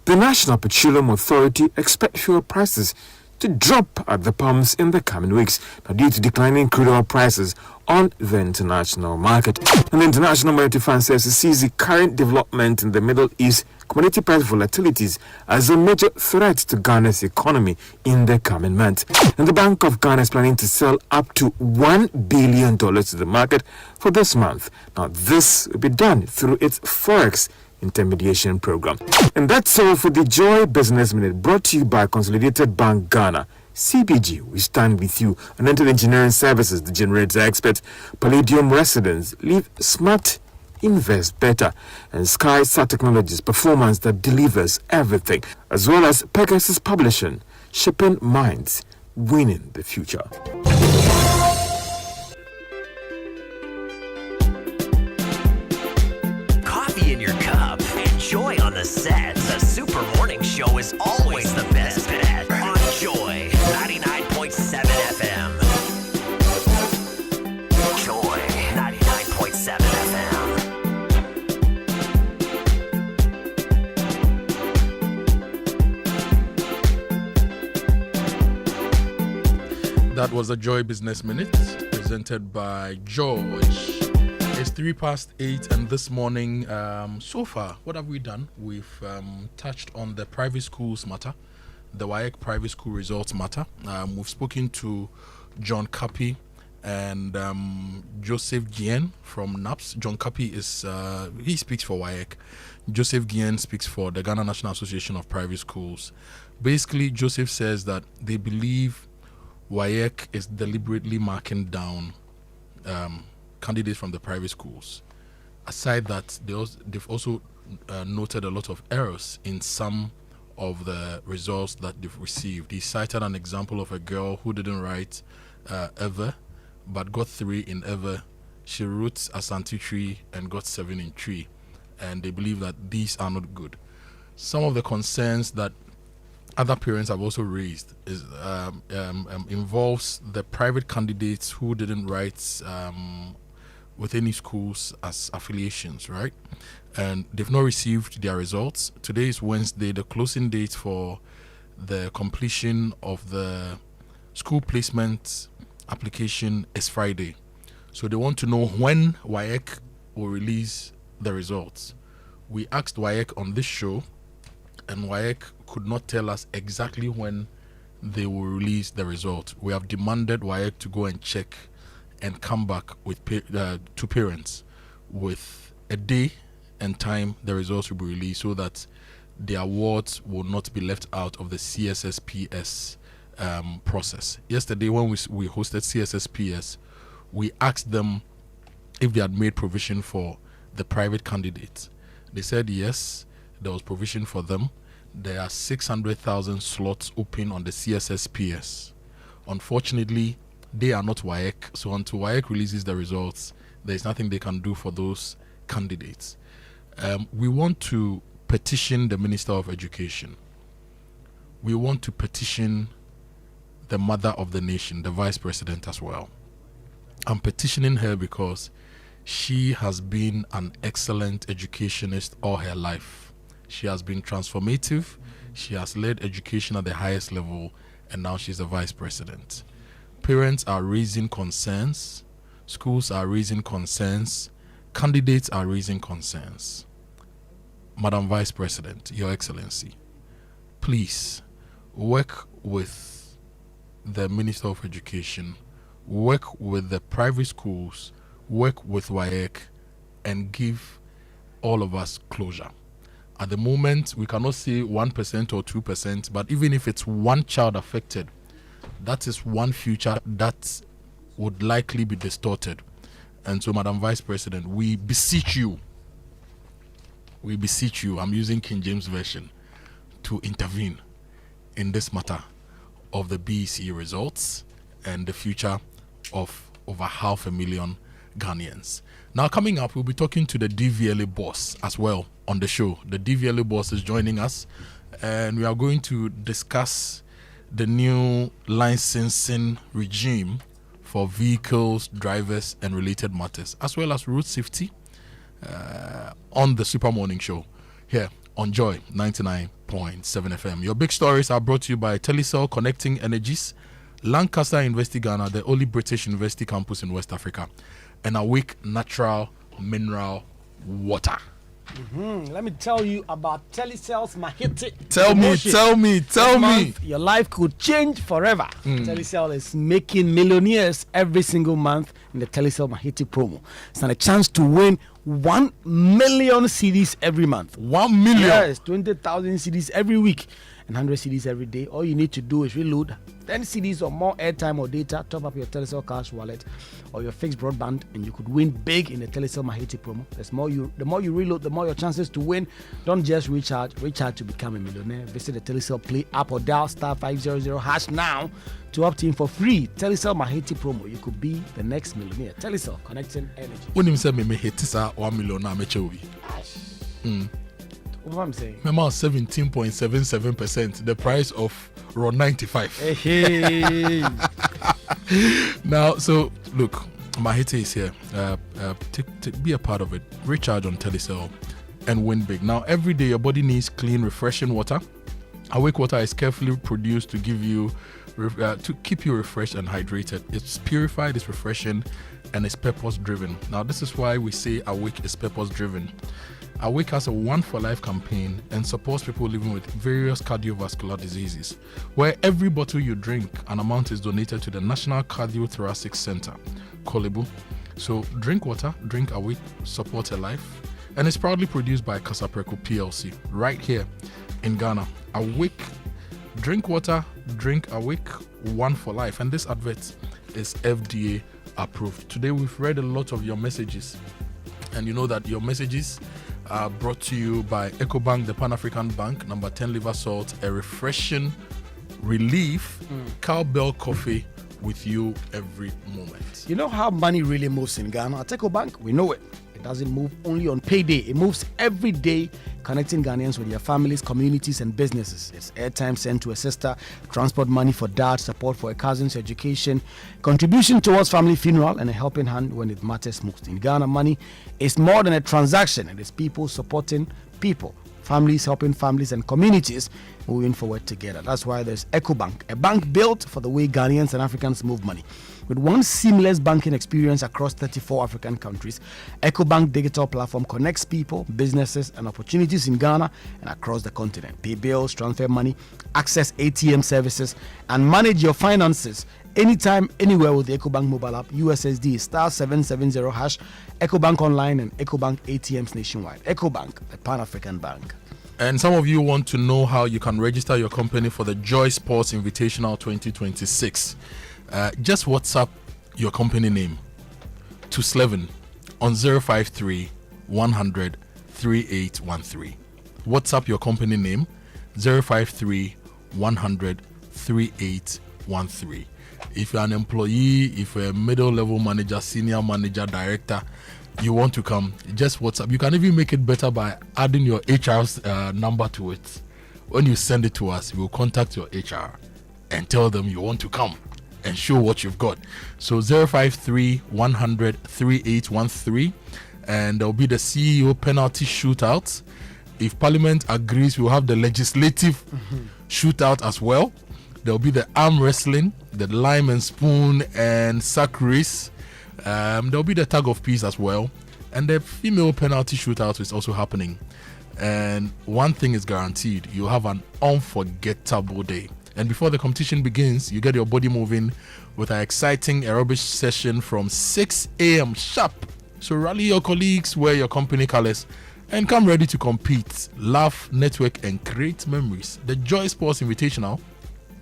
G: The National Petroleum Authority expects fuel prices to drop at the pumps in the coming weeks, due to declining crude oil prices on the international market. And the International Monetary Fund says it sees the current development in the Middle East commodity price volatilities as a major threat to Ghana's economy in the coming months. And the Bank of Ghana is planning to sell up to $1 billion to the market for this month. Now, this will be done through its Forex intermediation program. And that's all for the Joy Business Minute, brought to you by Consolidated Bank Ghana. CBG, we stand with you. Anointed Engineering Services, the generator expert. Palladium Residence, live smart, invest better. And Sky Sat Technologies, performance that delivers everything. As well as Pegasus Publishing, shipping minds, winning the future.
U: Coffee in your cup and Joy on the set. The Super Morning Show is always the best bet on Joy 99.7 FM. Joy 99.7 FM.
V: That was the Joy Business Minute, presented by George. It's 8:03, and this morning, so far, what have we done? We've touched on the private schools matter, the WAEC private school results matter. We've spoken to John Kapi and Joseph Gien from NAPS. John Kapi he speaks for WAEC. Joseph Gien speaks for the Ghana National Association of Private Schools. Basically, Joseph says that they believe WAEC is deliberately marking down candidates from the private schools. Aside that, they've also noted a lot of errors in some of the results that they've received. He cited an example of a girl who didn't write ever, but got 3 in ever. She wrote Asante Tree and got 7 in Tree, and they believe that these are not good. Some of the concerns that other parents have also raised is involves the private candidates who didn't write with any schools as affiliations, right? And they've not received their results. Today is Wednesday. The closing date for the completion of the school placement application is Friday. So they want to know when WAEC will release the results. We asked WAEC on this show, and WAEC could not tell us exactly when they will release the result. We have demanded WAEC to go and check and come back with to parents with a day and time the results will be released, so that the awards will not be left out of the CSSPS process. Yesterday, when we hosted CSSPS, we asked them if they had made provision for the private candidates. They said yes, there was provision for them. There are 600,000 slots open on the CSSPS. Unfortunately, they are not WAEC, so until WAEC releases the results, there is nothing they can do for those candidates. We want to petition the Minister of Education. We want to petition the mother of the nation, the Vice President as well. I'm petitioning her because She has been an excellent educationist all her life. She has been transformative. She has led education at the highest level, and now she's the vice president. Parents are raising concerns. Schools are raising concerns. Candidates are raising concerns. Madam Vice President, Your Excellency, please work with the Minister of Education, work with the private schools, work with WAEC, and give all of us closure. At the moment, we cannot say 1% or 2%, but even if it's one child affected, that is one future that would likely be distorted. And so, Madam Vice President, we beseech you, I'm using King James Version, to intervene in this matter of the BECE results and the future of over 500,000 Ghanaians. Now, coming up, we'll be talking to the DVLA boss as well on the show. The DVLA boss is joining us, and we are going to discuss the new licensing regime for vehicles, drivers, and related matters, as well as road safety on the Super Morning Show here on Joy 99.7 FM. Your big stories are brought to you by Telecel Connecting Energies, Lancaster University Ghana, the only British university campus in West Africa, and Awake Natural Mineral Water.
E: Let me tell you about Telecel's Mahiti.
V: Tell me.
E: Your life could change forever. Telecel is making millionaires every single month in the Telecel Mahiti promo. It's a chance to win 1 million CDs every month.
V: 1 million?
E: Yes, 20,000 CDs every week and 100 CDs every day. All you need to do is reload 10 CDs or more airtime or data, top up your Telecel cash wallet or your fixed broadband, and you could win big in the Telecel Mahiti promo. The more you reload, the more your chances to win. Don't just recharge to become a millionaire. Visit the Telecel Play app or dial *500# now to opt in for free Telecel Mahiti promo. You could be the next millionaire. Telecel, connecting energy.
V: When you say me hit 1 million, I'm
E: What I'm saying?
V: Remember 17.77%, the price of raw 95.
E: Hey.
V: Now, so look, Mahiti is here. Be a part of it. Recharge on Telecel and win big. Now, every day your body needs clean, refreshing water. Awake water is carefully produced to give you, to keep you refreshed and hydrated. It's purified, it's refreshing, and it's purpose-driven. Now, this is why we say Awake is purpose-driven. Awake has a One for Life campaign and supports people living with various cardiovascular diseases, where every bottle you drink, an amount is donated to the National Cardiothoracic Center, Kolebu. So drink water, drink Awake, support a life. And it's proudly produced by Kasapreko PLC, right here in Ghana. Awake, drink water, drink Awake, One for Life. And this advert is FDA approved. Today we've read a lot of your messages, and you know that your messages are brought to you by EcoBank, the Pan-African Bank, number 10 liver salt, a refreshing relief, cowbell coffee with you every moment.
E: You know how money really moves in Ghana? At EcoBank, we know it. It doesn't move only on payday. It moves every day, connecting Ghanaians with their families, communities, and businesses. It's airtime sent to a sister, transport money for dad, support for a cousin's education, contribution towards family funeral, and a helping hand when it matters most. In Ghana, money is more than a transaction. It is people supporting people, families helping families, and communities moving forward together. That's why there's EcoBank, a bank built for the way Ghanaians and Africans move money. With one seamless banking experience across 34 African countries, EcoBank digital platform connects people, businesses, and opportunities in Ghana and across the continent. Pay bills, transfer money, access ATM services, and manage your finances anytime, anywhere with the EcoBank mobile app, USSD *770#, EcoBank Online, and EcoBank ATMs nationwide. EcoBank, a Pan-African bank.
V: And some of you want to know how you can register your company for the Joy Sports Invitational 2026. Just WhatsApp your company name to Slevin on 053 100 3813. WhatsApp your company name 053 100 3813. If you're an employee, if you're a middle level manager, senior manager, director, you want to come, just WhatsApp. You can even make it better by adding your HR's number to it. When you send it to us, we'll contact your HR and tell them you want to come and show what you've got. So 053 100 3813, and there'll be the CEO penalty shootout. If Parliament agrees, we'll have the legislative shootout as well. There'll be the arm wrestling, the lime and spoon and sack race. There'll be the tug of peace as well. And the female penalty shootout is also happening. And one thing is guaranteed, you'll have an unforgettable day. And before the competition begins, you get your body moving with an exciting aerobic session from 6 a.m. sharp. So rally your colleagues, wear your company colors, and come ready to compete, laugh, network, and create memories. The Joy Sports Invitational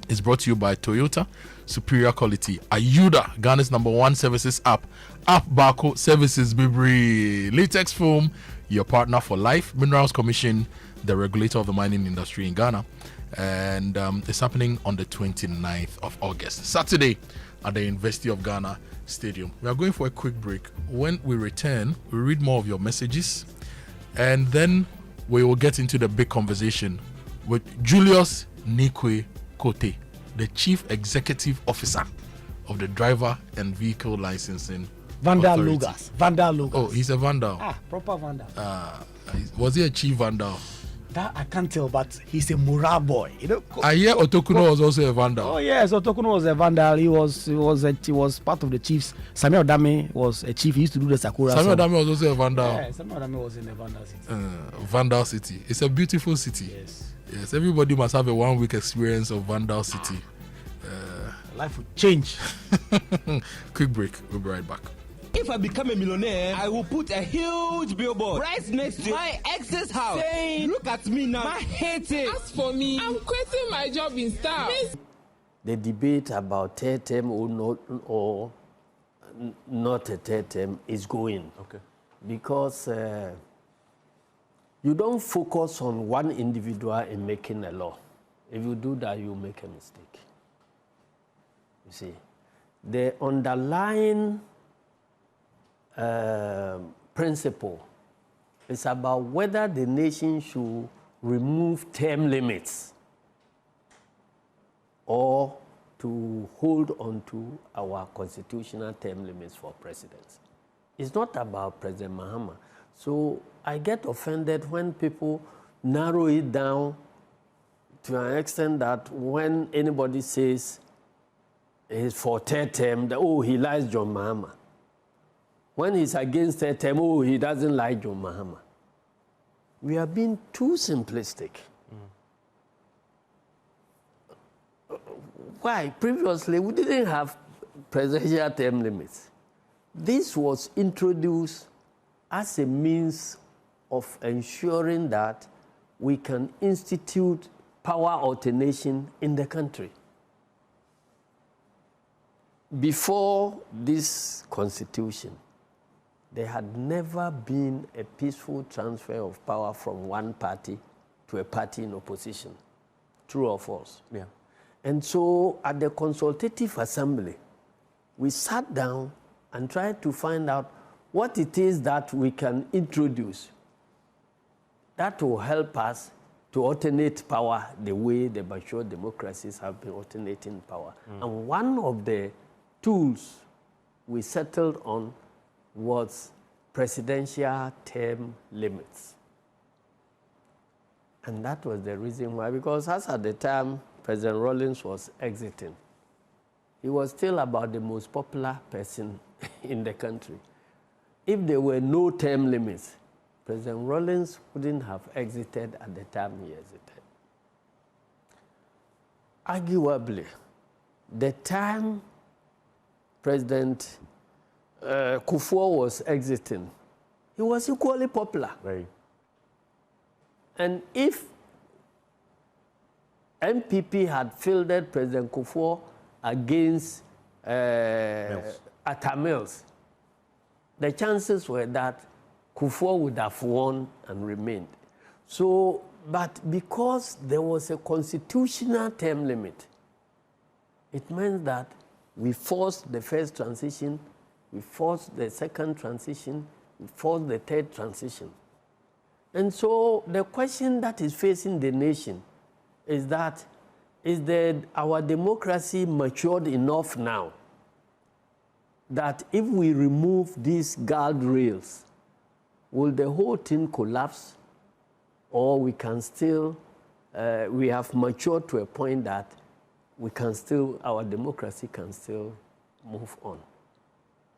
V: is brought to you by Toyota, superior quality, Ayuda, Ghana's #1 services app, Barco Services Bibri, Latex Foam, your partner for life, Minerals Commission, the regulator of the mining industry in Ghana. And it's happening on the 29th of August, Saturday, at the University of Ghana Stadium. We are going for a quick break. When we return, we'll read more of your messages, and then we will get into the big conversation with Julius Nikwe Kote, the Chief Executive Officer of the Driver and Vehicle Licensing
E: Vandal
V: Authority.
E: Lugas. Vandal Lugas.
V: Oh, he's a vandal.
E: Proper vandal.
V: Was he a chief vandal?
E: That I can't tell, but he's a morale boy. You know.
V: I hear Otokuno was also a vandal.
E: Oh yes, Otokuno was a vandal. He was part of the chiefs. Samuel Dame was a chief. He used to do the Sakura.
V: Samuel Dame was also a vandal.
E: Yeah, Samuel Dame was in the vandal city.
V: Vandal City. It's a beautiful city. Yes. Everybody must have a 1 week experience of Vandal City.
E: Life will change.
V: Quick break. We'll be right back.
B: If I become a millionaire, I will put a huge billboard right next to my ex's house saying, look at me now, I hate it.
H: As for me, I'm quitting my job in Star.
P: The debate about third term or not a third term is going.
Q: Okay.
P: Because you don't focus on one individual in making a law. If you do that, you make a mistake. You see, the underlying principle is about whether the nation should remove term limits or to hold on to our constitutional term limits for presidents. It's not about President Mahama. So I get offended when people narrow it down to an extent that when anybody says he's for third term, he likes John Mahama. When he's against third term, he doesn't like John Mahama. We are being too simplistic. Why? Previously, we didn't have presidential term limits. This was introduced as a means of ensuring that we can institute power alternation in the country. Before this constitution, there had never been a peaceful transfer of power from one party to a party in opposition. True or false?
Q: Yeah.
P: And so at the Consultative Assembly, we sat down and tried to find out what it is that we can introduce that will help us to alternate power the way the mature democracies have been alternating power. And one of the tools we settled on was presidential term limits. And that was the reason why, because as at the time President Rawlings was exiting, he was still about the most popular person in the country. If there were no term limits, President Rawlings wouldn't have exited at the time he exited. Arguably, the time President Kufuor was exiting, he was equally popular.
Q: Right.
P: And if MPP had fielded President Kufuor against Atta Mills, the chances were that Kufuor would have won and remained. So, but because there was a constitutional term limit, it meant that we forced the first transition, we forced the second transition, we forced the third transition. And so the question that is facing the nation is that is that our democracy matured enough now that if we remove these guardrails, will the whole thing collapse? Or we can still, we have matured to a point that we can still, our democracy can still move on.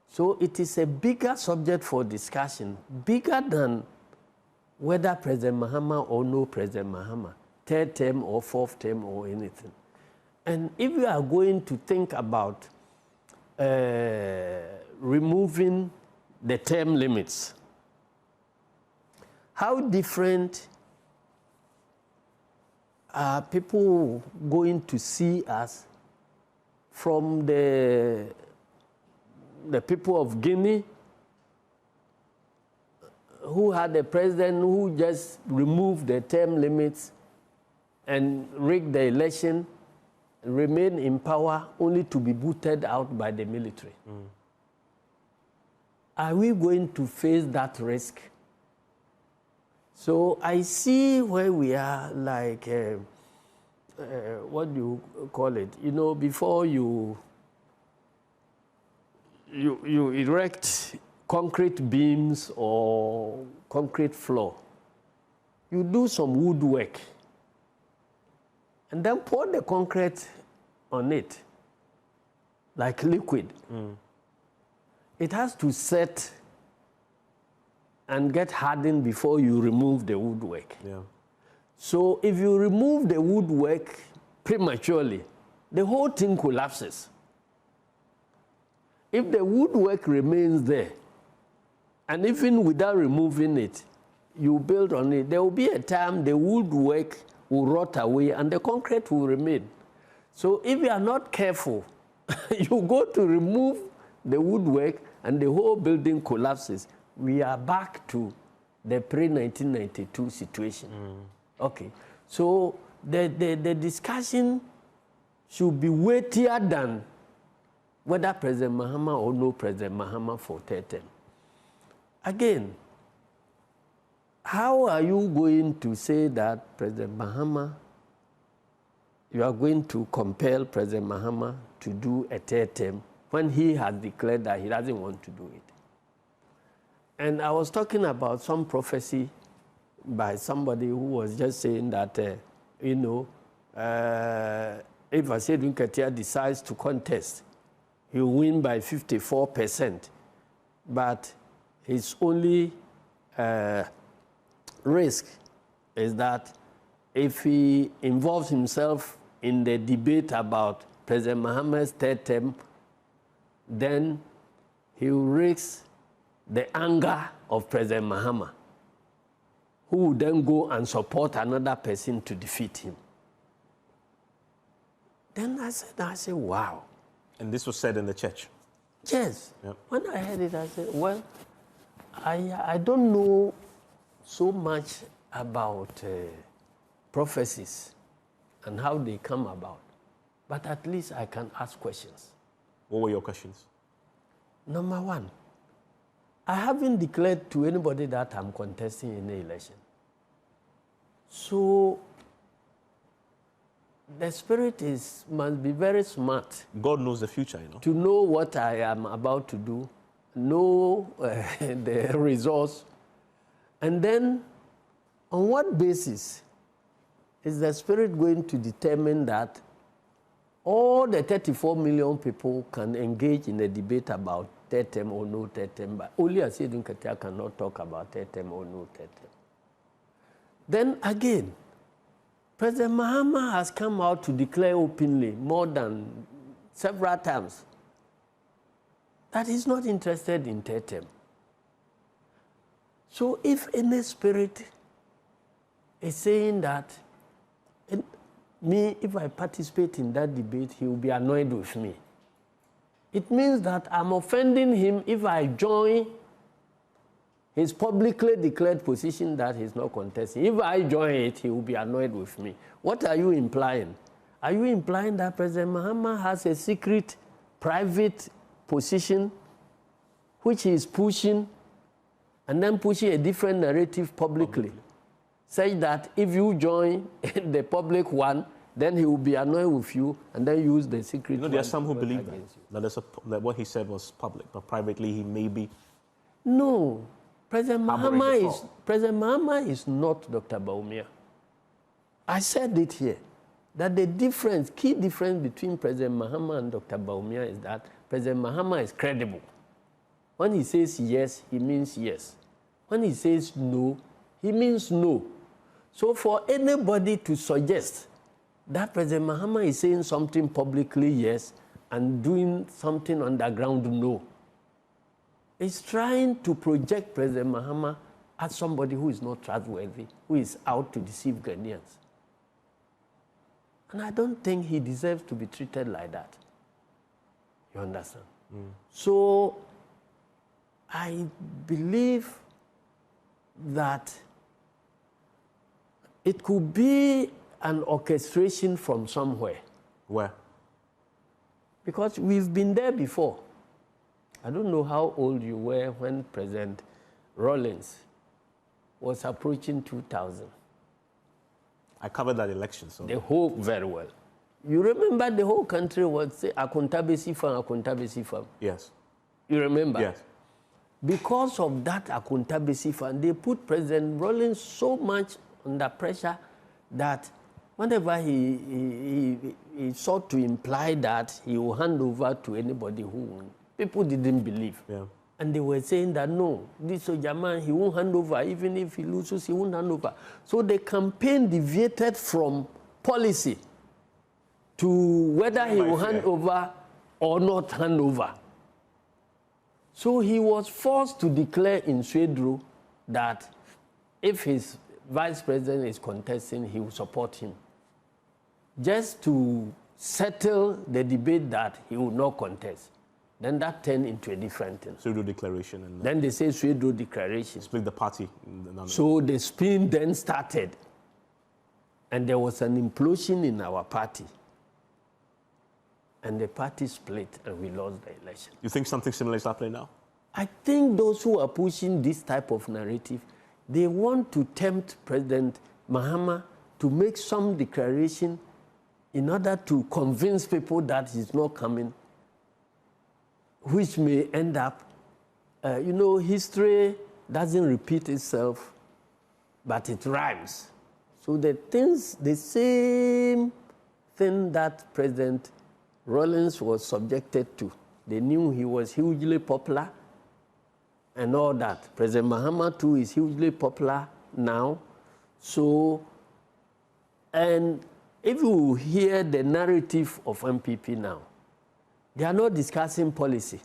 P: So it is a bigger subject for discussion, bigger than whether President Mahama or no President Mahama, third term or fourth term or anything. And if we are going to think about removing the term limits, how different are people going to see us from the people of Guinea, who had a president who just removed the term limits and rigged the election, remain in power only to be booted out by the military? Are we going to face that risk? So I see where we are, like, what do you call it? You know, before you erect concrete beams or concrete floor, you do some woodwork and then pour the concrete on it like liquid. It has to set and get hardened before you remove the woodwork.
Q: Yeah.
P: So if you remove the woodwork prematurely, the whole thing collapses. If the woodwork remains there, and even without removing it, you build on it, there will be a time the woodwork will rot away and the concrete will remain. So if you are not careful, you go to remove the woodwork and the whole building collapses. We are back to the pre-1992 situation. Okay, so the discussion should be weightier than whether President Mahama or no President Mahama for third term. Again, how are you going to say that President Mahama, you are going to compel President Mahama to do a third term when he has declared that he doesn't want to do it? And I was talking about some prophecy by somebody who was just saying that, if Asedu Nketia decides to contest, he'll win by 54%. But his only risk is that if he involves himself in the debate about President Mahama's third term, then he will risk the anger of President Mahama, who would then go and support another person to defeat him. Then I said, wow.
Q: And this was said in the church?
P: Yes.
Q: Yep.
P: When I heard it, I said, well, I don't know so much about prophecies and how they come about, but at least I can ask questions.
Q: What were your questions?
P: Number one, I haven't declared to anybody that I'm contesting in the election. So the spirit must be very smart.
Q: God knows the future,
P: To know what I am about to do, know the results, and then on what basis is the spirit going to determine that all the 34 million people can engage in a debate about third term or no third term, but only Asedu Nketia cannot talk about third term or no third term? Then again, President Mahama has come out to declare openly more than several times that he's not interested in third term. So if any spirit is saying that if I participate in that debate, he will be annoyed with me, it means that I'm offending him if I join his publicly declared position that he's not contesting. If I join it, he will be annoyed with me. What are you implying? Are you implying that President Mahama has a secret, private position which he is pushing and then pushing a different narrative publicly, such that if you join the public one, then he will be annoyed with you and then use the secret.
Q: You know, there are some who believe that what he said was public, but privately he may be.
P: No, President Mahama is not Dr. Bawumia. I said it here, that the key difference between President Mahama and Dr. Bawumia is that President Mahama is credible. When he says yes, he means yes. When he says no, he means no. So for anybody to suggest that President Mahama is saying something publicly yes and doing something underground no, is trying to project President Mahama as somebody who is not trustworthy, who is out to deceive Ghanaians. And I don't think he deserves to be treated like that. You understand? So I believe that it could be an orchestration from somewhere.
Q: Where?
P: Because we've been there before. I don't know how old you were when President Rawlings was approaching 2000.
Q: I covered that election. So.
P: The whole, very well. You remember the whole country was say, Akontabesi farm.
Q: Yes.
P: You remember?
Q: Yes.
P: Because of that Akontabesi farm, they put President Rawlings so much under pressure that whenever he sought to imply that he will hand over to anybody who won, people didn't believe.
Q: Yeah.
P: And they were saying that no, this soldier man, he won't hand over. Even if he loses, he won't hand over. So the campaign deviated from policy to whether he will hand over or not hand over. So he was forced to declare in Swedru that if his vice president is contesting, he will support him. Just to settle the debate that he will not contest. Then that turned into a different thing.
Q: Swedru declaration. And
P: then they say Swedru declaration.
Q: Split the party.
P: So the spin then started. And there was an implosion in our party. And the party split and we lost the election.
Q: You think something similar is happening now?
P: I think those who are pushing this type of narrative, they want to tempt President Mahama to make some declaration in order to convince people that he's not coming, which may end up, history doesn't repeat itself, but it rhymes. So the same thing that President Rawlings was subjected to, they knew he was hugely popular and all that. President Mahama too is hugely popular now. So, and if you hear the narrative of MPP now, they are not discussing policy.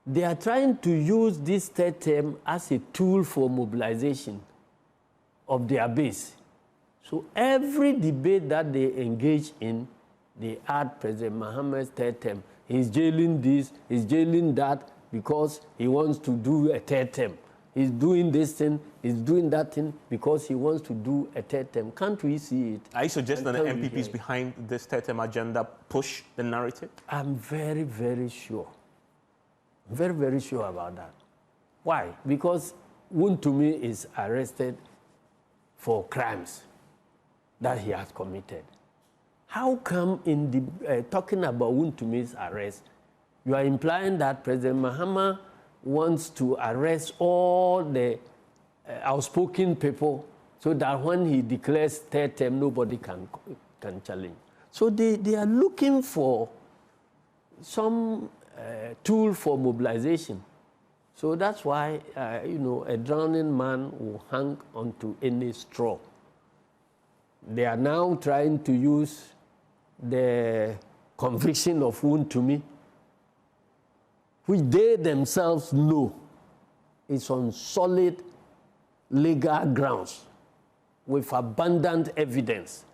P: They are trying to use this third term as a tool for mobilization of their base. So every debate that they engage in, they add President Mahama's third term. He's jailing this, he's jailing that because he wants to do a third term. He's doing this thing, he's doing that thing because he wants to do a third term. Can't we see it?
Q: Are you suggesting that the MPPs behind this third term agenda push the narrative?
P: I'm very, very sure. Very, very sure about that. Why? Because Wontumi is arrested for crimes that he has committed. How come in the talking about Wuntumi's arrest, you are implying that President Mahama wants to arrest all the outspoken people so that when he declares third term, nobody can challenge. So they are looking for some tool for mobilization. So that's why, a drowning man will hang onto any straw. They are now trying to use the conviction of Wontumi, which they themselves know is on solid legal grounds with abundant evidence.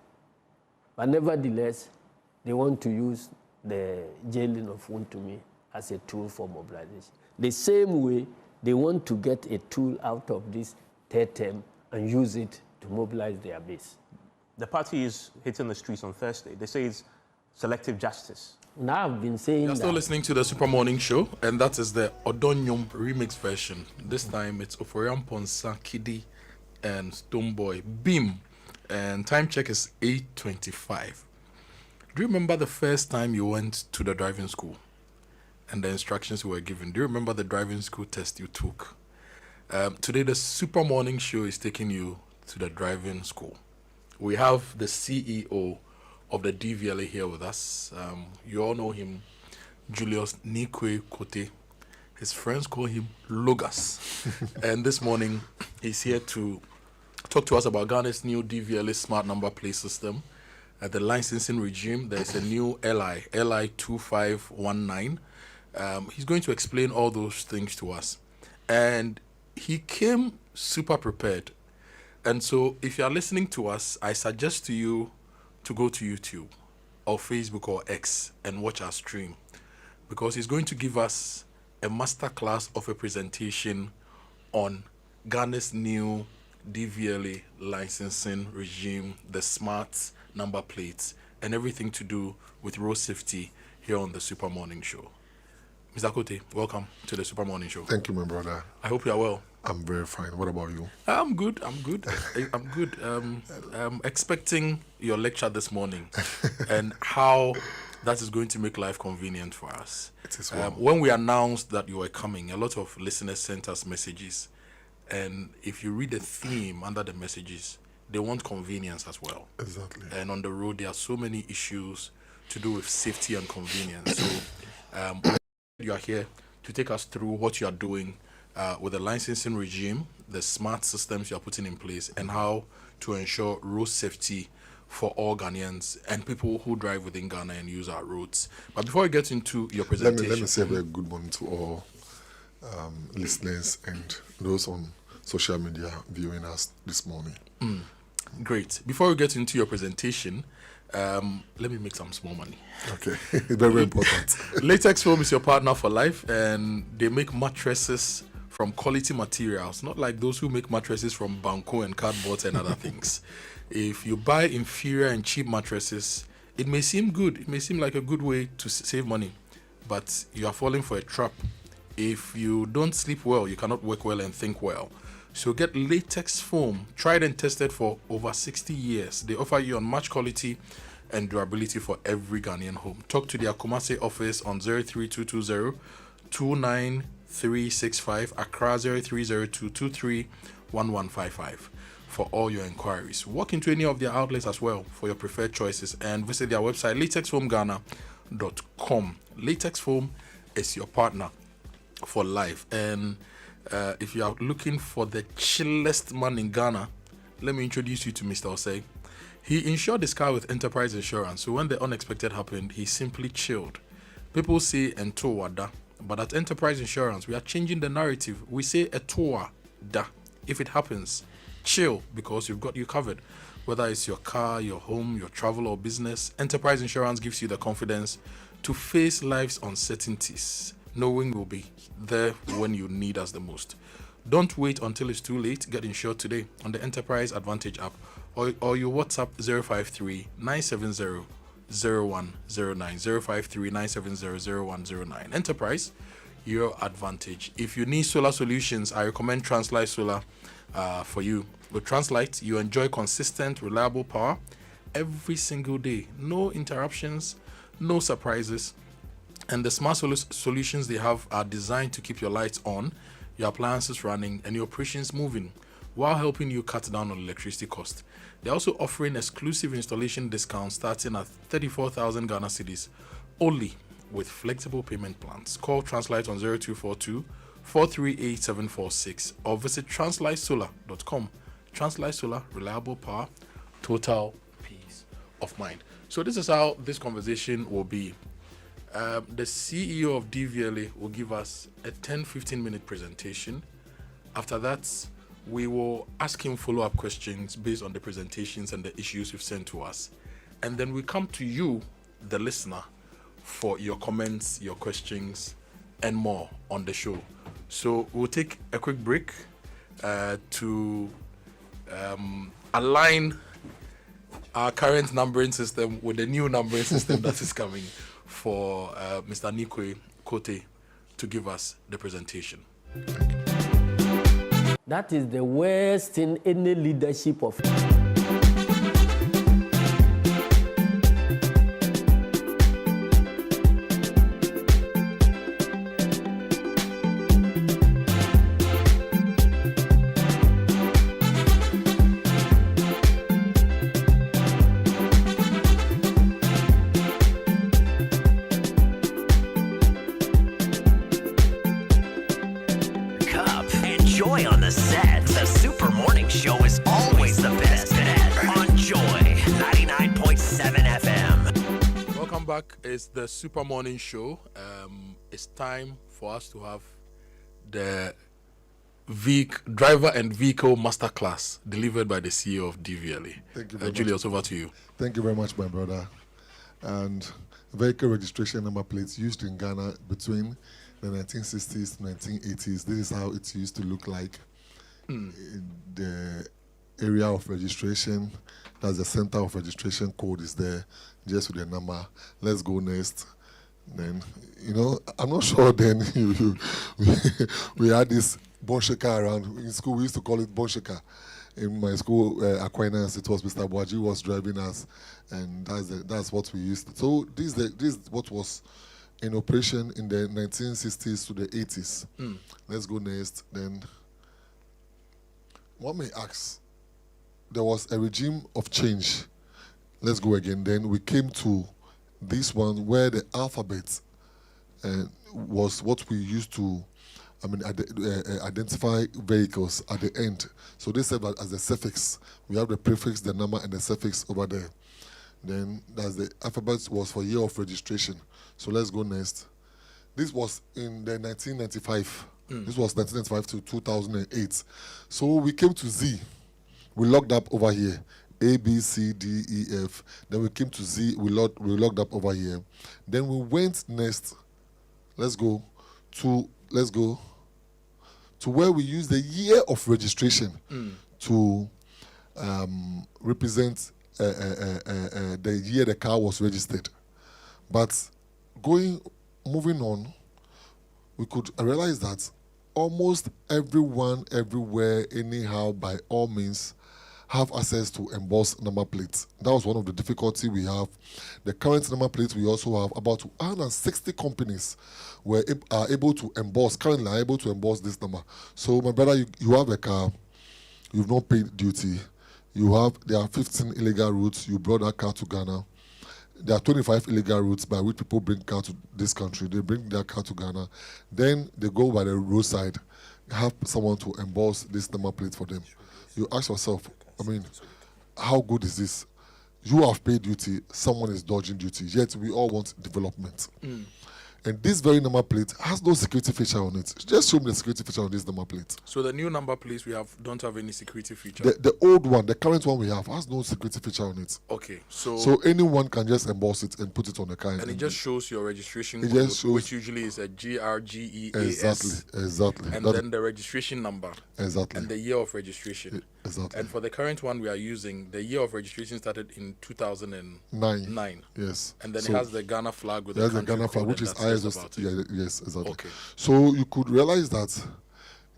P: But nevertheless, they want to use the jailing of Wontumi as a tool for mobilization. The same way they want to get a tool out of this third term and use it to mobilize their base.
Q: The party is hitting the streets on Thursday. They say it's selective justice.
P: Now I've been saying
V: You're still listening to the Super Morning Show, and that is the Odonyum remix version. This time it's Oforiam Ponsa, Kiddy, and Stoneboy Beam. and time check is 8:25. Do you remember the first time you went to the driving school and the instructions you were given? Do you remember the driving school test you took? Today, the Super Morning Show is taking you to the driving school. We have the CEO of the DVLA here with us. You all know him, Julius Nikwe Kote. His friends call him Logas. And this morning, he's here to talk to us about Ghana's new DVLA smart number plate system. At the licensing regime, there's a new LI 2519. He's going to explain all those things to us. And he came super prepared. And so if you are listening to us, I suggest to you to go to YouTube or Facebook or X and watch our stream, because he's going to give us a masterclass of a presentation on Ghana's new DVLA licensing regime, the smart number plates, and everything to do with road safety here on the Super Morning Show. Mr. Kote, welcome to the Super Morning Show.
I: Thank you, my brother.
V: I hope you are well.
I: I'm very fine. What about you?
V: I'm good. I'm good. I'm expecting your lecture this morning and how that is going to make life convenient for us.
I: It is well.
V: When we announced that you were coming, a lot of listeners sent us messages. And if you read the theme under the messages, they want convenience as well.
I: Exactly.
V: And on the road, there are so many issues to do with safety and convenience. So you are here to take us through what you are doing with the licensing regime, the smart systems you are putting in place, and how to ensure road safety for all Ghanaians and people who drive within Ghana and use our roads. But before we get into your presentation,
I: let me say a very good morning to all listeners and those on social media viewing us this morning.
V: Great. Before we get into your presentation, let me make some small money.
I: Okay, very important.
V: Latex Foam is your partner for life, and they make mattresses from quality materials, not like those who make mattresses from banco and cardboard and other things. If you buy inferior and cheap mattresses, it may seem good. It may seem like a good way to save money, but you are falling for a trap. If you don't sleep well, you cannot work well and think well. So get Latex Foam, tried and tested for over 60 years. They offer you unmatched quality and durability for every Ghanaian home. Talk to their Kumasi office on 03220 29365, Accra 0302 231155 for all your inquiries. Walk into any of their outlets as well for your preferred choices, and visit their website latexfoamghana.com. Latex Foam is your partner for life. And if you are looking for the chillest man in Ghana, let me introduce you to Mr. Osei. He insured his car with Enterprise Insurance, so when the unexpected happened, he simply chilled. People say Ento Wada, but at Enterprise Insurance, we are changing the narrative. We say Etoa Da. If it happens, chill, because we've got you covered. Whether it's your car, your home, your travel or business, Enterprise Insurance gives you the confidence to face life's uncertainties, knowing we'll be there when you need us the most. Don't wait until it's too late. Get insured today on the Enterprise Advantage app, or you WhatsApp 053 970 0109 053 970 0109. Enterprise, your advantage. If you need solar solutions, I recommend Translight Solar for you. With Translight, you enjoy consistent, reliable power every single day. No interruptions, no surprises. And the smart solutions they have are designed to keep your lights on, your appliances running, and your operations moving, while helping you cut down on electricity cost. They're also offering exclusive installation discounts starting at 34,000 Ghana cedis, only with flexible payment plans. Call Translight on 0242 438 746 or visit translightsolar.com. Translight Solar, reliable power, total peace of mind. So this is how this conversation will be. The CEO of DVLA will give us a 10-15 minute presentation. After that, we will ask him follow-up questions based on the presentations and the issues you've sent to us. And then we come to you, the listener, for your comments, your questions, and more on the show. So we'll take a quick break to align our current numbering system with the new numbering system that is coming for Mr. Nikwe Kote to give us the presentation.
P: That is the worst in any leadership of
U: Joy on the set. The Super Morning Show is always the best bet on Joy 99.7 FM.
V: Welcome back. It's the Super Morning Show. It's time for us to have the driver and vehicle masterclass delivered by the CEO of DVLA.
I: Thank you very
V: Julius,
I: much.
V: over to you.
I: Thank you very much, my brother. And vehicle registration number plates used in Ghana between the 1960s to 1980s. This is how it used to look like. The area of registration, that's the center of registration code is there, just with the number. Let's go next. Then, I'm not sure then we had this bonsheka around. In school, we used to call it bonsheka. In my school, Aquinas, it was Mr. Boaji who was driving us, and that's what we used. So this is what was in operation in the 1960s to the 80s. Let's go next. Then, one may ask, there was a regime of change. Let's go again. Then we came to this one where the alphabet was what we used to identify vehicles at the end. So they said that as the suffix, we have the prefix, the number, and the suffix over there. Then that's the alphabet was for year of registration. So let's go next. This was in the 1995. This was 1995 to 2008. So we came to Z. We locked up over here. A, B, C, D, E, F. Then we came to Z. We locked up over here. Then we went next. Let's go to where we use the year of registration to represent the year the car was registered. But moving on, we could realize that almost everyone, everywhere, anyhow, by all means, have access to embossed number plates. That was one of the difficulties we have. The current number plates we also have, about 160 companies are able to emboss, currently are able to emboss this number. So my brother, you have a car, you've not paid duty, there are 15 illegal routes, you brought that car to Ghana. There are 25 illegal routes by which people bring car to this country. They bring their car to Ghana. Then they go by the roadside, have someone to emboss this number plate for them. You ask yourself, how good is this? You have paid duty, someone is dodging duty, yet we all want development. And this very number plate has no security feature on it. Just show me the security feature on this number plate.
V: So the new number plates we have don't have any security feature?
I: The old one, the current one we have, has no security feature on it.
V: Okay,
I: so anyone can just emboss it and put it on the car.
V: And it just shows your registration code, which usually is a GRGEAS.
I: Exactly.
V: And then the registration number.
I: Exactly.
V: And the year of registration.
I: Exactly.
V: And for the current one we are using, the year of registration started in 2009.
I: Yes.
V: And then it has the Ghana flag with the
I: Ghana flag, which is ISO. Yes, exactly. Okay. So you could realize that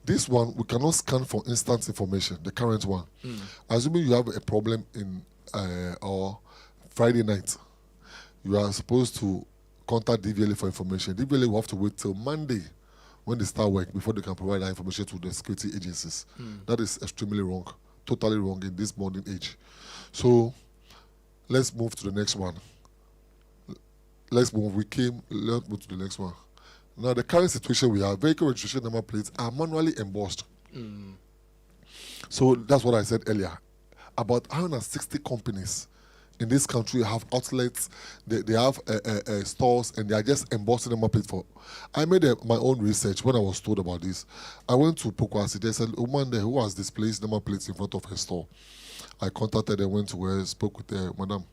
I: this one we cannot scan for instant information. The current one, assuming you have a problem in or Friday night, you are supposed to contact DVLA for information. DVLA will have to wait till Monday when they start work before they can provide that information to the security agencies. That is extremely wrong, totally wrong in this modern age. So let's move to the next one. Let's move to the next one. Now, the current situation we have, vehicle registration number plates are manually embossed. So that's what I said earlier. About 160 companies in this country have outlets, they have stores, and they are just embossing number plates for. I made my own research when I was told about this. I went to Pokwasi. There's a woman there who has displaced number plates in front of her store. I contacted her, went to her, spoke with her. Madam,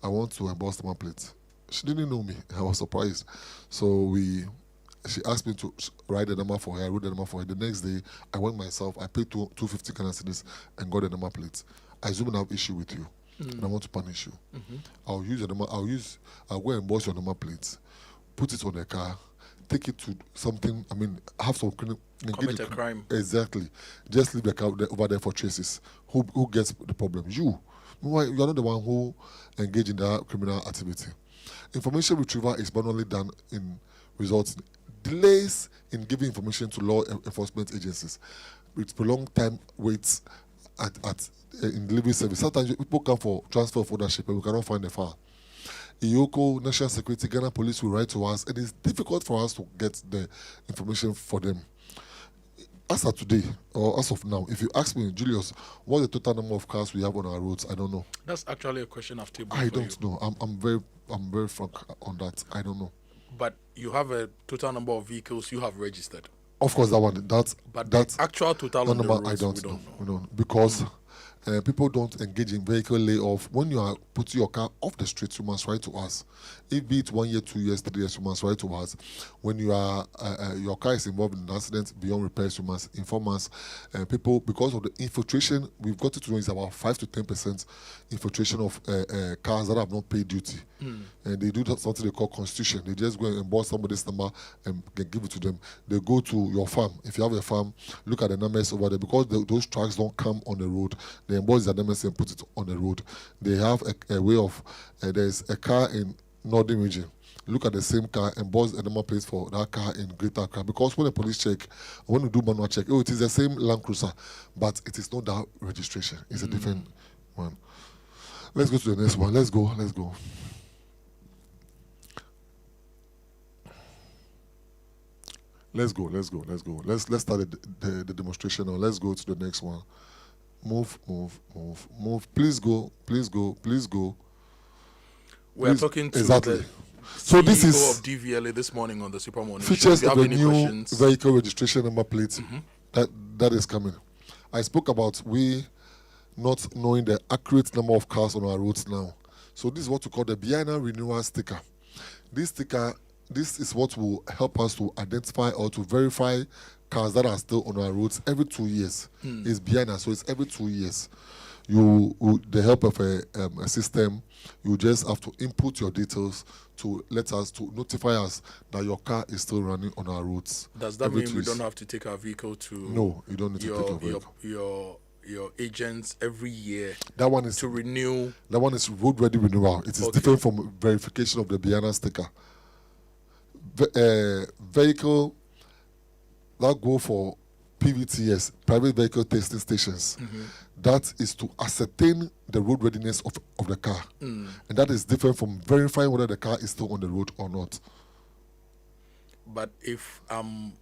I: I want to emboss number plates. She didn't know me. I was surprised. So she asked me to write the number for her. I wrote the number for her. The next day, I went myself. I paid 250 Ghana cedis and got the number plates. I assume I have issue with you, and I want to punish you. I'll use the number. I'll go and emboss your number plates, put it on the car, take it to something. Have some
V: commit a crime.
I: Exactly. Just leave the car over there for traces. Who gets the problem? You. You're not the one who engaged in that criminal activity. Information retrieval is manually done in results delays in giving information to law enforcement agencies. It's prolonged time waits in delivery service. Sometimes people come for transfer of ownership and we cannot find the file. IOCO, National Security, Ghana Police will write to us, and it's difficult for us to get the information for them. as of today, or as of now, if you ask me, Julius, what's the total number of cars we have on our roads? I don't know.
V: That's actually a question I've tabled.
I: I don't know. I'm very frank on that. I don't know.
V: But you have a total number of vehicles you have registered.
I: Of course, that one. But
V: the actual total on the roads,
I: I don't know. We don't, because people don't engage in vehicle layoff. When you are putting your car off the street, you must write to us. If be it 1 year, 2 years, 3 years, you must write to us. When you are your car is involved in an accident beyond repairs, you must inform us. People, because of the infiltration, we've got to know it's about 5 to 10% infiltration of cars that have not paid duty. And they do something they call constitution. They just go and emboss somebody's number and give it to them. They go to your farm. If you have a farm, look at the numbers over there. Because those trucks don't come on the road, they emboss their numbers and put it on the road. They have a way of, there's a car in Northern region. Look at the same car and emboss a number plate for that car in Greater Accra. Because when the police check, when we do manual check, it is the same Land Cruiser, but it is not that registration. It's a different one. Let's go to the next one. Let's go. Let's start the demonstration now. Let's go to the next one. Move. Please go.
V: We are talking to
I: exactly.
V: So this is of DVLA this morning on the Super Morning
I: features
V: Show.
I: of the new vehicle registration number plate that is coming. I spoke about we not knowing the accurate number of cars on our roads now. So this is what we call the biennial renewal sticker. This is what will help us to identify or to verify cars that are still on our roads every 2 years. It's biennial, so it's every 2 years. With the help of a system, you just have to input your details to notify us that your car is still running on our roads.
V: Does that mean we don't have to take our vehicle to?
I: No, you don't need to take your vehicle.
V: Your agents every year.
I: That one is
V: to renew.
I: That one is road ready renewal. It is different from verification of the biennial sticker. Vehicle that go for PVTS, private vehicle testing stations. That is to ascertain the road readiness of the car. And that is different from verifying whether the car is still on the road or not.
V: But if I'm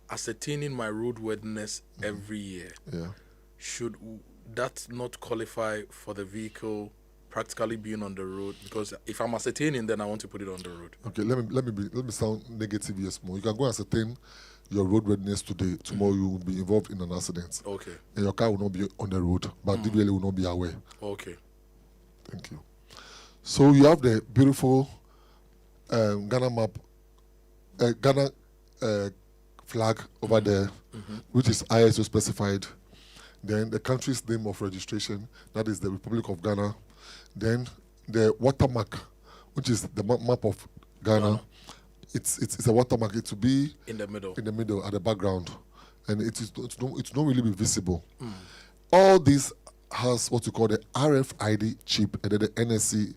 V: ascertaining my roadworthiness every year, should that not qualify for the vehicle practically being on the road? Because if I'm ascertaining, then I want to put it on the road.
I: Okay, let me sound negative here small. You can go ascertain your roadworthiness today. Tomorrow you will be involved in an accident.
V: Okay.
I: And your car will not be on the road, but DVLA will not be aware.
V: Okay.
I: Thank you. So you have the beautiful Ghana map, Ghana flag over there, which is ISO specified. Then the country's name of registration, that is the Republic of Ghana. Then the watermark, which is the map of Ghana. It's a watermark. It will be
V: in the
I: middle at the background, and it's not really be visible. All this has what you call the RFID chip and then the NSC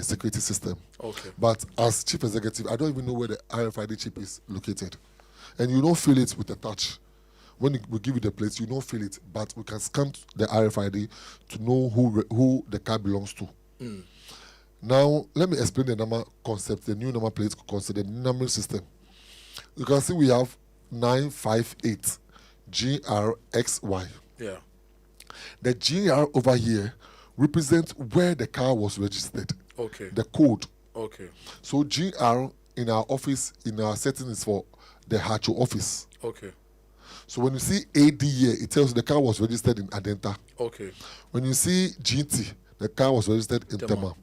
I: security system.
V: Okay.
I: But as chief executive, I don't even know where the RFID chip is located, and you don't feel it with a touch. When we give you the plates, you don't feel it, but we can scan the RFID to know who the car belongs to. Now, let me explain the number concept, the new number plate concept, the numbering system. You can see we have 958 GRXY.
V: Yeah.
I: The GR over here represents where the car was registered.
V: Okay.
I: The code.
V: Okay.
I: So GR in our office, in our settings is for the Hacho office.
V: Okay.
I: So when you see AD here, it tells you the car was registered in Adenta.
V: Okay.
I: When you see GT, the car was registered in Tema.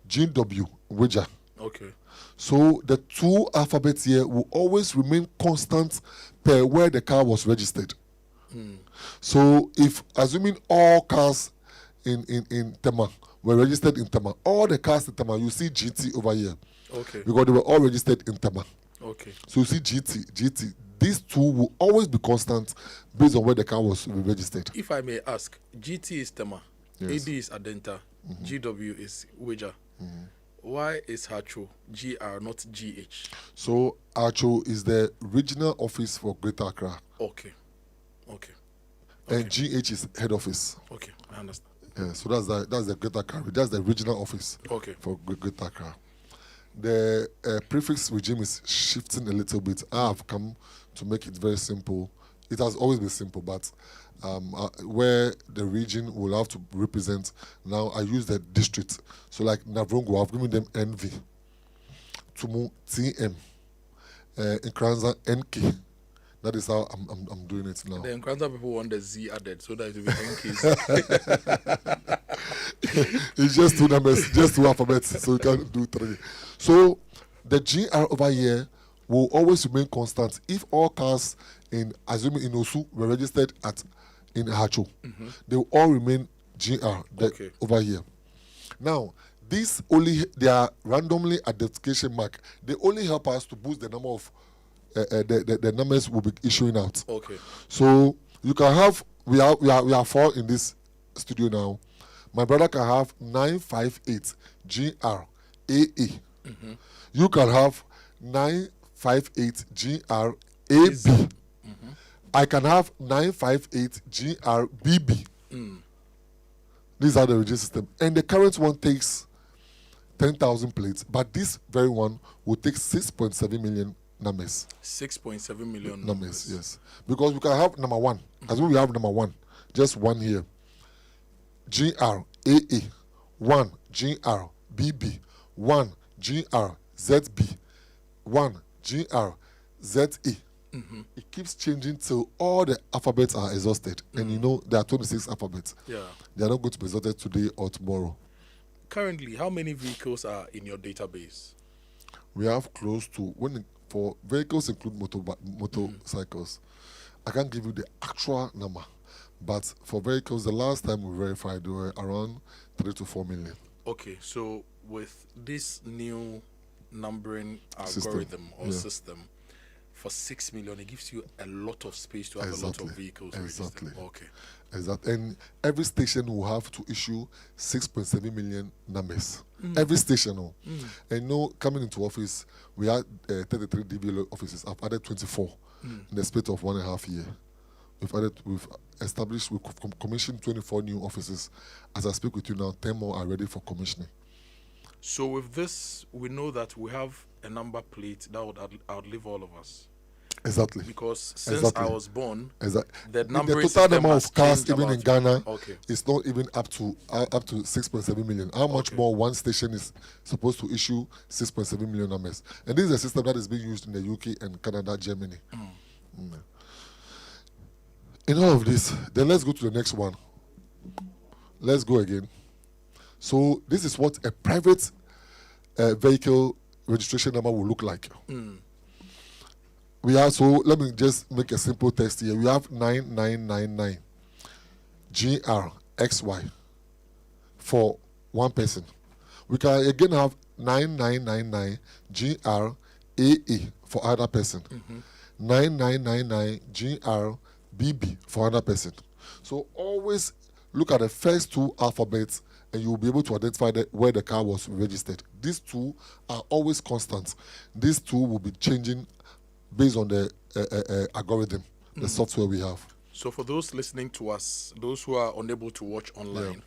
I: GW, Wija.
V: Okay.
I: So the two alphabets here will always remain constant per where the car was registered. So if, assuming all cars in Tema were registered in Tema, all the cars in Tema, you see GT over here.
V: Okay.
I: Because they were all registered in Tema.
V: Okay.
I: So you see GT. These two will always be constant based on where the car was registered.
V: If I may ask, GT is Tema,
I: Yes.
V: AD is Adenta, GW is Wija. Why is Hacho GR not GH?
I: So Hacho is the regional office for Greater Accra.
V: Okay.
I: And GH is head office.
V: Okay, I understand.
I: Yeah, so that's the Greater Accra. That's the regional office for Greater Accra. The prefix regime is shifting a little bit. I have come to make it very simple. it has always been simple, but where the region will have to represent, now I use the district. So like Navrongo, I've given them NV, Tumu TM, Nkranza NK. That is how I'm doing it now.
V: The Nkranza people want the Z added so that it will be NKs.
I: It's just 2 numbers, just 2 alphabets, so you can't do 3. So the GR over here will always remain constant if all cars in, assuming in Osu, were registered in Hacho. They will all remain GR over here. Now, these they are randomly identification mark. They only help us to boost the number of the numbers we'll be issuing out.
V: Okay.
I: So you can have we are 4 in this studio now. My brother can have 958 GR AA. You can have 958 GR AB. I can have 958 GR BB. These are the register system, and the current one takes 10,000 plates, but this very one will take 6.7 million numbers.
V: 6.7 million
I: numbers, yes. Because we can have number 1. As we have number 1, just 1 here. GR AA, 1 GR BB, 1 GR ZB, 1 GR ZE. It keeps changing till all the alphabets are exhausted. And you know there are 26 alphabets.
V: Yeah.
I: They are not going to be exhausted today or tomorrow.
V: Currently, how many vehicles are in your database?
I: We have close to, for vehicles include motorcycles. I can't give you the actual number, but for vehicles, the last time we verified, they were around 3 to 4 million.
V: Okay, so with this new numbering algorithm system, for 6 million, it gives you a lot of space to have a lot of vehicles registered. Okay.
I: Exactly. And every station will have to issue 6.7 million numbers. Every station. And coming into office, we had 33 DVLA offices. I've added 24 in the space of 1.5 years. We've established, we've commissioned 24 new offices. As I speak with you now, 10 more are ready for commissioning.
V: So with this, we know that we have a number plate that would outlive all of us.
I: Exactly.
V: Because since I was born, the
I: total number of cars even in Ghana is not even up to 6.7 million. How much more one station is supposed to issue 6.7 million numbers? And this is a system that is being used in the UK and Canada, Germany. In all of this, then let's go to the next one. Let's go again. So this is what a private vehicle registration number will look like. We have, so let me just make a simple test here. We have 9999 GRXY for one person. We can again have 9999 GRAA for another person. 9999 GRBB for another person. So always look at the first 2 alphabets and you will be able to identify where the car was registered. These 2 are always constant. These 2 will be changing based on the algorithm, the software we have.
V: So for those listening to us, those who are unable to watch online,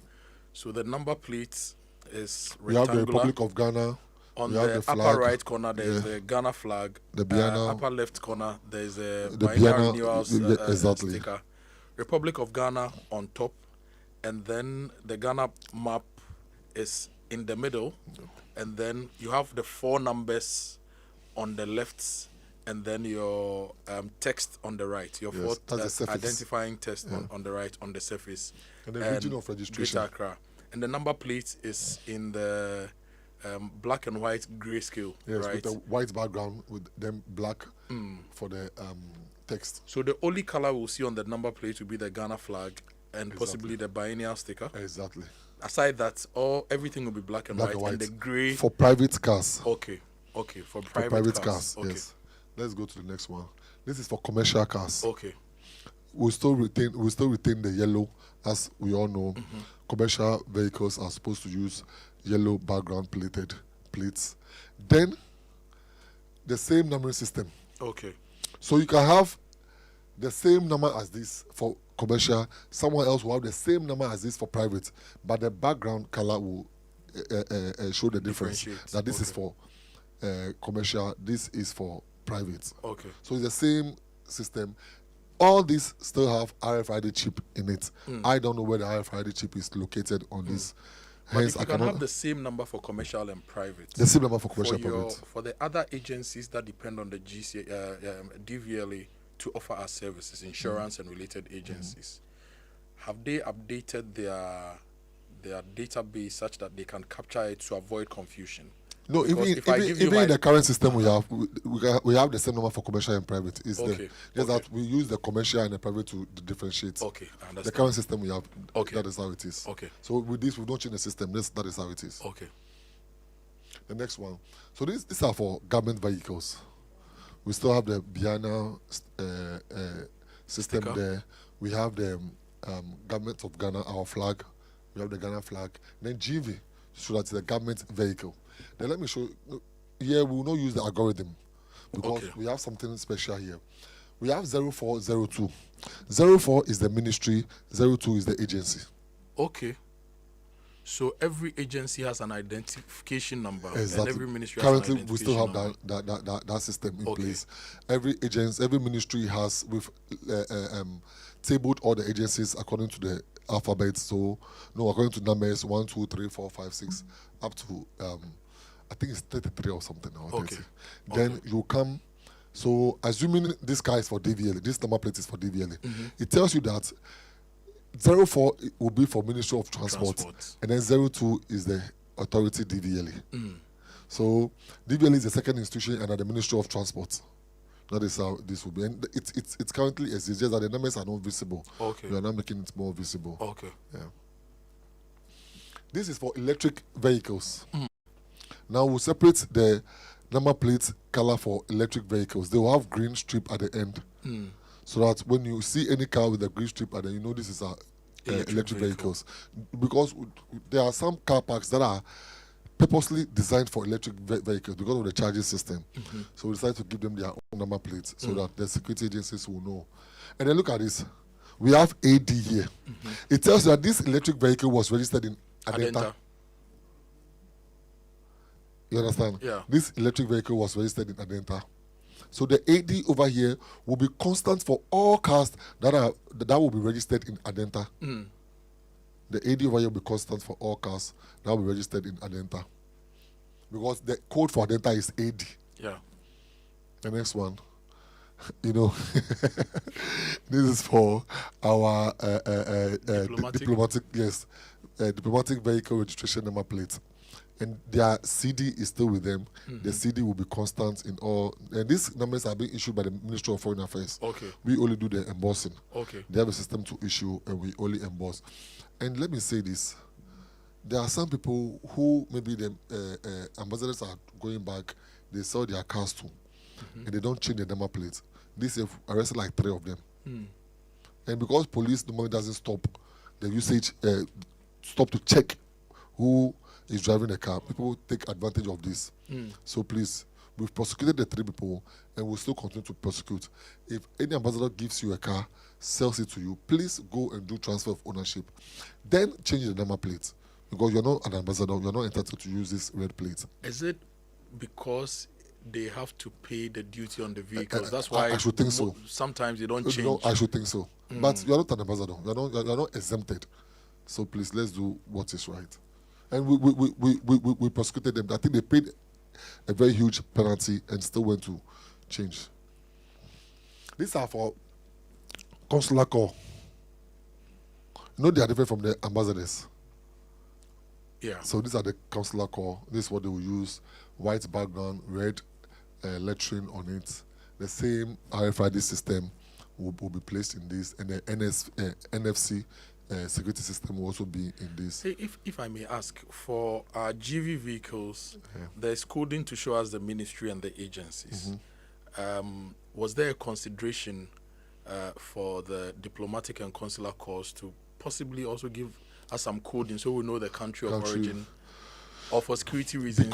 V: so the number plate is rectangular.
I: We have the Republic of Ghana.
V: On the upper right corner, there is the Ghana flag.
I: The Biana.
V: Upper left corner, there is a
I: the
V: binary renewals
I: exactly.
V: sticker. Republic of Ghana on top, and then the Ghana map is in the middle, and then you have the 4 numbers on the left, and then your text on the right, your 4 identifying text on the right on the surface.
I: And the region of registration.
V: Accra. And the number plate is in the black and white grayscale, right?
I: With a white background with them black for the text.
V: So the only color we'll see on the number plate will be the Ghana flag and possibly the biennial sticker.
I: Exactly.
V: Aside that, everything will be black and white, and the gray
I: for private cars.
V: Okay, for private
I: cars.
V: Okay.
I: Yes. Let's go to the next one. This is for commercial cars.
V: Okay.
I: We'll still retain the yellow, as we all know. Commercial vehicles are supposed to use yellow background plated plates. Then the same numbering system.
V: Okay.
I: So you can have the same number as this for commercial. Someone else will have the same number as this for private, but the background color will show the difference. That this is for commercial, this is for private.
V: Okay.
I: So it's the same system. all these still have RFID chip in it. I don't know where the RFID chip is located on this.
V: But
I: Hence,
V: if you can have the same number for commercial and private.
I: The same number for commercial and private.
V: For the other agencies that depend on the DVLA to offer us services, insurance and related agencies, have they updated their database such that they can capture it to avoid confusion?
I: No, even in the current system we have the same number for commercial and private. Is there? Just that we use the commercial and the private to differentiate.
V: Okay, I understand.
I: The current system we have,
V: okay,
I: that is how it is.
V: Okay.
I: So with this, we don't change the system. That is how it is.
V: Okay.
I: The next one. So these are for government vehicles. We still have the Biana system there. We have the government of Ghana, our flag. We have the Ghana flag. Then GV, so that's the government vehicle. Then let me show you. Here we will not use the algorithm because we have something special here. We have 0402. 04 is the ministry, 02 is the agency.
V: Okay. So every agency has an identification number,
I: exactly.
V: And every ministry
I: currently
V: has an
I: we still have
V: number.
I: that system in place. Every agency, every ministry has tabled all the agencies according to the alphabet. So no, according to numbers 1, 2, 3, 4, 5, 6, up to I think it's 33 or something now.
V: Okay.
I: Then you come. So assuming this car is for DVLA, this number plate is for DVLA, it tells you that 04 will be for Ministry of Transport. And then 02 is the authority DVLA. So DVLA is the second institution under the Ministry of Transport. That is how this will be. And it's currently exists, just that the numbers are not visible.
V: Okay.
I: We are now making it more visible.
V: Okay.
I: Yeah. This is for electric vehicles. Now we'll separate the number plate color for electric vehicles. They will have green strip at the end. So that when you see any car with a green strip at the end, you know this is a electric vehicles. Because there are some car parks that are purposely designed for electric vehicles because of the charging system. So we decided to give them their own number plates so that the security agencies will know. And then look at this. We have AD here. It tells you that this electric vehicle was registered in Adenta. You understand?
V: Yeah.
I: This electric vehicle was registered in Adenta. So the AD over here will be constant for all cars that will be registered in Adenta. The AD over here will be constant for all cars that will be registered in Adenta. Because the code for Adenta is AD.
V: Yeah.
I: The next one. You know, this is for our diplomatic vehicle registration number plate. And their CD is still with them. The CD will be constant in all. And these numbers are being issued by the Ministry of Foreign Affairs.
V: Okay.
I: We only do the embossing.
V: Okay.
I: They have a system to issue, and we only emboss. And let me say this: there are some people who maybe the ambassadors are going back. They sell their cars to, and they don't change the number plates. This have arrested like 3 of them. And because police normally doesn't stop the usage, stop to check who is driving the car, people take advantage of this. So please, we've prosecuted the 3 people and we'll still continue to prosecute. If any ambassador gives you a car, sells it to you, please go and do transfer of ownership. Then change the number plate, because you're not an ambassador, you're not entitled to use this red plate.
V: Is it because they have to pay the duty on the vehicles? That's why
I: I should think so.
V: Sometimes they don't change.
I: No, I should think so. But you're not an ambassador. You're not exempted. So please, let's do what is right. And we prosecuted them. I think they paid a very huge penalty and still went to change. These are for consular corps. You know, they are different from the ambassadors.
V: Yeah.
I: So these are the consular corps. This is what they will use. White background, red lettering on it. The same RFID system will be placed in this, and the NFC security system will also be in this.
V: Hey, if I may ask, for our GV vehicles, there's coding to show us the ministry and the agencies. Was there a consideration for the diplomatic and consular corps to possibly also give us some coding so we know the country of origin? Or for security reasons?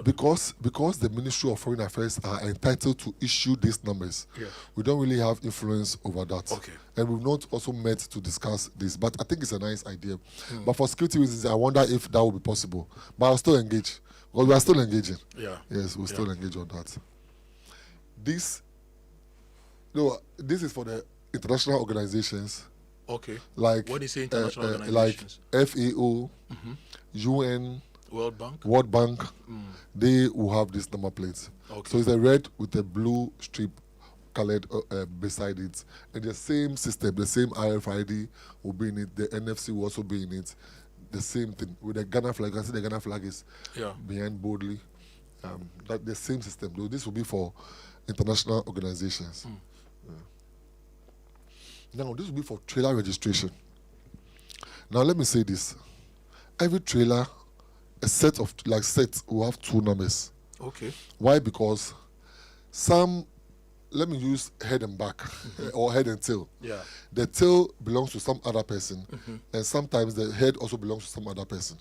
I: Because the Ministry of Foreign Affairs are entitled to issue these numbers. We don't really have influence over that. And we've not also met to discuss this. But I think it's a nice idea. But for security reasons, I wonder if that will be possible. But I'll still engage. Because we are still engaging. Yes, we'll still engage on that. This is for the international organizations.
V: Okay.
I: Like
V: what do you say international
I: organizations? Like FAO, UN,
V: World Bank.
I: World Bank. They will have this number plates.
V: Okay.
I: So it's a red with a blue strip colored beside it, and the same system, the same RFID will be in it. The NFC will also be in it. The same thing with the Ghana flag. I see the Ghana flag is behind boldly. That the same system. Though this will be for international organizations. Now this will be for trailer registration. Now let me say this: every trailer, a set of sets will have 2 numbers.
V: Okay.
I: Why? Because some. Let me use head and back or head and tail.
V: Yeah.
I: The tail belongs to some other person, and sometimes the head also belongs to some other person.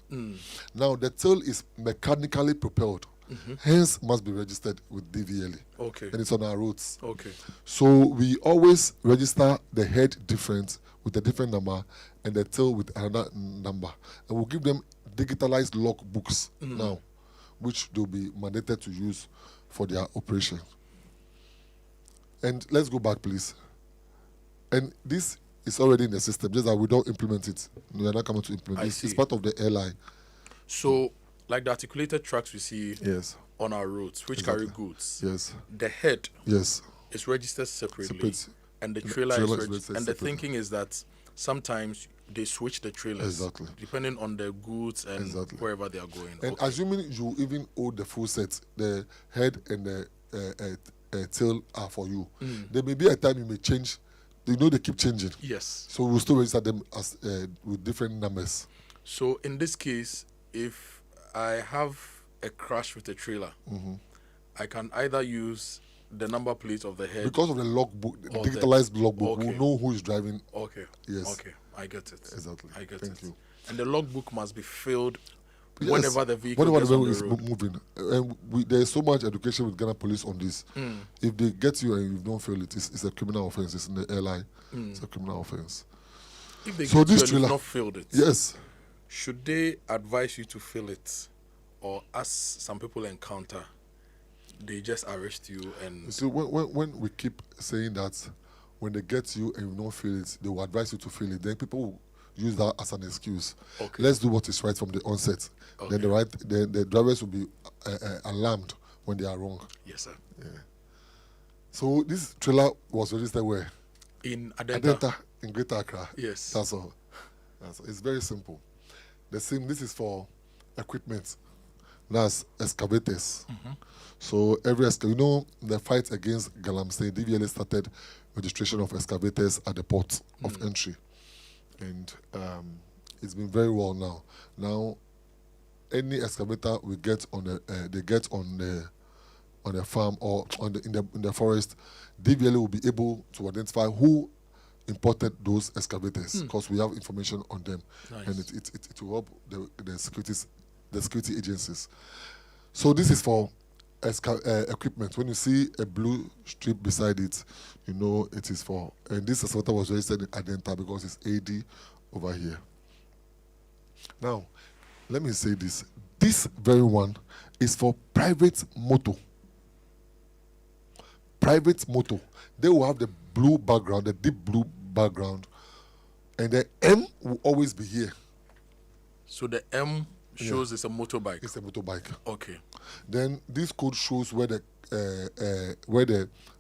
I: Now the tail is mechanically propelled, hence must be registered with DVLA.
V: Okay.
I: And it's on our roads.
V: Okay.
I: So we always register the head different with a different number and the tail with another number, and we'll give them digitalized log books now, which they'll be mandated to use for their operation. And let's go back, please. And this is already in the system, just that we don't implement it. We are not coming to implement it. It's part of the airline.
V: So, like the articulated trucks we see on our roads, which carry goods, the head is registered separately, and the trailer is registered. And the thinking is that sometimes they switch the trailers depending on the goods and wherever they are going.
I: And assuming you even own the full set, the head and the tail are for you. There may be a time you may change. You know they keep changing.
V: Yes.
I: So we'll still register them as with different numbers.
V: So in this case, if I have a crash with a trailer, I can either use the number plate of the head
I: because of the logbook, the digitalized logbook. We'll know who is driving.
V: Okay.
I: Yes.
V: Okay. I get it.
I: Exactly.
V: I get
I: Thank you.
V: And the logbook must be filled.
I: Yes,
V: whenever the vehicle
I: is moving. And there's so much education with Ghana police on this. If they get you and you don't feel it, it's a criminal offense. It's in the airline. It's a criminal offense.
V: If they get you and you've not filled it, should they advise you to fill it? Or as some people encounter, they just arrest you and...
I: So when we keep saying that, when they get you and you don't feel it, they will advise you to fill it, then people will use that as an excuse. Let's do what is right from the onset. Then the drivers will be alarmed when they are wrong.
V: Yes, sir.
I: Yeah. So this trailer was registered where?
V: In Adenta.
I: In Greater Accra.
V: Yes.
I: That's all. It's very simple. This is for equipment. That's excavators. So every the fight against Galamsey, DVLA started registration of excavators at the port of entry. And it's been very well now. Now, any excavator we get on the farm or in the forest, DVLA will be able to identify who imported those excavators because we have information on them, and it will help the security agencies. So this is for equipment. When you see a blue strip beside it, you know it is for. And this excavator was registered in Adenta because it's AD over here. Now, let me say this. This very one is for private motor. Private motor. They will have the blue background, the deep blue background, and the M will always be here.
V: So the M shows it's a motorbike.
I: It's a motorbike.
V: Okay.
I: Then this code shows where the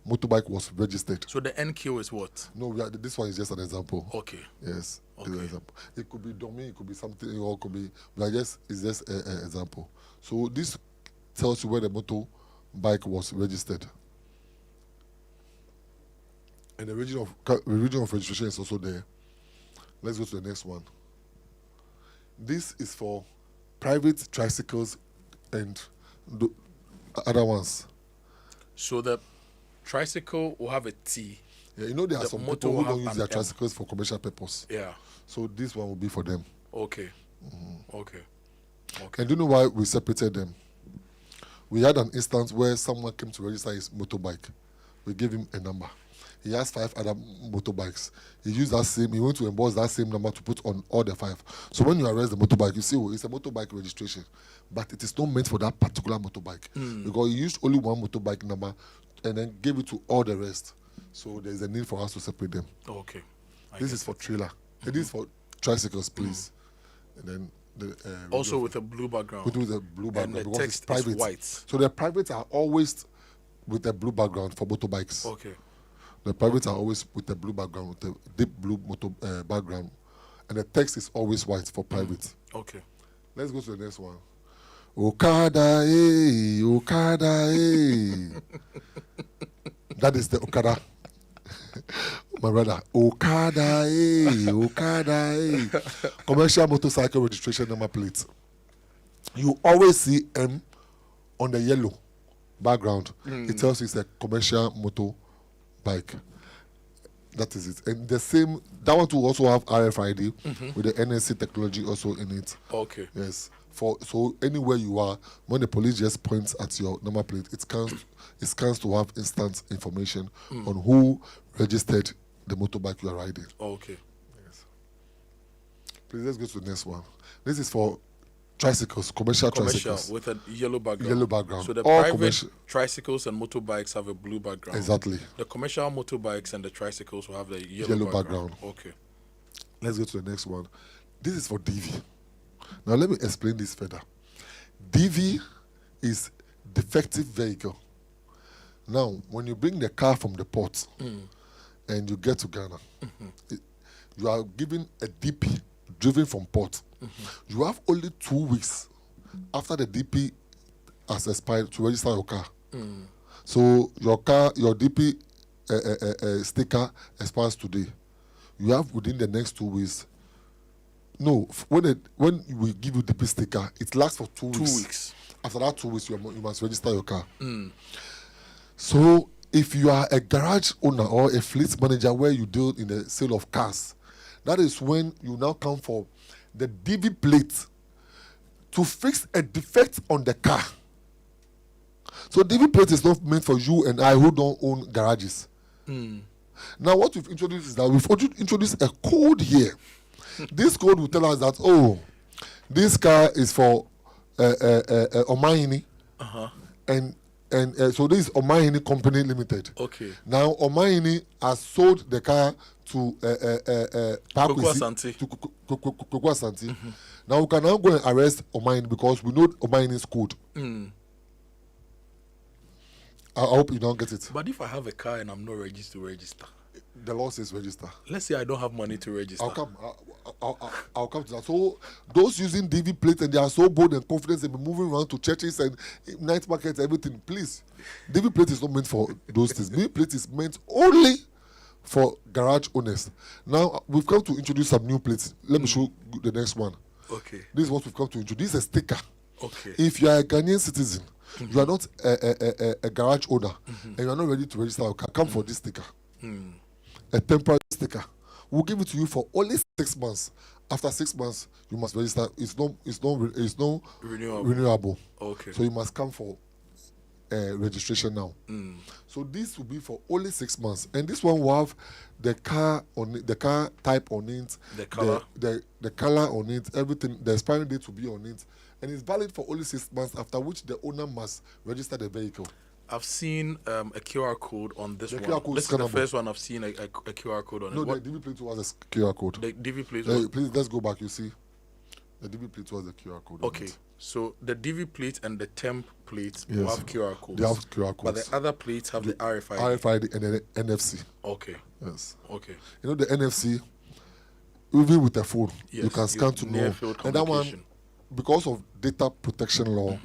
I: motorbike was registered.
V: So the NQ is what?
I: No, this one is just an example.
V: Okay.
I: Yes. Okay. An example. It could be dummy, it could be something, or it could be. But it's just an example. So this tells you where the motorbike was registered. And the region of registration is also there. Let's go to the next one. This is for private tricycles and the other ones.
V: So the tricycle will have a T.
I: Yeah, there are some people who don't use their tricycles for commercial purpose.
V: Yeah.
I: So this one will be for them.
V: Okay. Okay.
I: And do you know why we separated them? We had an instance where someone came to register his motorbike. We gave him a number. He has 5 other motorbikes. He went to emboss that same number to put on all the 5. So when you arrest the motorbike, you see, it's a motorbike registration. But it is not meant for that particular motorbike. Because he used only one motorbike number and then gave it to all the rest. So there's a need for us to separate them.
V: Okay.
I: This is for trailer. It is for tricycles, please. And then
V: also with a blue background.
I: With a blue background,
V: and the
I: because
V: text
I: it's private.
V: is white.
I: So the privates are always with a blue background for motorbikes.
V: Okay.
I: The privates are always with a blue background, with a deep blue background, and the text is always white for private.
V: Okay.
I: Let's go to the next one. Okada, Okada, That is the Okada. My brother, Okada, Okada, Commercial motorcycle registration number plate. You always see M on the yellow background. It tells you it's a commercial motorbike. That is it. And the same, that one too also have RFID with the NSC technology also in it.
V: Okay.
I: Yes. So anywhere you are, when the police just points at your number plate, it scans to have instant information on who registered the motorbike you are riding.
V: Okay.
I: Yes. Please, let's go to the next one. This is for tricycles, commercial tricycles.
V: With a yellow background.
I: Yellow background.
V: So the
I: All
V: private tricycles and motorbikes have a blue background.
I: Exactly.
V: The commercial motorbikes and the tricycles will have the
I: Yellow background.
V: Okay.
I: Let's go to the next one. This is for DV. Now let me explain this further. DV is defective vehicle. Now, when you bring the car from the port and you get to Ghana, you are given a DP driven from port. You have only 2 weeks after the DP has expired to register your car. So your DP sticker expires today. You have within the next 2 weeks. No, when we give you DP sticker, it lasts for 2 weeks.
V: 2 weeks.
I: After that 2 weeks, you must register your car. So if you are a garage owner or a fleet manager where you deal in the sale of cars, that is when you now come for the DV plate to fix a defect on the car. So DV plate is not meant for you and I who don't own garages. Now what we've introduced is that we've introduced a code here. This code will tell us that, oh, this car is for Omaini, and so this is Omaini Company Limited.
V: Okay.
I: Now Omaini has sold the car to Kokwa Santi. Now we can now go and arrest Omaini because we know Omaini's code. I hope you don't get it.
V: But if I have a car and I'm not registered to register,
I: the law says register.
V: Let's say I don't have money to register.
I: I'll come to that. So those using DV plates and they are so bold and confident, they'll be moving around to churches and night markets, everything. Please, DV plate is not meant for those things. DV plate is meant only for garage owners. Now we've come to introduce some new plates. Let me show you the next one.
V: Okay.
I: This is what we've come to introduce: a sticker.
V: Okay.
I: If you are a Ghanaian citizen, you are not a garage owner, and you are not ready to register your car, come for this sticker. A temporary sticker. We'll give it to you for only 6 months. After 6 months, you must register. It's no renewable.
V: Okay.
I: So you must come for registration now. So this will be for only 6 months, and this one will have the car on it, the car type on it,
V: the color,
I: the color on it, everything. The expiring date will be on it, and it's valid for only 6 months. After which the owner must register the vehicle.
V: I've seen a QR code on this one.
I: QR code
V: This is the first one I've seen a QR code on.
I: No,
V: it.
I: the DV plate was a QR code.
V: The DV plate.
I: Please, let's go back. You see, the DV plate was a QR code.
V: Okay, so the DV plate and the temp plate will have QR codes.
I: They have QR codes.
V: But the other plates have the RFID.
I: RFID and the NFC.
V: Okay.
I: Yes.
V: Okay.
I: You know the NFC, even with a phone, you can scan to know. And that one, because of data protection law,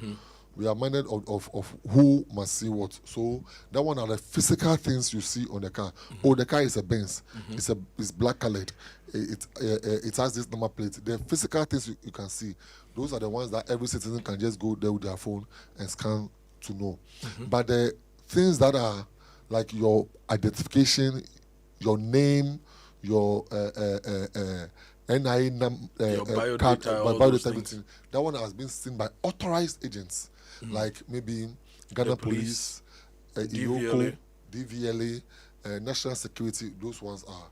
I: we are minded of who must see what. So that one are the physical things you see on the car. Oh, the car is a Benz. It's black colored. It has this number plate. The physical things you can see, those are the ones that every citizen can just go there with their phone and scan to know. But the things that are like your identification, your name, your NIA card, biodata, everything, that one has been seen by authorized agents. Like maybe Ghana Police,
V: DVLA,
I: National Security. Those ones are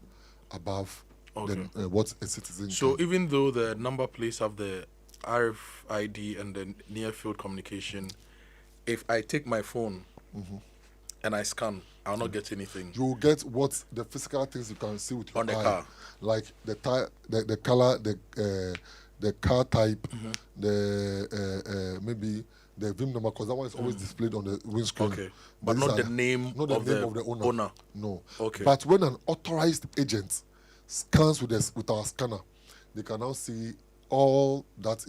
I: above what a citizen.
V: So even though the number plates have the RFID and the near field communication, if I take my phone and I scan, I'll not get anything.
I: You will get what the physical things you can see with your
V: On the
I: eye,
V: car.
I: like the tire, the color, the car type, the maybe the VIN number, because that one is always displayed on the windscreen.
V: Okay, but not the name
I: not the
V: of
I: name
V: the
I: of the owner.
V: owner.
I: No.
V: Okay.
I: But when an authorized agent scans with our scanner, they can now see all that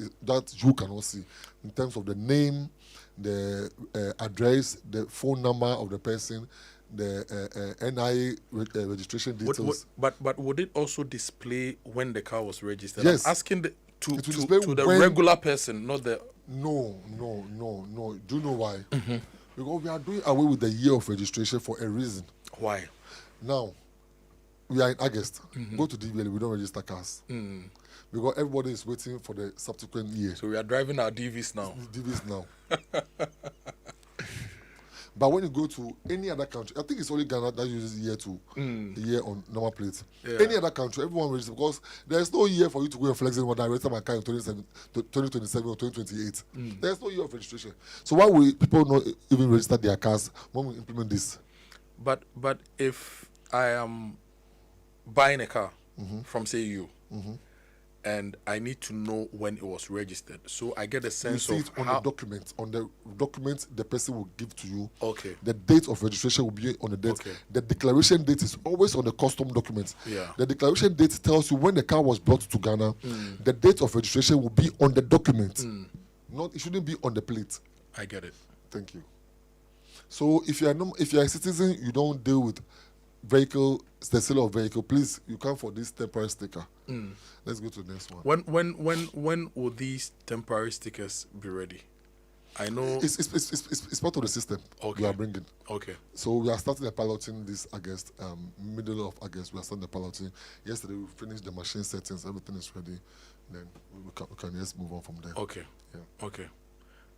I: you cannot see in terms of the name, the address, the phone number of the person, the NIA registration details.
V: But would it also display when the car was registered?
I: Yes.
V: I'm asking to the
I: when-
V: regular person, not the.
I: No. Do you know why? Because we are doing away with the year of registration for a reason.
V: Why?
I: Now, we are in August. Go to DVLA, we don't register cars. Because everybody is waiting for the subsequent year.
V: So we are driving our DVs now.
I: DVs now. But when you go to any other country, I think it's only Ghana that uses year on normal plates.
V: Yeah.
I: Any other country, everyone registers, because there's no year for you to go and flex in when I register my car in 2027 or 2028. There's no year of registration. So why will people not even register their cars when we implement this?
V: But if I am buying a car from say you, and I need to know when it was registered, so I get a sense
I: you see
V: of
I: it on
V: how.
I: the document. On the document, the person will give to you.
V: Okay.
I: The date of registration will be on the date.
V: Okay.
I: The declaration date is always on the custom document.
V: Yeah.
I: The declaration date tells you when the car was brought to Ghana. The date of registration will be on the document. Not, it shouldn't be on the plate.
V: I get it.
I: Thank you. So if you are a citizen, you don't deal with the sale of vehicle. Please, you come for this temporary sticker. Let's go to the next one.
V: When will these temporary stickers be ready? I know
I: it's part of the system we are bringing.
V: Okay.
I: So we are starting the piloting this August, middle of August. We are starting the piloting. Yesterday we finished the machine settings. Everything is ready. Then we can just move on from there.
V: Okay.
I: Yeah.
V: Okay.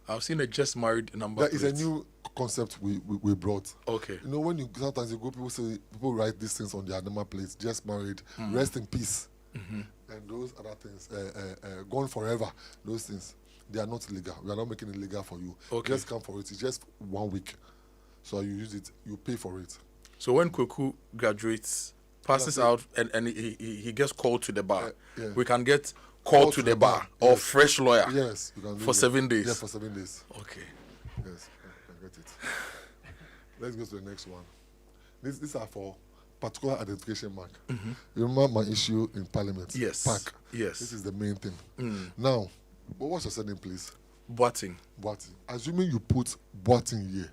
V: I've seen a just married number.
I: That is a new concept we brought.
V: Okay.
I: You know, when sometimes you go, people write these things on their number plates. Just married, rest in peace, and those other things, gone forever. Those things, they are not legal. We are not making it legal for you.
V: Okay.
I: Just come for it. It's just 1 week, so you use it. You pay for it.
V: So when Kweku graduates, passes out, and he gets called to the bar, we can get called to the bar or fresh lawyer.
I: Yes, you can do
V: for 7 days.
I: Yeah, for 7 days.
V: Okay.
I: Yes, I get it. Let's go to the next one. These are for particular identification mark. You remember my issue in Parliament?
V: Yes.
I: PAC.
V: Yes.
I: This is the main thing. Now, what's your surname, please?
V: Boateng.
I: Boateng. Assuming you put Boateng here,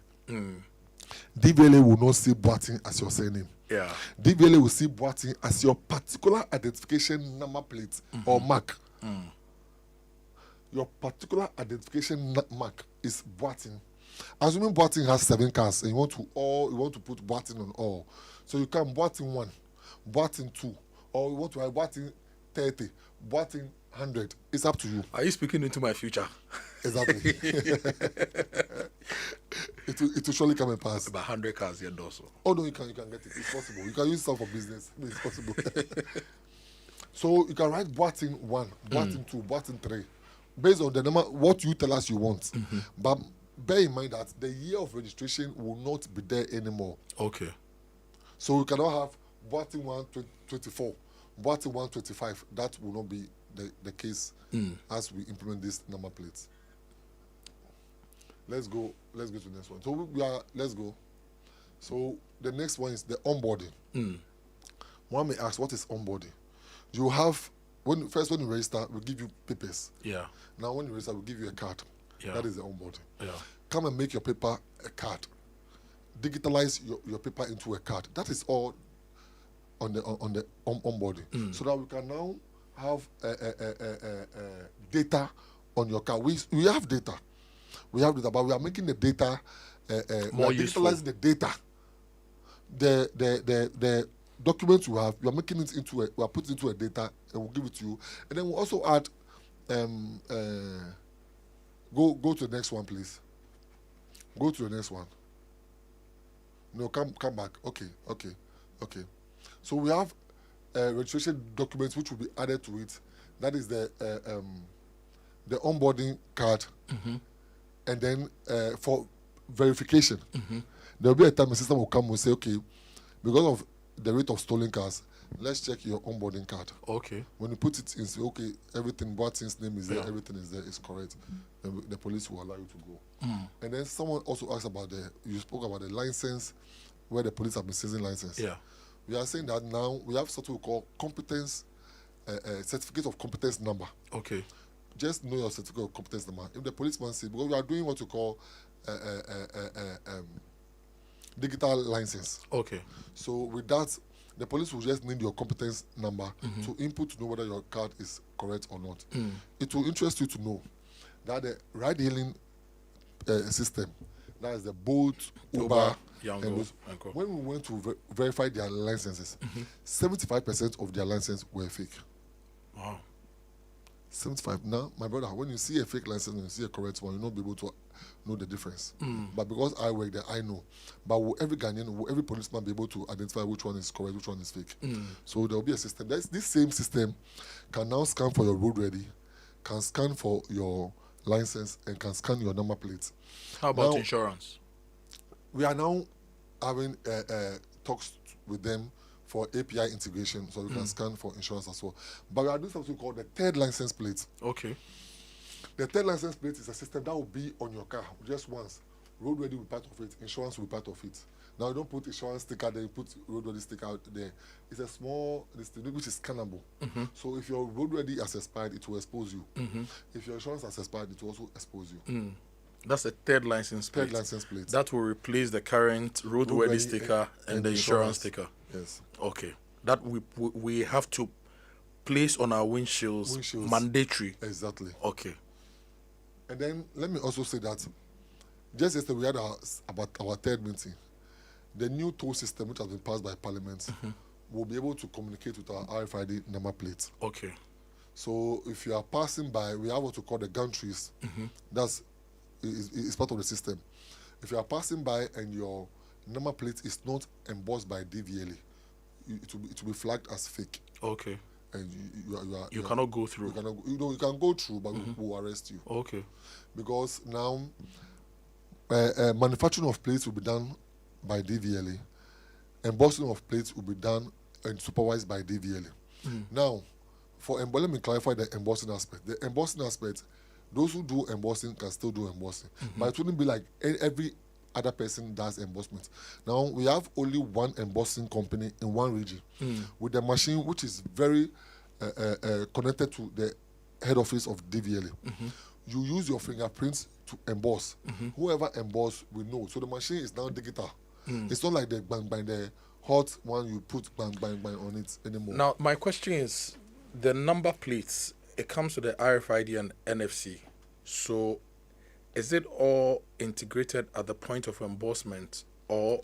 I: DVLA will not see Boateng as your surname.
V: Yeah.
I: DVLA will see Boateng as your particular identification number plate or mark. Your particular identification mark is Boateng. Assuming Boateng has 7 cars and you want to put Boateng on all, so you can Boateng 1, Boateng 2, or you want to have Boateng 30, Boateng 100. It's up to you.
V: Are you speaking into my future?
I: Exactly. it will surely come and pass.
V: About 100 cars here also.
I: Oh no, you can get it. It's possible. You can use some for business. It's possible. So you can write Boateng 1, Boateng 2, Boateng 3, based on the number what you tell us you want. But bear in mind that the year of registration will not be there anymore.
V: Okay.
I: So we cannot have Boateng 1 24, Boateng 1 25. That will not be the case as we implement this number plates. Let's go to the next one. So let's go. So the next one is the onboarding. One may ask, what is onboarding? You have when you register, we'll give you papers.
V: Yeah.
I: Now when you register, we'll give you a card.
V: Yeah.
I: That is the onboarding.
V: Yeah.
I: Come and make your paper a card. Digitalize your paper into a card. That is all on the onboarding. So that we can now have data on your car. We have data. We have data, but we are making the data
V: more
I: useful. Digitalizing the data. The documents you have, we are making it into we are putting into a data and we'll give it to you. And then we'll also add go to the next one, please. Go to the next one. No, come back. Okay. So we have registration documents which will be added to it. That is the onboarding card, and then for verification, there will be a time the system will come and say, okay, because of the rate of stolen cars, let's check your onboarding card.
V: Okay.
I: When you put it in, say, okay, everything, Boateng's name is there, everything is there, is correct. Then the police will allow you to go. And then someone also asked about you spoke about the license, where the police have been seizing license.
V: Yeah.
I: We are saying that now we have something we call competence, certificate of competence number.
V: Okay.
I: Just know your certificate of competence number. If the policeman says, because we are doing what we call digital license.
V: Okay.
I: So with that, the police will just need your competence number to input to know whether your card is correct or not. It will interest you to know that the ride-hailing system, that is the Bolt, Uber, and those, when we went to verify their licenses, 75% of their licenses were fake.
V: Wow.
I: 75. Now, my brother, when you see a fake license and you see a correct one, you'll not be able to know the difference. But because I work there, I know. But will every Ghanaian, will every policeman be able to identify which one is correct, which one is fake? So there will be a system. This same system can now scan for your road ready, can scan for your license, and can scan your number plates.
V: How about
I: now,
V: insurance?
I: We are now having talks with them for API integration, so we can scan for insurance as well. But we are doing something called the third license plate.
V: Okay.
I: The third license plate is a system that will be on your car just once. Road ready will be part of it, insurance will be part of it. Now you don't put insurance sticker there, you put road ready sticker out there. It's a small thing which is scannable. So if your road ready has expired, it will expose you. If your insurance has expired, it will also expose you.
V: That's a third license plate.
I: Third license plate.
V: That will replace the current road ready sticker and the insurance sticker.
I: Yes.
V: Okay. That we have to place on our windshields. Mandatory.
I: Exactly.
V: Okay.
I: And then let me also say that just yesterday we had about our third meeting. The new toll system which has been passed by Parliament will be able to communicate with our RFID number plate.
V: Okay.
I: So if you are passing by, we have what we call the gantries. That's is part of the system. If you are passing by and your number plate is not embossed by DVLA, it will be flagged as fake.
V: Okay.
I: And
V: you cannot go through.
I: You can go through, but we will arrest you.
V: Okay.
I: Because now manufacturing of plates will be done by DVLA. Embossing of plates will be done and supervised by DVLA. Now, let me clarify the embossing aspect. The embossing aspect, those who do embossing can still do embossing. But it wouldn't be like every other person does embossment. Now, we have only one embossing company in one region with the machine which is very connected to the head office of DVLA. You use your fingerprints to emboss. Whoever emboss will know. So the machine is now digital. It's not like the bang the hot one you put bang on it anymore.
V: Now, my question is, the number plates, it comes with the RFID and NFC. So is it all integrated at the point of embossment, or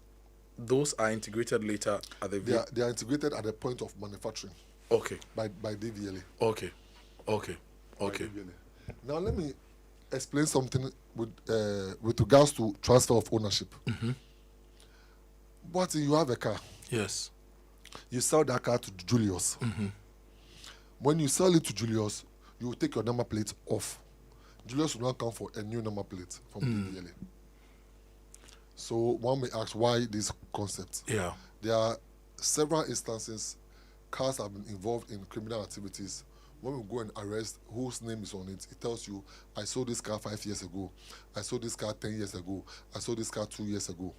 V: those are integrated later at the vehicle?
I: They are integrated at the point of manufacturing.
V: Okay.
I: By DVLA.
V: Okay.
I: Now let me explain something with regards to transfer of ownership. But you have a car.
V: Yes.
I: You sell that car to Julius. When you sell it to Julius, you will take your number plate off. Julius will now come for a new number plate from DVLA. So one may ask, why this concept?
V: Yeah.
I: There are several instances cars have been involved in criminal activities. When we go and arrest whose name is on it, it tells you, I sold this car 5 years ago. I sold this car 10 years ago. I sold this car 2 years ago.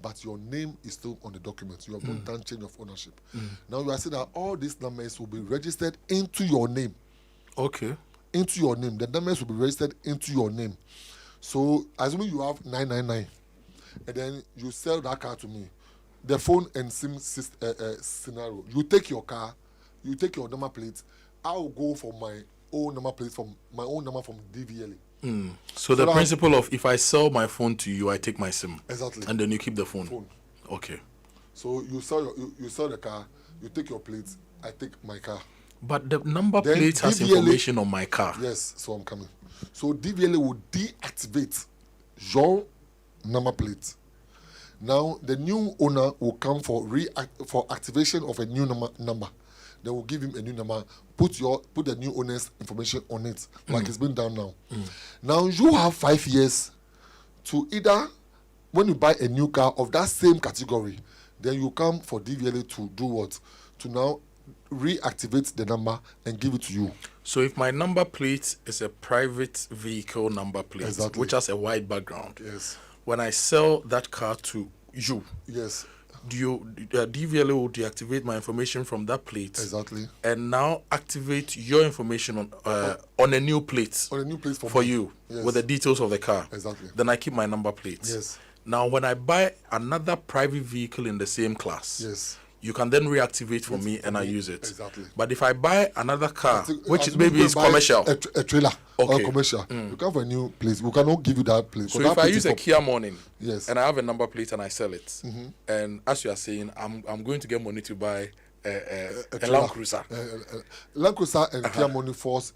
I: But your name is still on the document. You have not done change of ownership. Now you are saying that all these numbers will be registered into your name.
V: Okay.
I: Into your name. The numbers will be registered into your name. So, assuming you have 999, and then you sell that car to me, the phone and SIM scenario, you take your car, you take your number plate, I will go for my own number plate from my own number from DVLA.
V: So the principle of, if I sell my phone to you, I take my SIM.
I: Exactly.
V: And then you keep the phone. Okay.
I: So you sell you sell the car, you take your plate, I take my car.
V: But the number
I: Then
V: plate has
I: DVLA
V: information on my car.
I: Yes, so I'm coming. So DVLA will deactivate your number plate. Now the new owner will come for activation of a new number. They will give him a new number. Put the new owner's information on it, like it's been done now. Now you have 5 years to either when you buy a new car of that same category, then you come for DVLA to do what? To now reactivate the number and give it to you.
V: So if my number plate is a private vehicle number plate,
I: Exactly.
V: which has a white background,
I: yes,
V: when I sell that car to you,
I: yes,
V: do you DVLA will deactivate my information from that plate,
I: exactly,
V: and now activate your information on a new plate,
I: on a new plate
V: for
I: me.
V: you,
I: Yes.
V: with the details of the car.
I: Exactly.
V: Then I keep my number plate.
I: Yes.
V: Now when I buy another private vehicle in the same class,
I: yes,
V: you can then reactivate for me and I use it.
I: Exactly.
V: But if I buy another car, which is maybe is commercial,
I: a trailer or
V: Okay.
I: commercial, you come for a new place. We cannot give you that place.
V: so
I: That
V: if I
I: place
V: use
I: is
V: a Kia Morning,
I: yes,
V: and I have a number plate and I sell it,
I: Mhm.
V: and as you are saying, I'm going to get money to buy a
I: trailer.
V: Land Cruiser.
I: Land Cruiser and Kia Money falls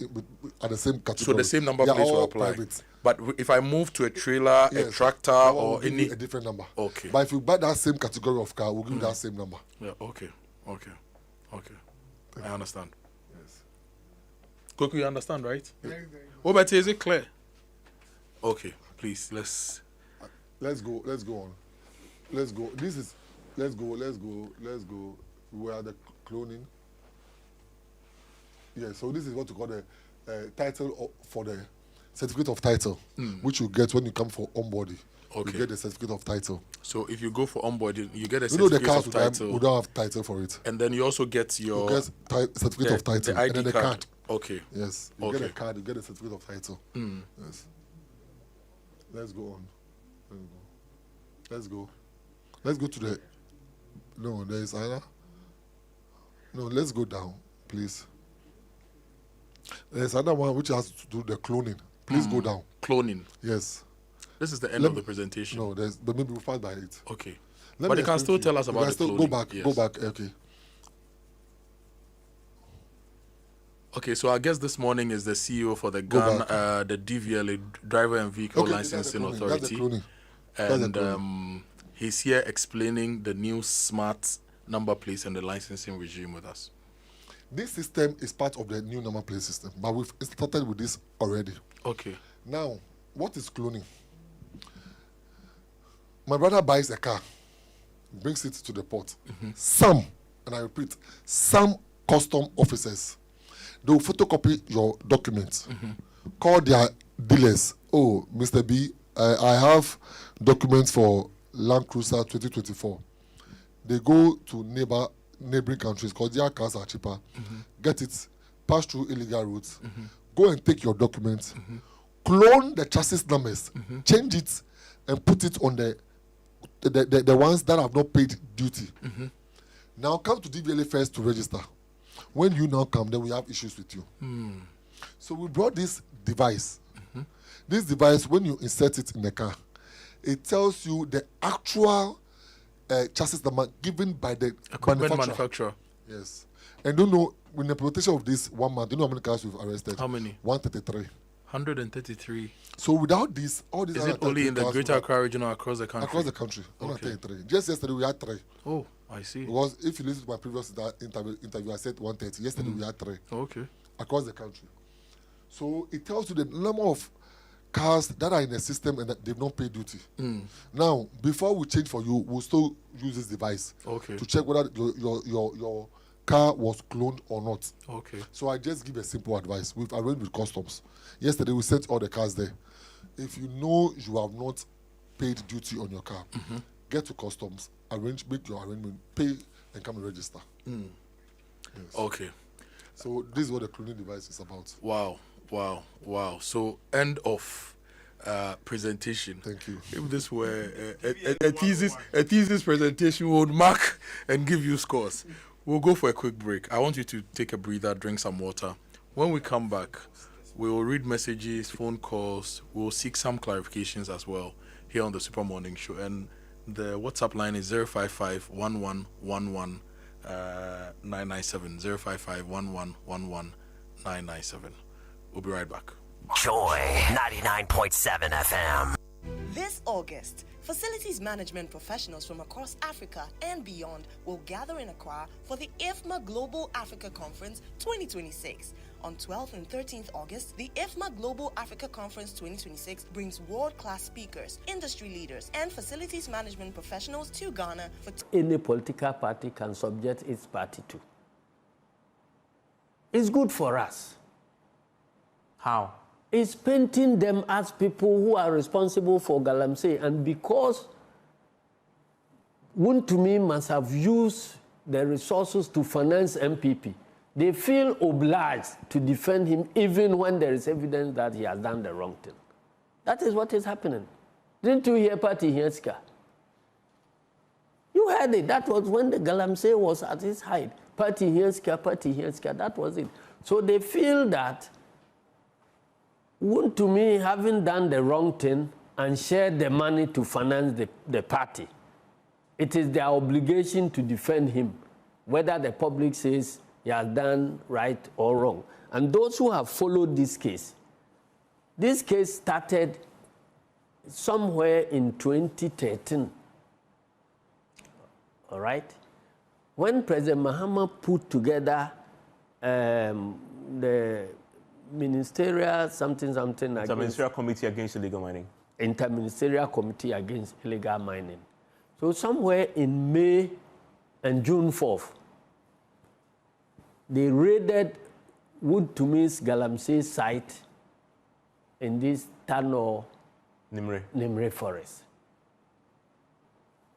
I: at the same category.
V: So the same number
I: They are
V: plate will
I: all
V: apply.
I: private.
V: But if I move to a trailer, a
I: Yes,
V: tractor,
I: that one
V: or
I: will give you
V: any
I: a different number.
V: Okay.
I: But if you buy that same category of car, we'll give you that same number.
V: Yeah. Okay. I understand. Yes. Koku, you understand, right?
I: Very
V: What about is it clear? Okay. Please, let's
I: go on. Let's go. Let's go. We are the cloning. Yeah, so this is what we call the title for the certificate of title, which you get when you come for onboarding.
V: Okay.
I: You get the certificate of title.
V: So if you go for onboarding, you get a
I: You know the
V: certificate
I: cars
V: of
I: we
V: title.
I: don't have title for it.
V: And then you also get your
I: Certificate of title.
V: the ID
I: and then the card.
V: Okay.
I: Yes. You get a card, you get a certificate of title. Yes. Let's go on. Let's go. Let's go to the... No, there is either... No, let's go down, please. There's another one which has to do the cloning. Please go down.
V: Cloning.
I: Yes.
V: This is the end of the presentation.
I: No, but maybe we'll pass by it.
V: Okay.
I: Let
V: But
I: me
V: you can
I: explain
V: still
I: to
V: tell us
I: You
V: about
I: can
V: the
I: still
V: cloning.
I: Go back.
V: Yes.
I: Go back. Okay.
V: Okay, so I guess this morning is the CEO for the
I: Go
V: the DVLA, Driver and Vehicle
I: Okay, that's the
V: Licensing
I: cloning,
V: Authority.
I: that's the cloning. That's the
V: And
I: cloning.
V: he's here explaining the new smart number plates and the licensing regime with us.
I: This system is part of the new number plate system, but we've started with this already.
V: Okay.
I: Now, what is cloning? My brother buys a car, brings it to the port. Some, and I repeat, some custom officers, they will photocopy your documents, call their dealers. Oh, Mr. B, I have documents for Land Cruiser 2024. They go to neighboring countries because their cars are cheaper. Get it, pass through illegal routes, go and take your documents, clone the chassis numbers, change it, and put it on the ones that have not paid duty. Now come to DVLA first to register. When you now come, then we have issues with you. So we brought this device. This device, when you insert it in the car, it tells you the actual chassis number given by the
V: manufacturer.
I: Yes. And don't know, with the implementation of this 1 month, do you know how many cars we've arrested?
V: How many?
I: 133.
V: 133.
I: So without this, all these
V: Is
I: other
V: it only in the
I: 33
V: Greater
I: cars
V: Accra region or across the country?
I: across the country?
V: Okay.
I: 133. Just yesterday we had 3.
V: Oh, I see.
I: Because if you listen to my previous interview, I said 130. Yesterday we had 3.
V: Okay.
I: Across the country. So it tells you the number of cars that are in the system and that they've not paid duty. Now, before we change for you, we'll still use this device to check whether your car was cloned or not.
V: Okay.
I: So I just give a simple advice. We've arranged with customs. Yesterday we sent all the cars there. If you know you have not paid duty on your car, get to customs, make your arrangement, pay, and come and register. Yes.
V: Okay.
I: So this is what the cloning device is about.
V: Wow. So end of presentation.
I: Thank you.
V: If this were a thesis presentation, we would mark and give you scores. We'll go for a quick break. I want you to take a breather, drink some water. When we come back, we will read messages, phone calls. We will seek some clarifications as well here on the Super Morning Show. And the WhatsApp line is 055 1111 997. 055 1111 997. We'll be right back.
U: Joy 99.7 FM.
F: This August, facilities management professionals from across Africa and beyond will gather in Accra for the IFMA Global Africa Conference 2026. On 12th and 13th August, the IFMA Global Africa Conference 2026 brings world-class speakers, industry leaders, and facilities management professionals to Ghana for
P: any political party can subject its party to. It's good for us.
Q: How?
P: It's painting them as people who are responsible for Galamsey, and because Wontumi must have used the resources to finance MPP, they feel obliged to defend him even when there is evidence that he has done the wrong thing. That is what is happening. Didn't you hear Party Hienska? You heard it. That was when the Galamsey was at its height. Party Hienska, that was it. So they feel that Wontumi having done the wrong thing and shared the money to finance the party, it is their obligation to defend him, whether the public says he has done right or wrong. And those who have followed this case started somewhere in 2013. All right? When President Mahama put together the ministerial
Q: Interministerial Committee Against Illegal Mining.
P: Interministerial Committee Against Illegal Mining. So somewhere in May and June 4th, they raided Woontumi's Galamsey site in this Tano Nimre forest.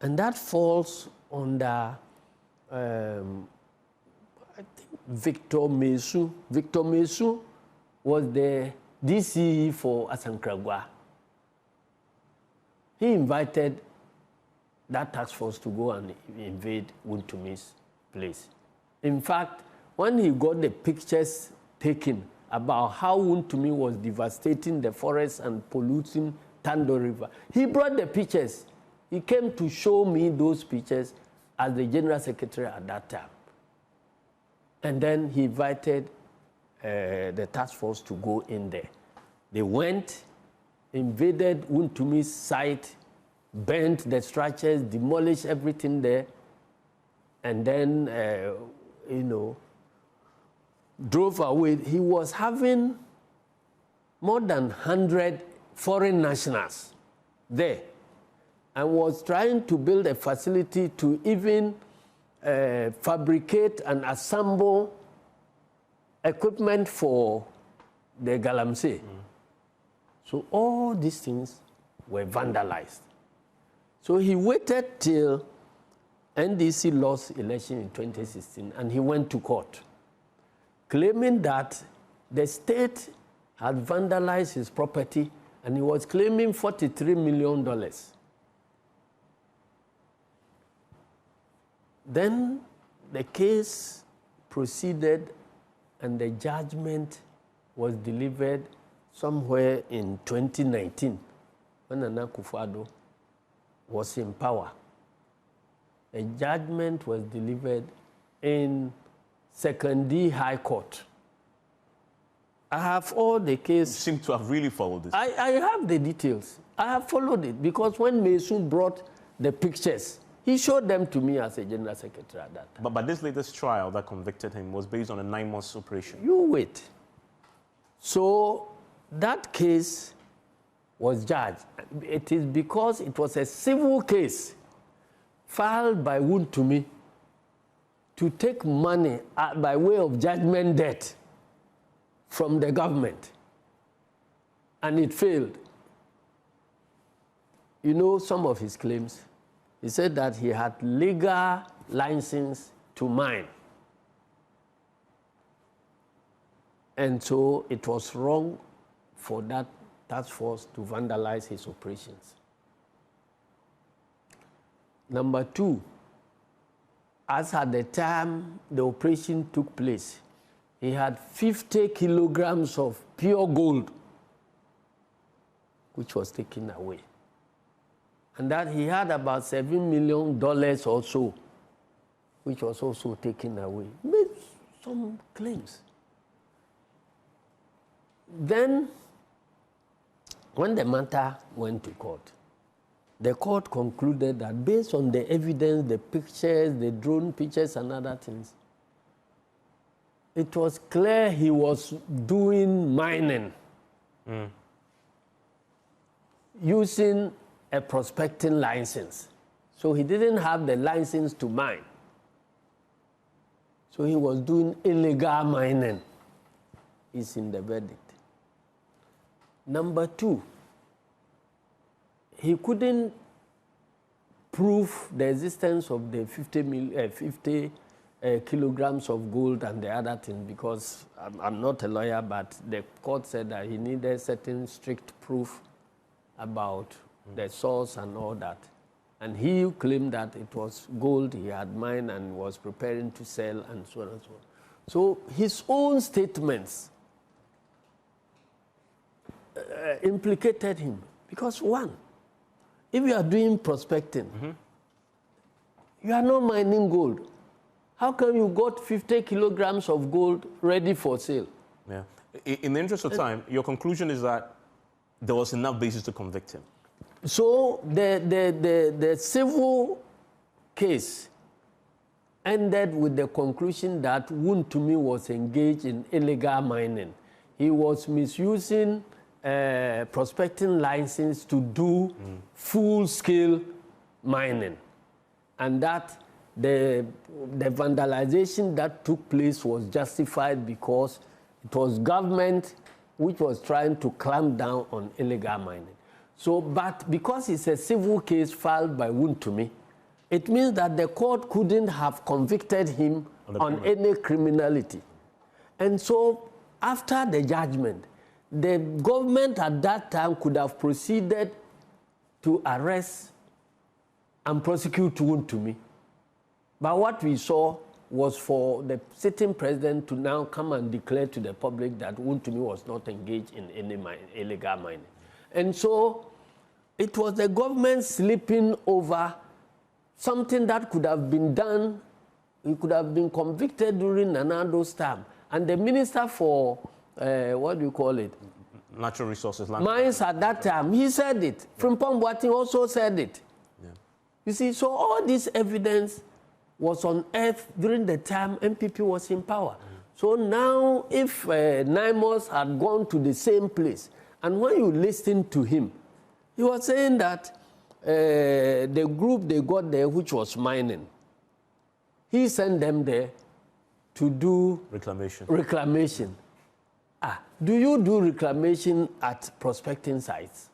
P: And that falls under, I think, Victor Mesu. Victor Mesu was the DCE for Asankragwa. He invited that task force to go and invade Woontumi's place. In fact, when he got the pictures taken about how Wontumi was devastating the forest and polluting Tando River, he brought the pictures. He came to show me those pictures as the General Secretary at that time. And then he invited the task force to go in there. They went, invaded Woontumi's site, burnt the structures, demolished everything there, and then, drove away. He was having more than 100 foreign nationals there and was trying to build a facility to even fabricate and assemble equipment for the Galamsey. So all these things were vandalized. So he waited till NDC lost election in 2016 and he went to court, claiming that the state had vandalized his property and he was claiming $43 million. Then the case proceeded and the judgment was delivered somewhere in 2019 when Nana Akufo-Addo was in power. A judgment was delivered in Secondary High Court. I have all the case.
Q: You seem to have really followed this.
P: I have the details. I have followed it because when Mesu brought the pictures, he showed them to me as a General Secretary at that time.
Q: But this latest trial that convicted him was based on a 9-month operation.
P: You wait. So that case was judged. It is because it was a civil case filed by Wontumi to take money by way of judgment debt from the government. And it failed. You know some of his claims? He said that he had legal license to mine. And so it was wrong for that task force to vandalize his operations. Number two, as at the time the operation took place, he had 50 kilograms of pure gold, which was taken away. And that he had about $7 million or so, which was also taken away. Made some claims. Then, when the matter went to court, the court concluded that based on the evidence, the pictures, the drone pictures and other things, it was clear he was doing mining using a prospecting license. So he didn't have the license to mine. So he was doing illegal mining. It's in the verdict. Number two, he couldn't prove the existence of the 50 kilograms of gold and the other thing, because I'm not a lawyer, but the court said that he needed certain strict proof about the source and all that. And he claimed that it was gold he had mined and was preparing to sell and so on and so on. So his own statements implicated him. Because one, if you are doing prospecting, you are not mining gold. How come you got 50 kilograms of gold ready for sale?
Q: Yeah. In the interest of time, your conclusion is that there was enough basis to convict him.
P: So the civil case ended with the conclusion that Wontumi was engaged in illegal mining. He was misusing prospecting license to do full-scale mining, and that the vandalization that took place was justified because it was government which was trying to clamp down on illegal mining. So, but because it's a civil case filed by Wontumi, it means that the court couldn't have convicted him on any criminality. And so, after the judgment, the government at that time could have proceeded to arrest and prosecute Wontumi. But what we saw was for the sitting president to now come and declare to the public that Wontumi was not engaged in any illegal mining. And so it was the government slipping over something that could have been done. He could have been convicted during Nanado's time. And the minister for, what do you call it?
Q: Natural resources.
P: Mines at that time, he said it. Frimpong Boateng also said it. Yeah. You see, so all this evidence was unearthed during the time MPP was in power. So now, if Naimos had gone to the same place, and when you listen to him, he was saying that the group they got there, which was mining, he sent them there to do reclamation. Do you do reclamation at prospecting sites?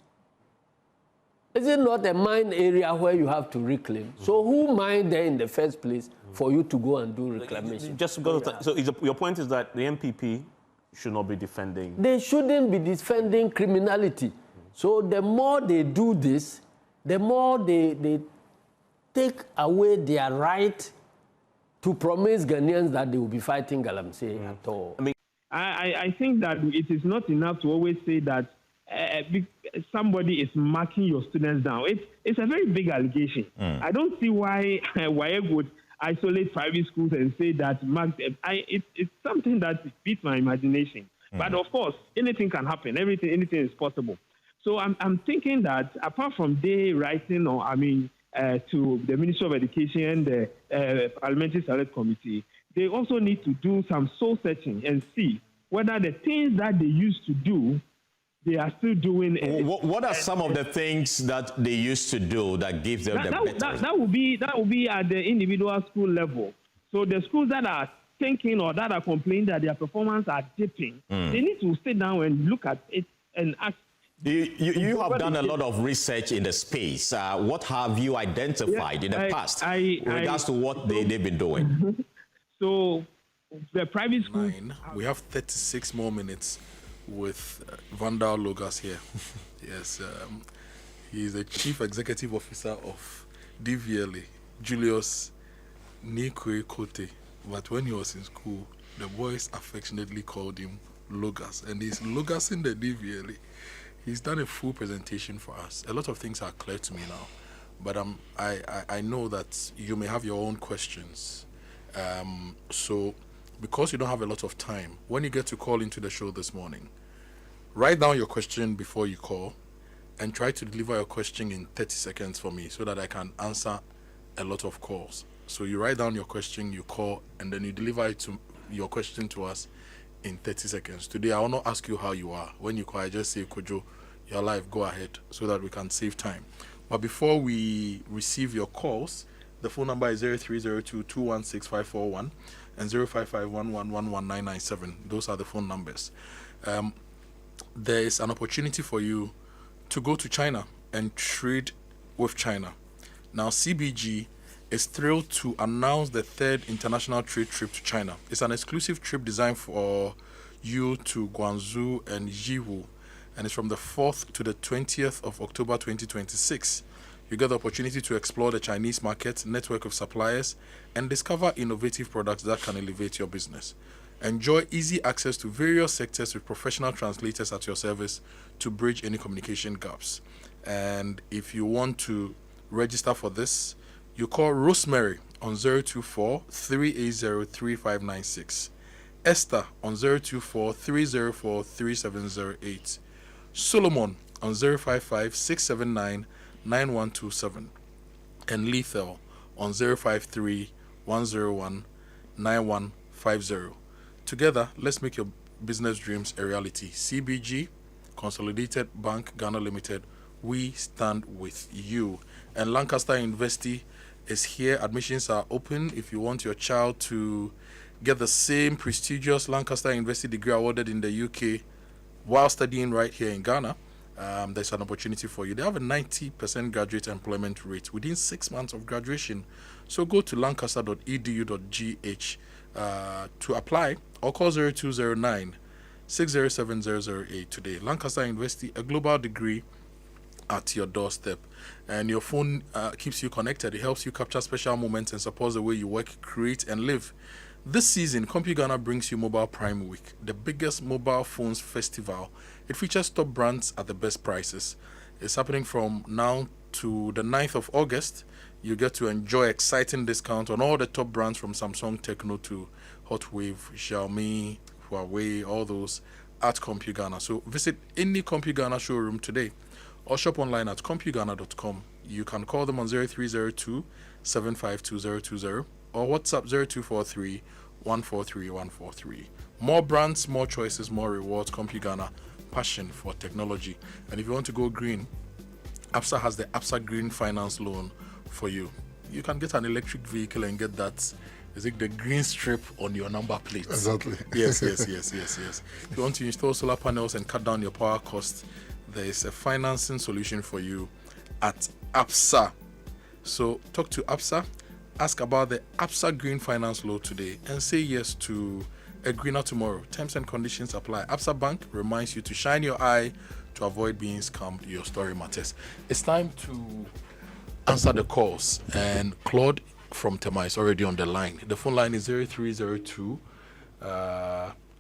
P: Is it not a mine area where you have to reclaim? So who mined there in the first place for you to go and do reclamation?
Q: Just go to so your point is that the MPP should not be defending.
P: They shouldn't be defending criminality. So the more they do this, the more they take away their right to promise Ghanaians that they will be fighting Galamsey at all.
J: I think that it is not enough to always say that somebody is marking your students down. It's a very big allegation. I don't see why WAEC would isolate private schools and say that it's something that beats my imagination. But of course, anything can happen. Anything is possible. So I'm thinking that apart from they writing, to the Ministry of Education, the Parliamentary Select Committee, they also need to do some soul searching and see whether the things that they used to do, they are still doing.
N: What are some of the things that they used to do that gives them
J: that would be at the individual school level. So the schools that are thinking or that are complaining that their performance are dipping, they need to sit down and look at it and ask.
N: You have done a lot of research in the space. What have you identified in the past with regards to what they've been doing?
J: So the private schools...
V: We have 36 more minutes with Vandal Logas here. Yes, he is the Chief Executive Officer of DVLA, Julius Nikwe Kote. But when he was in school, the boys affectionately called him Logas, and he's Logas in the DVLA. He's done a full presentation for us. A lot of things are clear to me now, but I know that you may have your own questions. So because you don't have a lot of time, when you get to call into the show this morning, write down your question before you call and try to deliver your question in 30 seconds for me so that I can answer a lot of calls. So you write down your question, you call, and then you deliver it your question to us in 30 seconds. Today, I will not ask you how you are. When you call, I just say, Kojo, you're live, go ahead, so that we can save time. But before we receive your calls, the phone number is 0302-216-541 and 0551111997. Those are the phone numbers. There is an opportunity for you to go to China and trade with China. Now, CBG is thrilled to announce the third international trade trip to China. It's an exclusive trip designed for you to Guangzhou and Yiwu, and it's from the 4th to the 20th of October 2026. You get the opportunity to explore the Chinese market, network of suppliers, and discover innovative products that can elevate your business. Enjoy easy access to various sectors with professional translators at your service to bridge any communication gaps. And if you want to register for this, you call Rosemary on 024-380-3596, Esther on 024-304-3708, Solomon on 055-679-9127, and Lethal on 053-101-9150. Together, let's make your business dreams a reality. CBG, Consolidated Bank Ghana Limited, we stand with you. And Lancaster University is here. Admissions are open. If you want your child to get the same prestigious Lancaster University degree awarded in the UK while studying right here in Ghana, there's an opportunity for you. They have a 90% graduate employment rate within 6 months of graduation. So go to lancaster.edu.gh to apply, or call 0209-607-008 today. Lancaster University, a global degree at your doorstep. And your phone keeps you connected. It helps you capture special moments and supports the way you work, create, and live. This season, CompuGhana brings you Mobile Prime Week, the biggest mobile phones festival. It features top brands at the best prices. It's happening from now to the 9th of August. You get to enjoy exciting discounts on all the top brands from Samsung, Tecno to Hotwave, Xiaomi, Huawei, all those at CompuGhana. So visit any CompuGhana showroom today or shop online at CompuGhana.com. You can call them on 0302-752020 or WhatsApp 0243-143-143. More brands, more choices, more rewards. CompuGhana, passion for technology. And if you want to go green, ABSA has the ABSA Green Finance Loan for you. You can get an electric vehicle and get that, is it the green strip on your number plate?
I: Exactly.
V: Yes. If you want to install solar panels and cut down your power costs, there is a financing solution for you at ABSA. So talk to ABSA, ask about the ABSA Green Finance Loan today, and say yes to a greener tomorrow. Terms and conditions apply. ABSA Bank reminds you to shine your eye to avoid being scammed. Your story matters. It's time to answer the calls, and Claude from Tema is already on the line. The phone line is 0302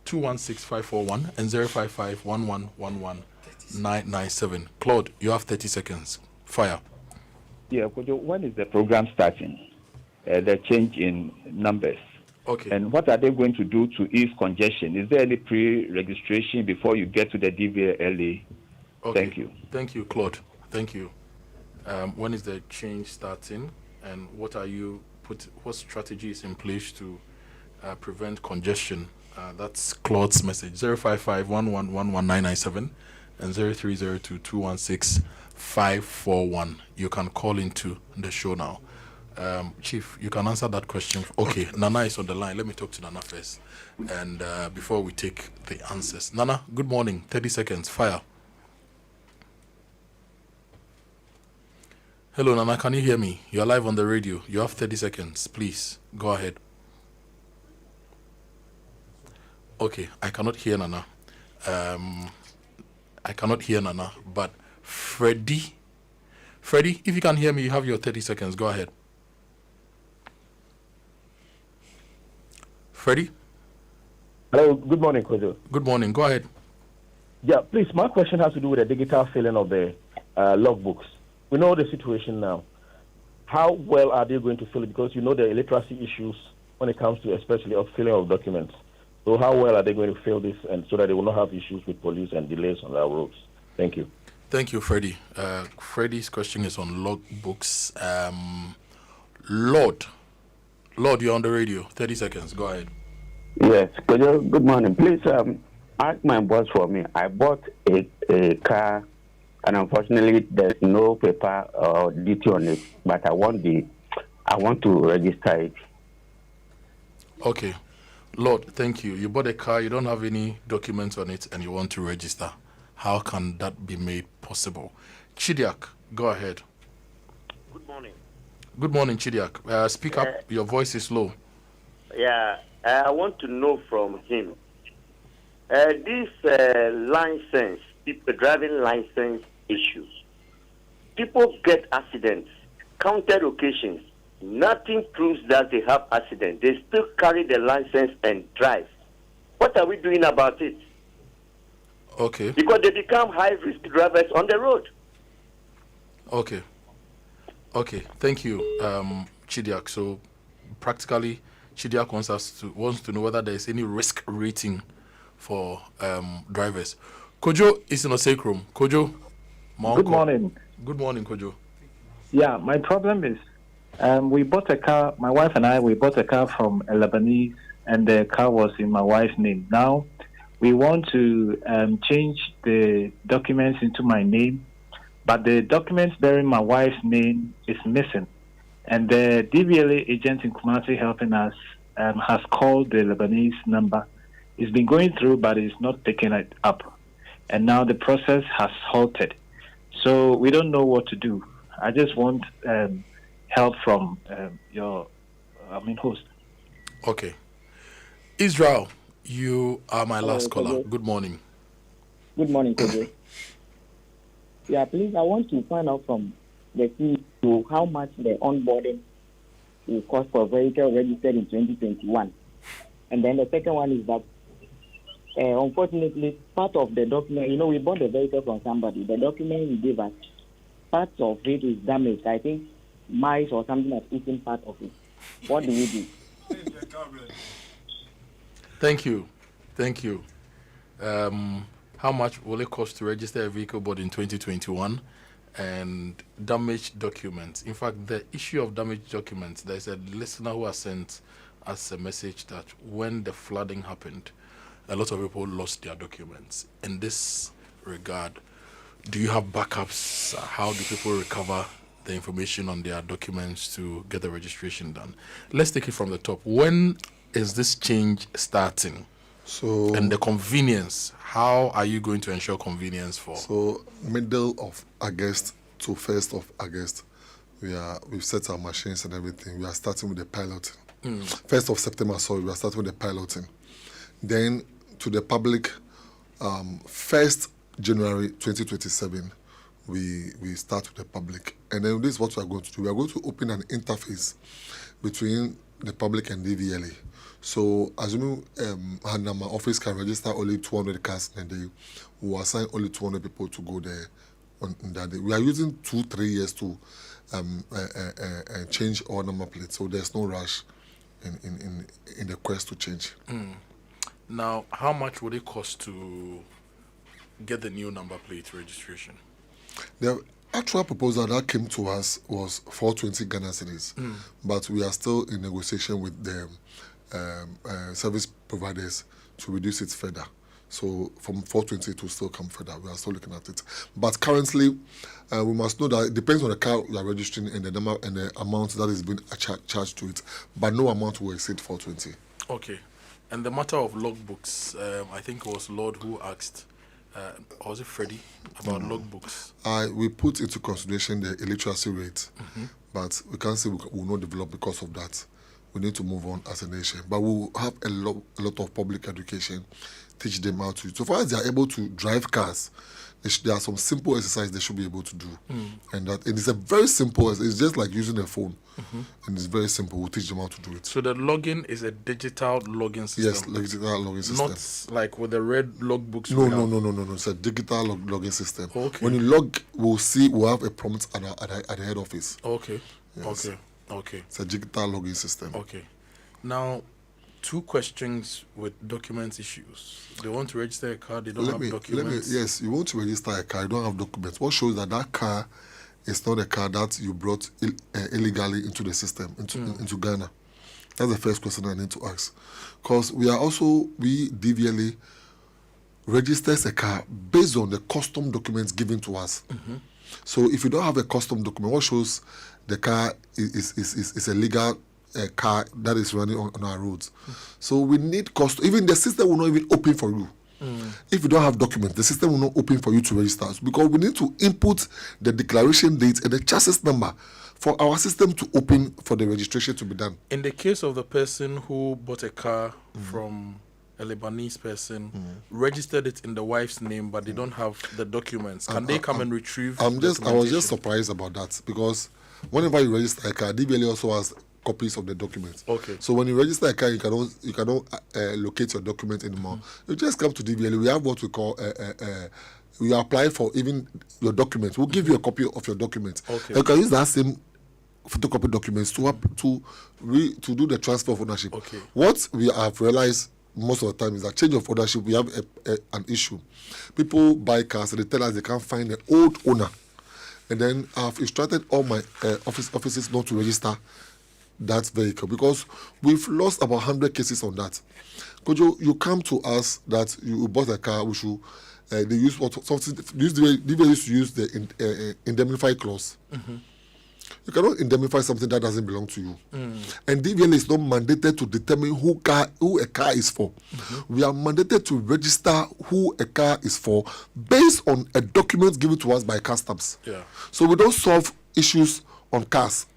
V: 216-541 and 055-1111-997. Claude, you have 30 seconds. Fire.
K: Yeah, Kojo, when is the program starting? The change in numbers.
V: Okay.
K: And what are they going to do to ease congestion? Is there any pre-registration before you get to the DVLA?
V: Okay.
K: Thank you.
V: Thank you, Claude. Thank you. When is the change starting, and what strategy is in place to prevent congestion? That's Claude's message. 055-1111-997 and 0302-216-541. You can call into the show now. Chief, you can answer that question. Okay, Nana is on the line. Let me talk to Nana first, and before we take the answers. Nana, good morning. 30 seconds. Fire. Hello, Nana. Can you hear me? You are live on the radio. You have 30 seconds. Please go ahead. Okay, I cannot hear Nana. But Freddie, if you can hear me, you have your 30 seconds. Go ahead. Freddie?
O: Hello, good morning, Kojo.
V: Good morning. Go ahead.
O: Yeah, please, my question has to do with the digital filling of the logbooks. We know the situation now. How well are they going to fill it? Because you know the illiteracy issues when it comes to especially of filling of documents. So how well are they going to fill this, and so that they will not have issues with police and delays on our roads? Thank you.
V: Thank you, Freddie. Freddie's question is on logbooks. Lord, you're on the radio. 30 seconds. Go ahead.
A: Yes, Kojo, good morning. Please ask my boss for me. I bought a car, and unfortunately, there's no paper or duty on it. But I want to register it.
V: Okay. Lord, thank you. You bought a car, you don't have any documents on it, and you want to register. How can that be made possible? Chidiak, go ahead.
M: Good morning.
V: Good morning, Chidiak. Speak up. Your voice is low.
M: Yeah, I want to know from him. This license, driving license issues. People get accidents, counted occasions. Nothing proves that they have accident. They still carry the license and drive. What are we doing about it?
V: Okay.
M: Because they become high-risk drivers on the road.
V: Okay. Thank you, Chidiak. So, practically, Chidiak wants to know whether there is any risk rating for drivers. Kojo is in a safe room. Kojo,
W: good morning.
V: Good morning, Kojo.
W: Yeah, my problem is we bought a car, my wife and I, we bought a car from a Lebanese, and the car was in my wife's name. Now, we want to change the documents into my name, but the documents bearing my wife's name is missing. And the DVLA agent in Kumasi helping us has called the Lebanese number. It's been going through, but it's not picking it up. And now the process has halted. So we don't know what to do. I just want help from your host.
V: Okay. Israel, you are my last caller.
X: Kojo.
V: Good morning.
X: Good morning, Kojo. Yeah, please, I want to find out from the CEO how much the onboarding will cost for a vehicle registered in 2021. And then the second one is that, unfortunately, part of the document, we bought the vehicle from somebody. The document he gave us, part of it is damaged. I think mice or something has eaten part of it. What do we do?
V: Thank you. How much will it cost to register a vehicle bought in 2021 and damaged documents? In fact, the issue of damaged documents, there's a listener who has sent us a message that when the flooding happened, a lot of people lost their documents. In this regard, do you have backups? How do people recover the information on their documents to get the registration done? Let's take it from the top. When is this change starting? And the convenience, how are you going to ensure convenience for?
I: So middle of August to 1st of August, we've set our machines and everything. We are starting with the piloting. 1st of September, we are starting with the piloting. Then to the public, 1st January 2027, we start with the public. And then this is what we are going to do. We are going to open an interface between the public and DVLA. So, assuming my office can register only 200 cars in a day, we will assign only 200 people to go there on that day. We are using 2-3 years to change our number plate, so there's no rush in the quest to change.
V: Now, how much would it cost to get the new number plate registration?
I: The actual proposal that came to us was 420 Ghana cedis, but we are still in negotiation with the service providers to reduce it further. So from 420 it will still come further. We are still looking at it. But currently, we must know that it depends on the car you are registering and the number and the amount that is being charged to it. But no amount will exceed 420.
V: Okay. And the matter of logbooks, I think it was Lord who asked, or was it Freddie, about logbooks?
I: We put into consideration the illiteracy rate, but we can't say we will not develop because of that. We need to move on as a nation. But we'll have a lot of public education, teach them how to. So far as they are able to drive cars, there are some simple exercises they should be able to do. And it's a very simple, it's just like using a phone. And it's very simple. We'll teach them how to do it.
V: So the login is a digital login system?
I: Yes, digital login system.
V: Not like with the red logbooks?
I: No. It's a digital login system.
V: Okay.
I: When you log, we'll have a prompt at the head office.
V: Okay.
I: Yes.
V: Okay.
I: It's a digital login system.
V: Okay. Now, 2 questions with documents issues. They want to register a car, they don't have documents.
I: Yes, you want to register a car, you don't have documents. What shows that car is not a car that you brought illegally into the system, into Ghana. That's the first question I need to ask. Because we DVLA registers a car based on the custom documents given to us.
V: Mm-hmm.
I: So if you don't have a custom document, what shows the car is a legal car that is running on our roads. So we need custom. Even the system will not even open for you. If you don't have documents, the system will not open for you to register, because we need to input the declaration date and the chassis number for our system to open for the registration to be done.
V: In the case of the person who bought a car from a Lebanese person, registered it in the wife's name, but they don't have the documents, can they come and retrieve?
I: I was just surprised about that, because whenever you register a car, DVLA also has copies of the documents.
V: Okay.
I: So when you register a car, you cannot locate your document anymore. You just come to DVLA. We have what we call we apply for even your documents. We'll give you a copy of your document.
V: Okay.
I: You can use that same photocopy documents to do the transfer of ownership.
V: Okay.
I: What we have realized most of the time is that change of ownership, we have an issue. People buy cars and they tell us they can't find the old owner. And then I've instructed all my offices not to register that vehicle, because we've lost about 100 cases on that. Kojo, you come to us that you bought a car, we should they use DVLA used to use the indemnify clause.
V: Mm-hmm.
I: You cannot indemnify something that doesn't belong to you. And DVLA is not mandated to determine who a car is for. We are mandated to register who a car is for based on a document given to us by customs.
V: Yeah.
I: So we don't solve issues on cars.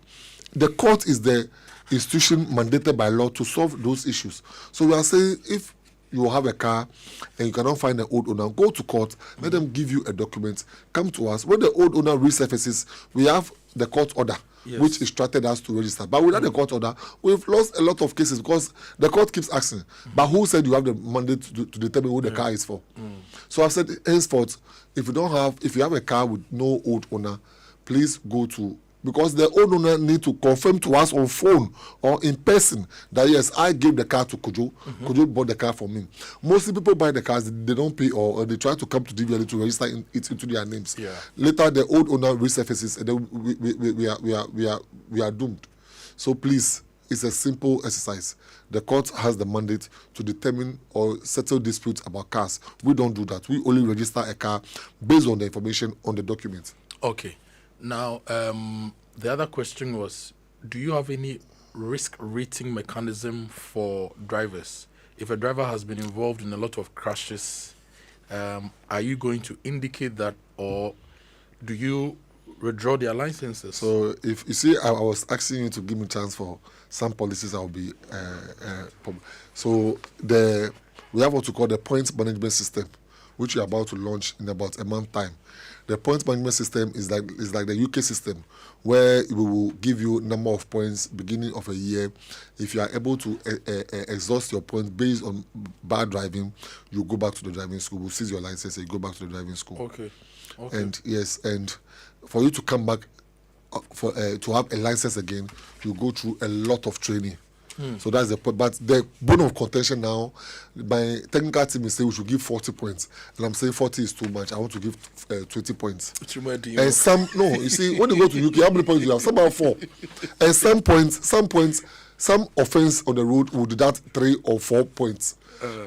I: The court is the institution mandated by law to solve those issues. So we are saying, if you have a car and you cannot find the old owner, go to court, let them give you a document, come to us. When the old owner resurfaces, we have the court order, which instructed us to register. But without the court order, we've lost a lot of cases, because the court keeps asking, but who said you have the mandate to determine who the car is for? So I've said, henceforth, if you have a car with no old owner, please go to, because the old owner need to confirm to us on phone or in person that yes, I gave the car to Kojo. Kojo bought the car for me. Mostly people buy the cars, they don't pay, or they try to come to DVLA to register it into their names.
V: Yeah.
I: Later, the old owner resurfaces, and then we are doomed. So please, it's a simple exercise. The court has the mandate to determine or settle disputes about cars. We don't do that. We only register a car based on the information on the document.
V: Okay. Now, the other question was, do you have any risk rating mechanism for drivers? If a driver has been involved in a lot of crashes, are you going to indicate that, or do you withdraw their licenses?
I: So if you see, I was asking you to give me a chance for some policies. I'll be so we have what we call the points management system, which we are about to launch in about a month time. The points management system is like the UK system, where we will give you number of points beginning of a year. If you are able to exhaust your points based on bad driving, you go back to the driving school. We'll seize your license and you go back to the driving school.
V: Okay.
I: And yes, and for you to come back to have a license again, you go through a lot of training. So that's the point. But the bone of contention now, my technical team is saying we should give 40 points. And I'm saying 40 is too much. I want to give 20 points. And you see, when you go to UK, how many points do you have? Some have 4. And some offense on the road will deduct 3 or 4 points.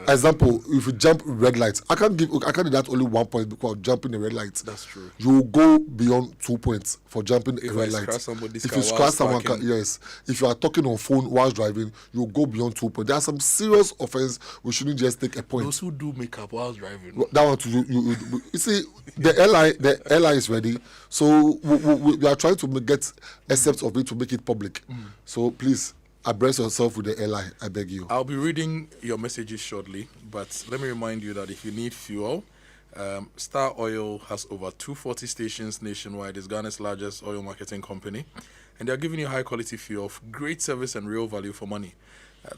I: Example, if you jump red lights, I can't deduct only 1 point because jumping a red light.
V: That's true.
I: You will go beyond 2 points for jumping a red light.
V: If
I: you scratch someone, yes. If you are talking on phone while driving, you will go beyond 2 points. There are some serious offense. We shouldn't just take a point.
V: Those who do make up while driving.
I: That one to you see, the LI is ready. So we are trying to get accepts of it to make it public. So please, abreast yourself with the LI, I beg you.
V: I'll be reading your messages shortly, but let me remind you that if you need fuel, Star Oil has over 240 stations nationwide. It's Ghana's largest oil marketing company, and they're giving you high quality fuel, great service and real value for money.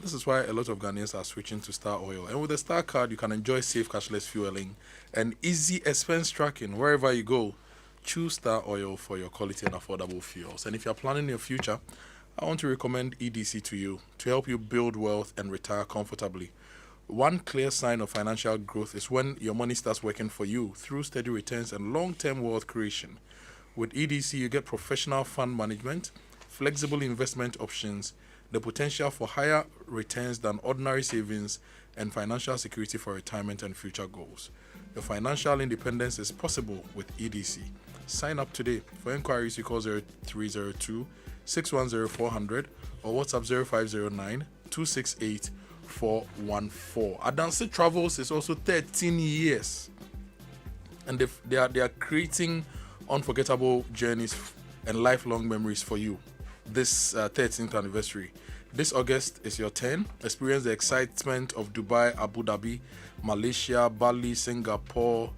V: This is why a lot of Ghanaians are switching to Star Oil. And with the Star card, you can enjoy safe cashless fueling and easy expense tracking wherever you go. Choose Star Oil for your quality and affordable fuels. And if you're planning your future, I want to recommend EDC to you to help you build wealth and retire comfortably. One clear sign of financial growth is when your money starts working for you through steady returns and long-term wealth creation. With EDC, you get professional fund management, flexible investment options, the potential for higher returns than ordinary savings, and financial security for retirement and future goals. Your financial independence is possible with EDC. Sign up today. For inquiries, you call 0302 610 400 or WhatsApp 0509 268 414. Adansi Travels is also 13 years, and they are creating unforgettable journeys and lifelong memories for you. This 13th anniversary. This August is your turn. Experience the excitement of Dubai, Abu Dhabi, Malaysia, Bali, Singapore,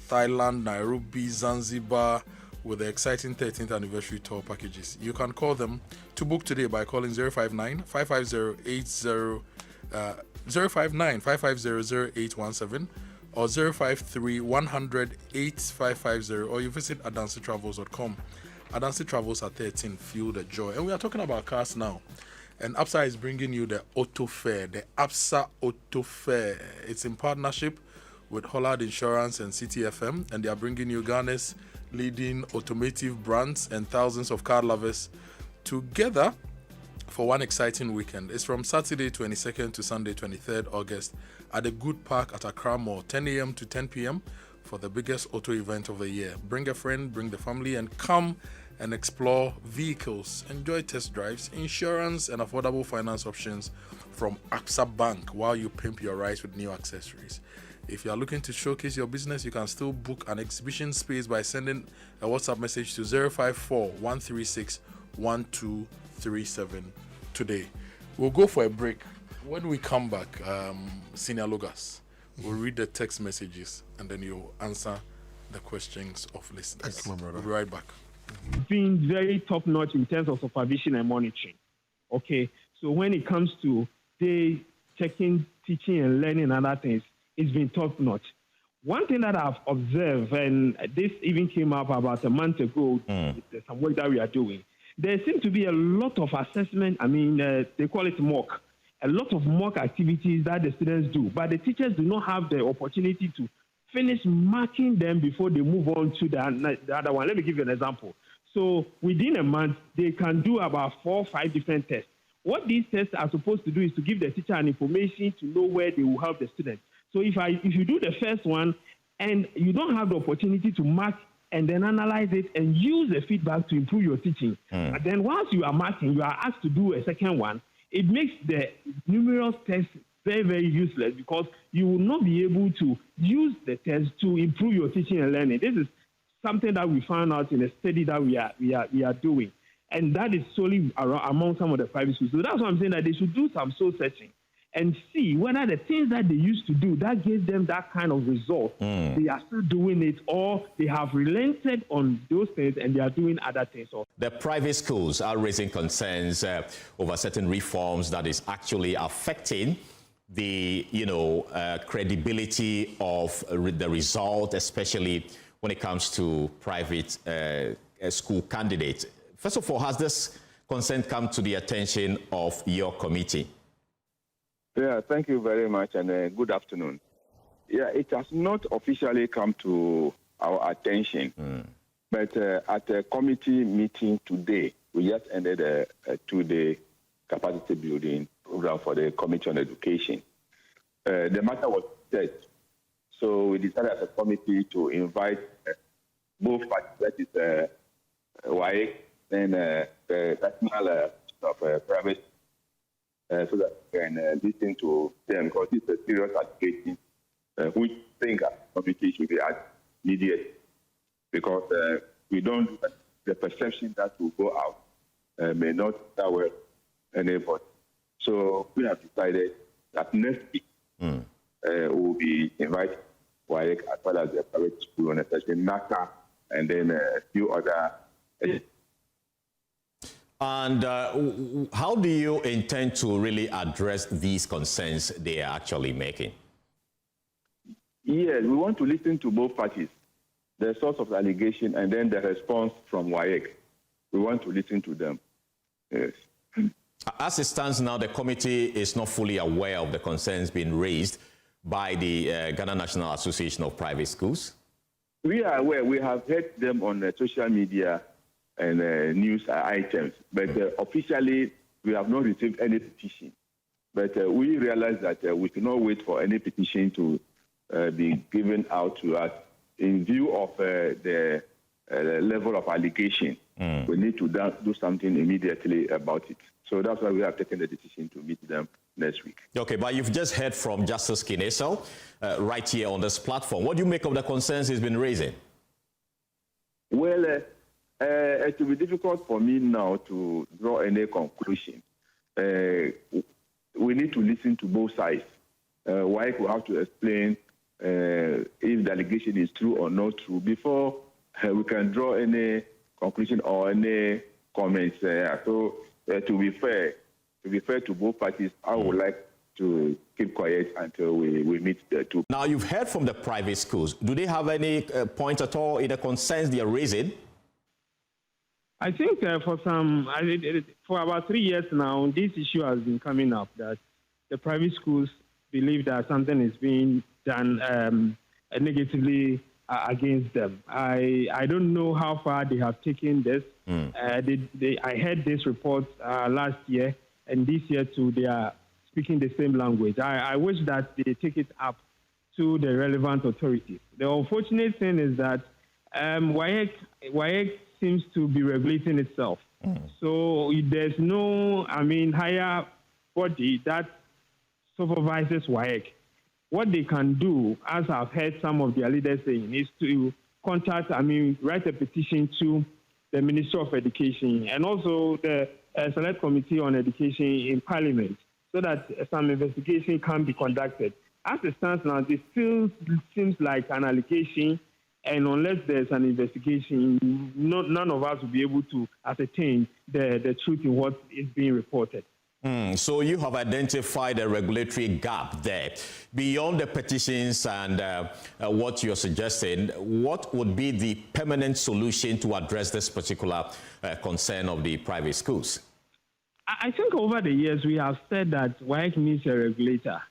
V: Thailand, Nairobi, Zanzibar, with the exciting 13th anniversary tour packages. You can call them to book today by calling 059 550 059 550 0817 or 053 100 8550, or you visit adansitravels.com. Adansi Travels at 13, feel the joy. And we are talking about cars now. And APSA is bringing you the Auto Fair, the APSA Auto Fair. It's in partnership with Hollard Insurance and CTFM, and they are bringing you Ghana's leading automotive brands and thousands of car lovers together for one exciting weekend. It's from Saturday 22nd to Sunday 23rd August at the Good Park at Accra Mall, 10 a.m. to 10 p.m. for the biggest auto event of the year. Bring a friend, bring the family, and come and explore vehicles, enjoy test drives, insurance, and affordable finance options from APSA Bank while you pimp your rides with new accessories. If you are looking to showcase your business, you can still book an exhibition space by sending a WhatsApp message to 054 136 1237 today. We'll go for a break. When we come back, Senior Logas will read the text messages and then you'll answer the questions of listeners.
I: Thanks, my brother.
V: We'll be right back.
J: Being very top-notch in terms of supervision and monitoring. Okay, so when it comes to day checking, teaching and learning and other things, it's been top-notch. One thing that I've observed, and this even came up about a month ago, there's some work that we are doing, there seems to be a lot of assessment, they call it mock, a lot of mock activities that the students do, but the teachers do not have the opportunity to finish marking them before they move on to the other one. Let me give you an example. So within a month, they can do about 4 or 5 different tests. What these tests are supposed to do is to give the teacher an information to know where they will help the student. So if you do the first one and you don't have the opportunity to mark and then analyze it and use the feedback to improve your teaching, and then once you are marking, you are asked to do a second one, it makes the numerous tests very, very useless because you will not be able to use the test to improve your teaching and learning. This is something that we found out in a study that we are doing. And that is solely among some of the private schools. So that's why I'm saying that they should do some soul searching and see whether the things that they used to do that gave them that kind of result, they are still doing it, or they have relented on those things and they are doing other things.
N: The private schools are raising concerns over certain reforms that is actually affecting the credibility of the result, especially when it comes to private school candidates. First of all, has this concern come to the attention of your committee?
C: Yeah, thank you very much, and good afternoon. Yeah, it has not officially come to our attention, but at a committee meeting today, we just ended a 2-day capacity building program for the Committee on Education. The matter was set, so we decided as a committee to invite both parties, that is WAEC and the national private, so that we can listen to them, because it's a serious allegation, which I think as a committee should be immediate, because we don't, the perception that will go out may not that well anybody. So we have decided that next week we will be inviting WAEC as well as the private school on especially NACA and then a few other.
N: And how do you intend to really address these concerns they are actually making?
C: Yes, we want to listen to both parties, the source of the allegation and then the response from WAEC. We want to listen to them. Yes.
N: As it stands now, the committee is not fully aware of the concerns being raised by the Ghana National Association of Private Schools.
C: We are aware. We have heard them on social media and news items, but officially we have not received any petition. But we realize that we cannot wait for any petition to be given out to us in view of the level of allegation. We need to do something immediately about it. So that's why we have taken the decision to meet them next week.
N: Okay, but you've just heard from Justice Kinesel right here on this platform. What do you make of the concerns he's been raising?
C: Well, it will be difficult for me now to draw any conclusion. We need to listen to both sides. Why we have to explain if the allegation is true or not true before we can draw any conclusion or any comments. So to be fair to both parties, I would like to keep quiet until we meet the two.
N: Now, you've heard from the private schools. Do they have any point at all in the concerns they are raising?
J: I think for about 3 years now, this issue has been coming up, that the private schools believe that something is being done negatively against them. I don't know how far they have taken this. I heard this report last year, and this year too, they are speaking the same language. I wish that they take it up to the relevant authorities. The unfortunate thing is that WAEC seems to be regulating itself. So there's no, higher body that supervises WAEC. What they can do, as I've heard some of their leaders saying, is to write a petition to the Ministry of Education and also the Select Committee on Education in Parliament so that some investigation can be conducted. As it stands now, this still seems like an allegation, and unless there's an investigation, none of us will be able to ascertain the truth in what is being reported.
N: So you have identified a regulatory gap there. Beyond the petitions and what you're suggesting, what would be the permanent solution to address this particular concern of the private schools?
J: I think over the years we have said that WAEC needs a regulator.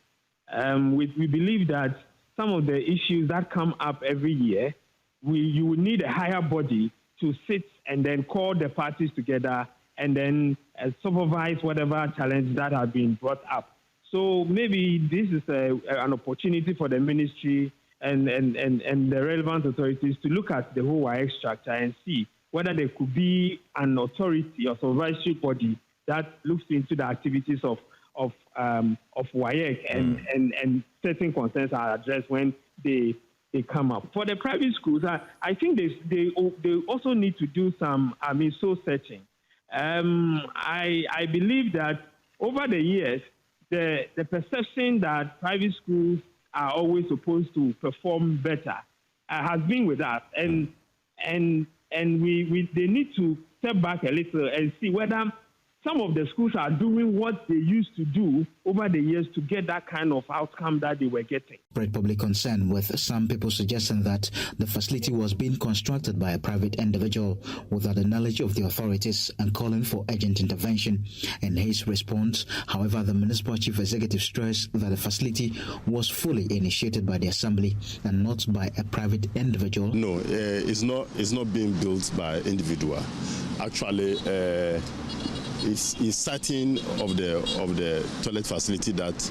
J: We believe that some of the issues that come up every year, you would need a higher body to sit and then call the parties together and then supervise whatever challenge that has been brought up. So maybe this is an opportunity for the ministry and the relevant authorities to look at the whole WAEC structure and see whether there could be an authority or supervisory body that looks into the activities of WAEC and certain concerns are addressed when they come up. For the private schools, I think they also need to do some soul searching. I believe that over the years, the perception that private schools are always supposed to perform better has been with us, and they need to step back a little and see whether some of the schools are doing what they used to do over the years to get that kind of outcome that they were getting.
D: Spread public concern, with some people suggesting that the facility was being constructed by a private individual without the knowledge of the authorities and calling for urgent intervention. In his response, however, the municipal chief executive stressed that the facility was fully initiated by the assembly and not by a private individual.
R: No, it's not being built by individual. Actually, it's certain of the toilet facility that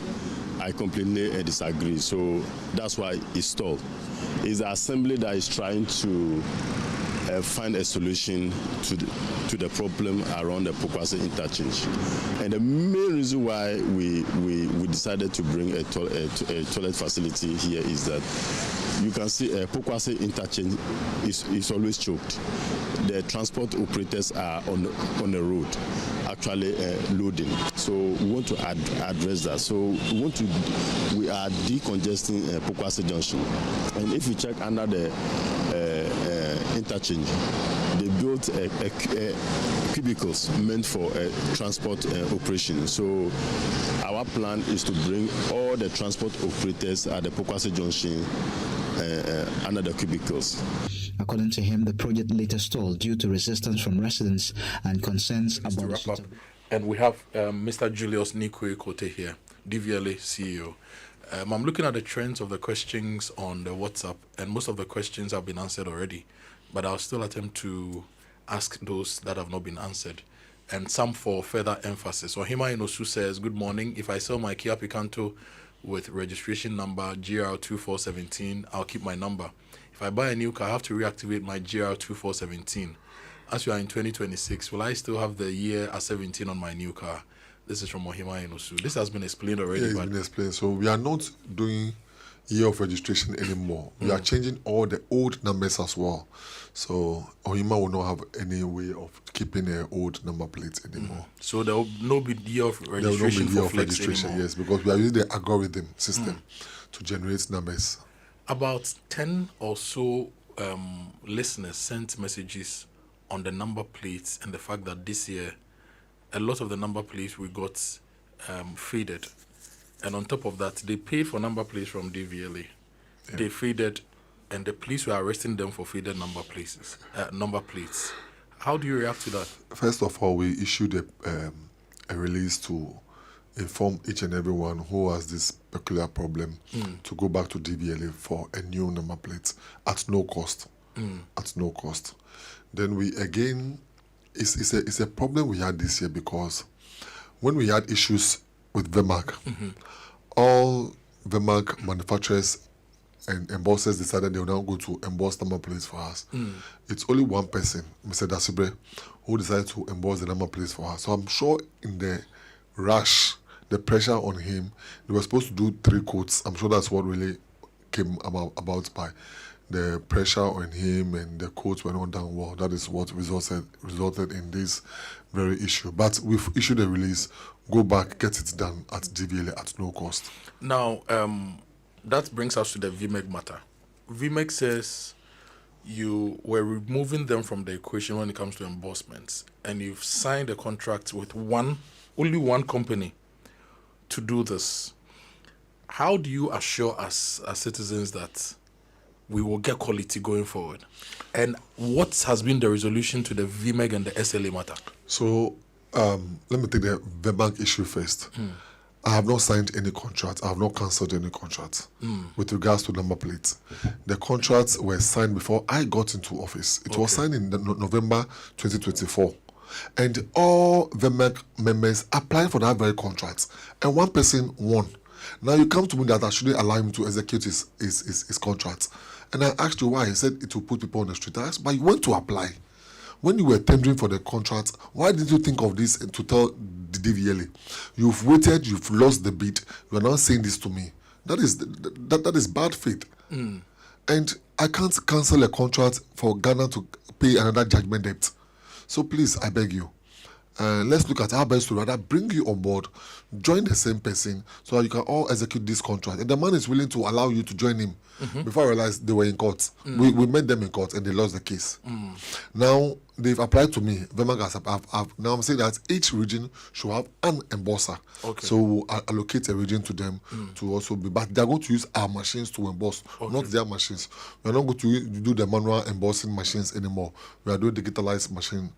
R: I completely disagree. So that's why it's stalled. It's the assembly that is trying to find a solution to the problem around the Pokwase interchange. And the main reason why we decided to bring a toilet facility here is that you can see Pokwase interchange is always choked. The transport operators are on the road actually loading. So we want to address that. So we are decongesting Pokwase Junction. And if you check under the interchange, they built cubicles meant for transport operation. So our plan is to bring all the transport operators at the Pokwase Junction under the cubicles.
D: According to him, the project later stalled due to resistance from residents and concerns about the system.
V: And we have Mr. Julius Nikwe Kote here, DVLA CEO. I'm looking at the trends of the questions on the WhatsApp, and most of the questions have been answered already, but I'll still attempt to ask those that have not been answered. and some for further emphasis. Ohima Inosu says, good morning. If I sell my Kia Picanto with registration number GR2417, I'll keep my number. If I buy a new car, I have to reactivate my GR2417. As we are in 2026, will I still have the year at 17 on my new car? This is from Ohima Inosu. This has been explained already.
I: Yeah, it's been explained. So we are not doing year of registration anymore. We are changing all the old numbers as well. So Ohima will not have any way of keeping an old number plate anymore.
V: So there will not be year of registration for flex anymore.
I: Yes, because we are using the algorithm system to generate numbers.
V: About 10 or so listeners sent messages on the number plates and the fact that this year a lot of the number plates we got faded. And on top of that, they paid for number plates from DVLA. Yeah. They faded, and the police were arresting them for faded number plates. How do you react to that?
I: First of all, we issued a release to inform each and everyone who has this peculiar problem to go back to DVLA for a new number plate at no cost. At no cost. Then we again, it's a problem we had this year because when we had issues with VMAC, all VMAC manufacturers and embossers decided they will now go to emboss number plates for us. It's only one person, Mr. Dasibre, who decided to emboss the number plates for us. So I'm sure in the rush, the pressure on him, they were supposed to do 3 coats. I'm sure that's what really came about by the pressure on him, and the coats were not done well. That is what resulted in this very issue. But we've issued a release. Go back, get it done at DVLA at no cost.
V: Now, that brings us to the VMEG matter. VMEG says you were removing them from the equation when it comes to embossments, and you've signed a contract with only one company to do this. How do you assure us as citizens that we will get quality going forward? And what has been the resolution to the VMEG and the SLA matter?
I: So let me take the VMAG issue first. I have not signed any contract. I have not cancelled any contract with regards to number plates. The contracts were signed before I got into office. It was signed in November 2024. And all VMAG members applied for that very contract. And one person won. Now you come to me that I shouldn't allow him to execute his contract. And I asked you why. He said it will put people on the street. I asked, but you went to apply. When you were tendering for the contract, why did you think of this to tell the DVLA? You've waited, you've lost the bid. You are now saying this to me. That is bad faith. And I can't cancel a contract for Ghana to pay another judgment debt. So please, I beg you, let's look at how best to rather bring you on board, join the same person, so that you can all execute this contract. And the man is willing to allow you to join him. Before I realized they were in court. We met them in court and they lost the case. Now, they've applied to me. Now I'm saying that each region should have an embosser. So we'll allocate a region to them to also be. But they're going to use our machines to emboss, not their machines. We're not going to do the manual embossing machines anymore. We are doing digitalized machine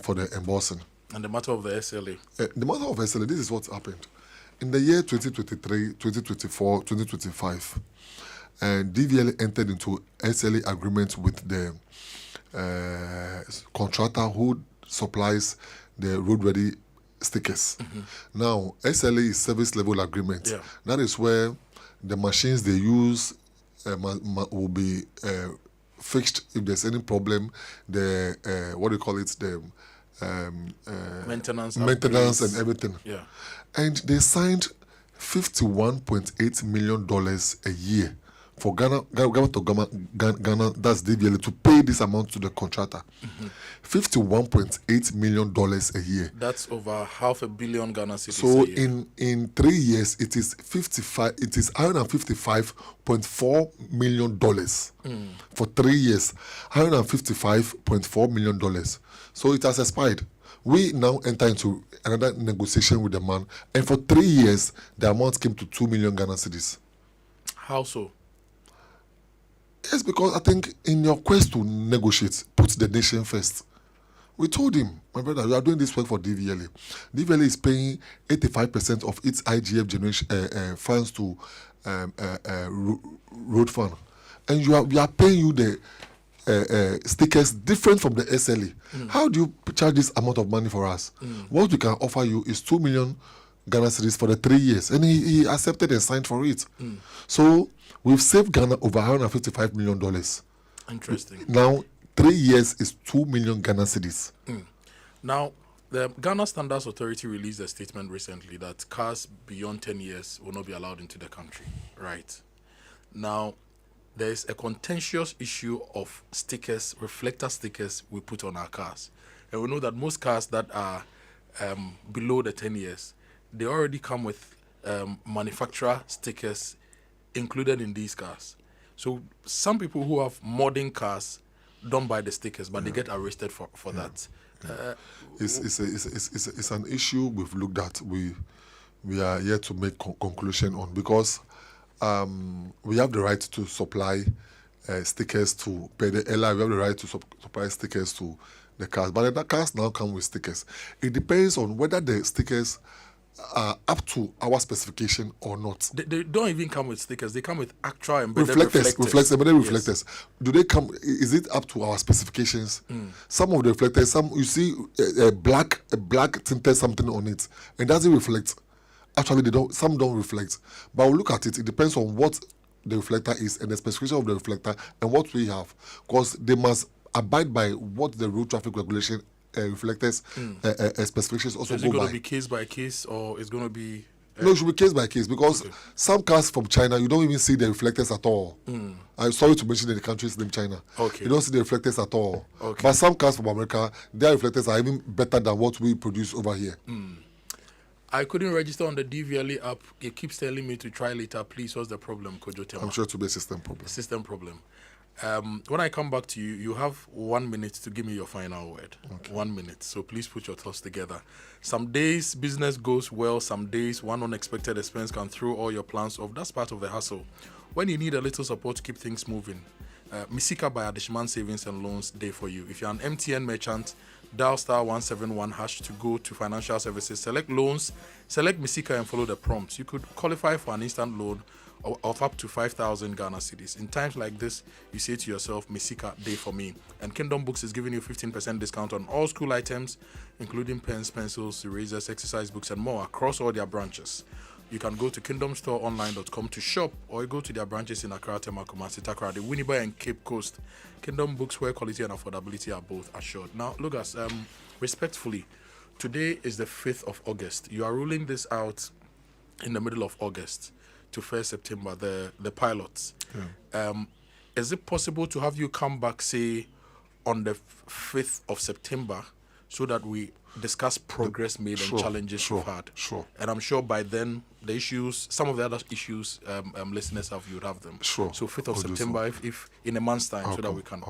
I: for the embossing.
V: And the matter of the SLA?
I: The matter of SLA, this is what happened. In the year 2023, 2024, 2025, DVLA entered into SLA agreement with the contractor who supplies the road-ready stickers. Now, SLA is service level agreement. That is where the machines they use will be fixed if there's any problem. The what do you call it? The
V: maintenance
I: and everything. And they signed $51.8 million a year for Ghana, that's DVLA, to pay this amount to the contractor. $51.8 million a year.
V: That's over $500 million Ghana cedis.
I: So in 3 years, it is $155.4 million for 3 years. $155.4 million. So it has expired. We now enter into another negotiation with the man, and for 3 years, the amount came to 2 million Ghana cedis.
V: How so?
I: Yes, because I think in your quest to negotiate, put the nation first. We told him, my brother, you are doing this work for DVLA. DVLA is paying 85% of its IGF generation funds to road fund, and we are paying you the stickers different from the SLA. How do you charge this amount of money for us? What we can offer you is 2 million Ghana cedis for the 3 years, and he accepted and signed for it. So we've saved Ghana over $155 million.
V: Interesting.
I: Now 3 years is 2 million Ghana cedis.
V: Now, the Ghana Standards Authority released a statement recently that cars beyond 10 years will not be allowed into the country. Right. Now, there is a contentious issue of stickers, reflector stickers we put on our cars. And we know that most cars that are below the 10 years, they already come with manufacturer stickers included in these cars. So some people who have modern don't buy the stickers, but they get arrested for that.
I: It's an issue we've looked at. We are yet to make conclusion on, because we have the right to supply stickers to pay the airline. We have the right to supply stickers to the cars, but the cars now come with stickers. It depends on whether the stickers are up to our specification or not.
V: They don't even come with stickers. They come with actual embedded
I: reflectors. Do they come? Is it up to our specifications? Some of the reflectors, you see a black tinted something on it, and doesn't reflect. Actually, some don't reflect. But we'll look at it. It depends on what the reflector is and the specification of the reflector and what we have, because they must abide by what the road traffic regulation reflectors specifications also
V: so is
I: go
V: it going
I: by.
V: To be case by case, or it's going to be?
I: No, it should be case by case, because some cars from China, you don't even see the reflectors at all. I'm sorry to mention the country's name, China. You don't see the reflectors at all. But some cars from America, their reflectors are even better than what we produce over here.
V: I couldn't register on the DVLA app. It keeps telling me to try later. Please, what's the problem, Kojo? Tell me.
I: I'm sure it will be a system problem.
V: System problem. When I come back to you, you have 1 minute to give me your final word. 1 minute. So please put your thoughts together. Some days business goes well. Some days one unexpected expense can throw all your plans off. That's part of the hustle. When you need a little support to keep things moving, Misika by Adishman Savings and Loans Day for you. If you're an MTN merchant, dial *171# to go to financial services, select loans, select Misika and follow the prompts. You could qualify for an instant loan of up to 5,000 Ghana cedis. In times like this, you say to yourself, Misika Day for me. And Kingdom Books is giving you 15% discount on all school items, including pens, pencils, erasers, exercise books, and more across all their branches. You can go to kingdomstoreonline.com to shop, or go to their branches in Accra, Tema, Kumasi, Takoradi, Winneba, and Cape Coast. Kingdom Books, where quality and affordability are both assured. Now, look, respectfully, today is the 5th of August. You are ruling this out in the middle of August to 1st September, the pilots. Is it possible to have you come back, say, on the 5th of September, so that we discuss progress made and challenges you've had? And I'm sure by then, the issues, some of the other issues listeners have, you would have them. So 5th of September, if in a month's time, so that we can.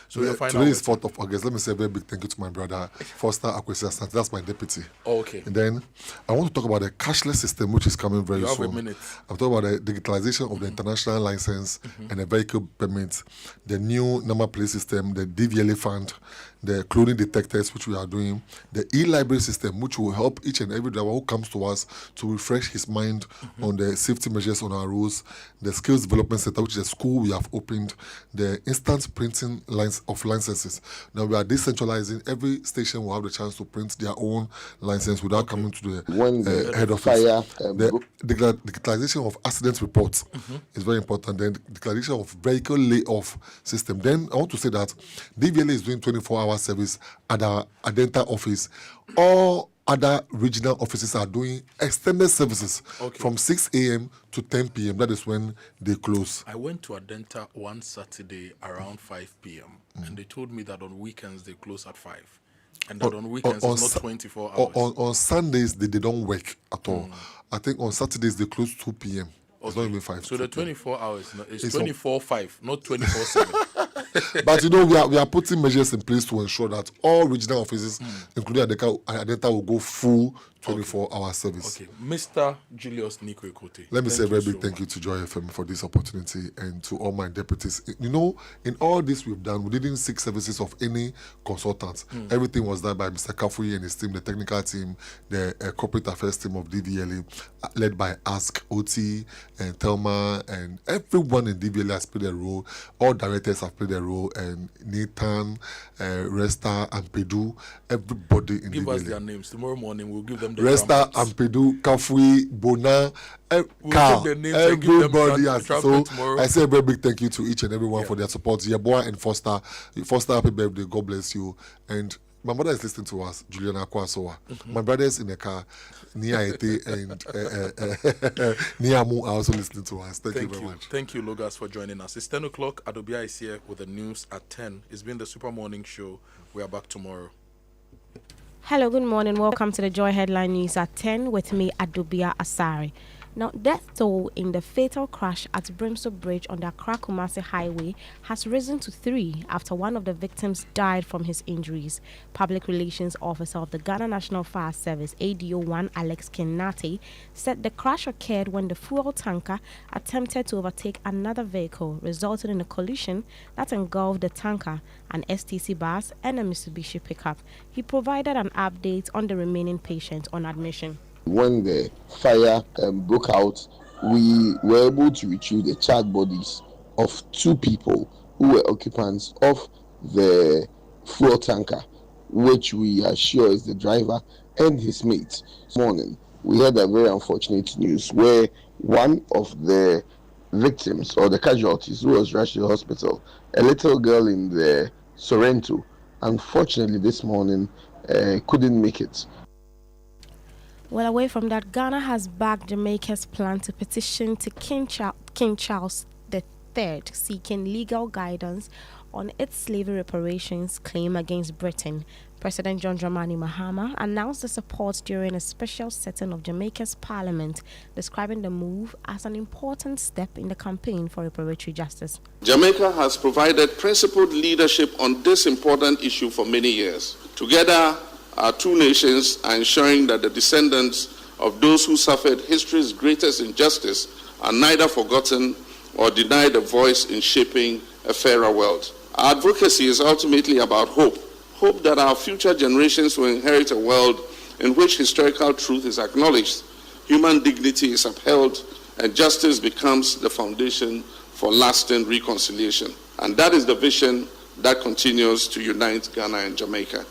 V: So
I: today is 4th of August. Let me say a very big thank you to my brother, Foster Akwesi. That's my deputy. And then I want to talk about the cashless system, which is coming very soon.
V: You have a minute.
I: I'm talking about the digitalization of the international license and the vehicle permit, the new number plate system, the DVLA fund, the cloning detectors, which we are doing, the e-library system, which will help each and every driver who comes to us to refresh his mind on the safety measures on our roads, the skills development center, which is a school we have opened, the instant printing lines of licenses. Now we are decentralizing. Every station will have the chance to print their own license without coming to the head office. The digitalization of accident reports is very important. Then the digitalization of vehicle layoff system. Then I want to say that DVLA is doing 24-hour service at our Adenta office. All other regional offices are doing extended services from 6 a.m. to 10 p.m. That is when they close.
V: I went to Adenta one Saturday around 5 p.m. and they told me that on weekends they close at 5. And that on weekends it's not 24 hours.
I: On Sundays, they don't work at all. I think on Saturdays, they close 2 p.m. It's not even 5.
V: So the 24 hours is 24/5, not 24/7.
I: But we are putting measures in place to ensure that all regional offices, including Adenta, will go full 24-hour service.
V: Okay, Mr. Julius Nico Ekote.
I: Let me say a very big thank you to Joy FM for this opportunity and to all my deputies. You know, in all this we've done, we didn't seek services of any consultants. Everything was done by Mr. Kafui and his team, the technical team, the corporate affairs team of DVLA, led by Ask, OT, and Thelma, and everyone in DVLA has played a role. All directors have played a role, and Nathan, Resta, and Pedu, everybody in
V: Give
I: DVLA.
V: us their names. Tomorrow morning we'll give them the
I: Resta, Ampedu, Kafui, Bona, Carl, everybody has. So I say a very big thank you to each and everyone for their support. Yaboa and Foster, happy birthday, God bless you. And my mother is listening to us, Juliana Kwasowa. My brother is in the car, Nia Ete and Niamu are also listening to us. Thank you very much.
V: Thank you, Logas, for joining us. It's 10 o'clock. Adobia is here with the news at 10. It's been the Super Morning Show. We are back tomorrow.
G: Hello, good morning. Welcome to the Joy Headline News at 10 with me, Adobia Asari. Now, death toll in the fatal crash at Brimstone Bridge on the Accra-Kumasi Highway has risen to 3 after one of the victims died from his injuries. Public Relations Officer of the Ghana National Fire Service, ADO1 Alex Kenate, said the crash occurred when the fuel tanker attempted to overtake another vehicle, resulting in a collision that engulfed the tanker, an STC bus, and a Mitsubishi pickup. He provided an update on the remaining patients on admission.
L: When the fire broke out, we were able to retrieve the charred bodies of 2 people who were occupants of the fuel tanker, which we are sure is the driver and his mate. This morning, we had a very unfortunate news where one of the victims or the casualties who was rushed to the hospital, a little girl in the Sorrento, unfortunately this morning couldn't make it.
G: Well, away from that, Ghana has backed Jamaica's plan to petition to King Charles III, seeking legal guidance on its slavery reparations claim against Britain. President John Dramani Mahama announced the support during a special sitting of Jamaica's parliament, describing the move as an important step in the campaign for reparatory justice.
S: Jamaica has provided principled leadership on this important issue for many years. Together, our 2 nations are ensuring that the descendants of those who suffered history's greatest injustice are neither forgotten or denied a voice in shaping a fairer world. Our advocacy is ultimately about hope that our future generations will inherit a world in which historical truth is acknowledged, human dignity is upheld, and justice becomes the foundation for lasting reconciliation. And that is the vision that continues to unite Ghana and Jamaica.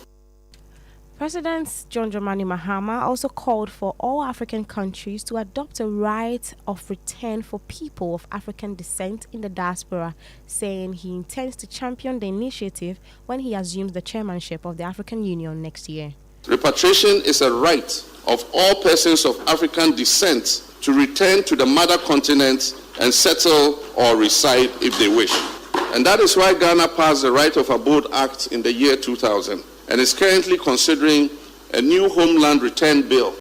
G: President John Dramani Mahama also called for all African countries to adopt a right of return for people of African descent in the diaspora, saying he intends to champion the initiative when he assumes the chairmanship of the African Union next year.
S: Repatriation is a right of all persons of African descent to return to the mother continent and settle or reside if they wish. And that is why Ghana passed the Right of Abode Act in the year 2000. And is currently considering a new homeland return bill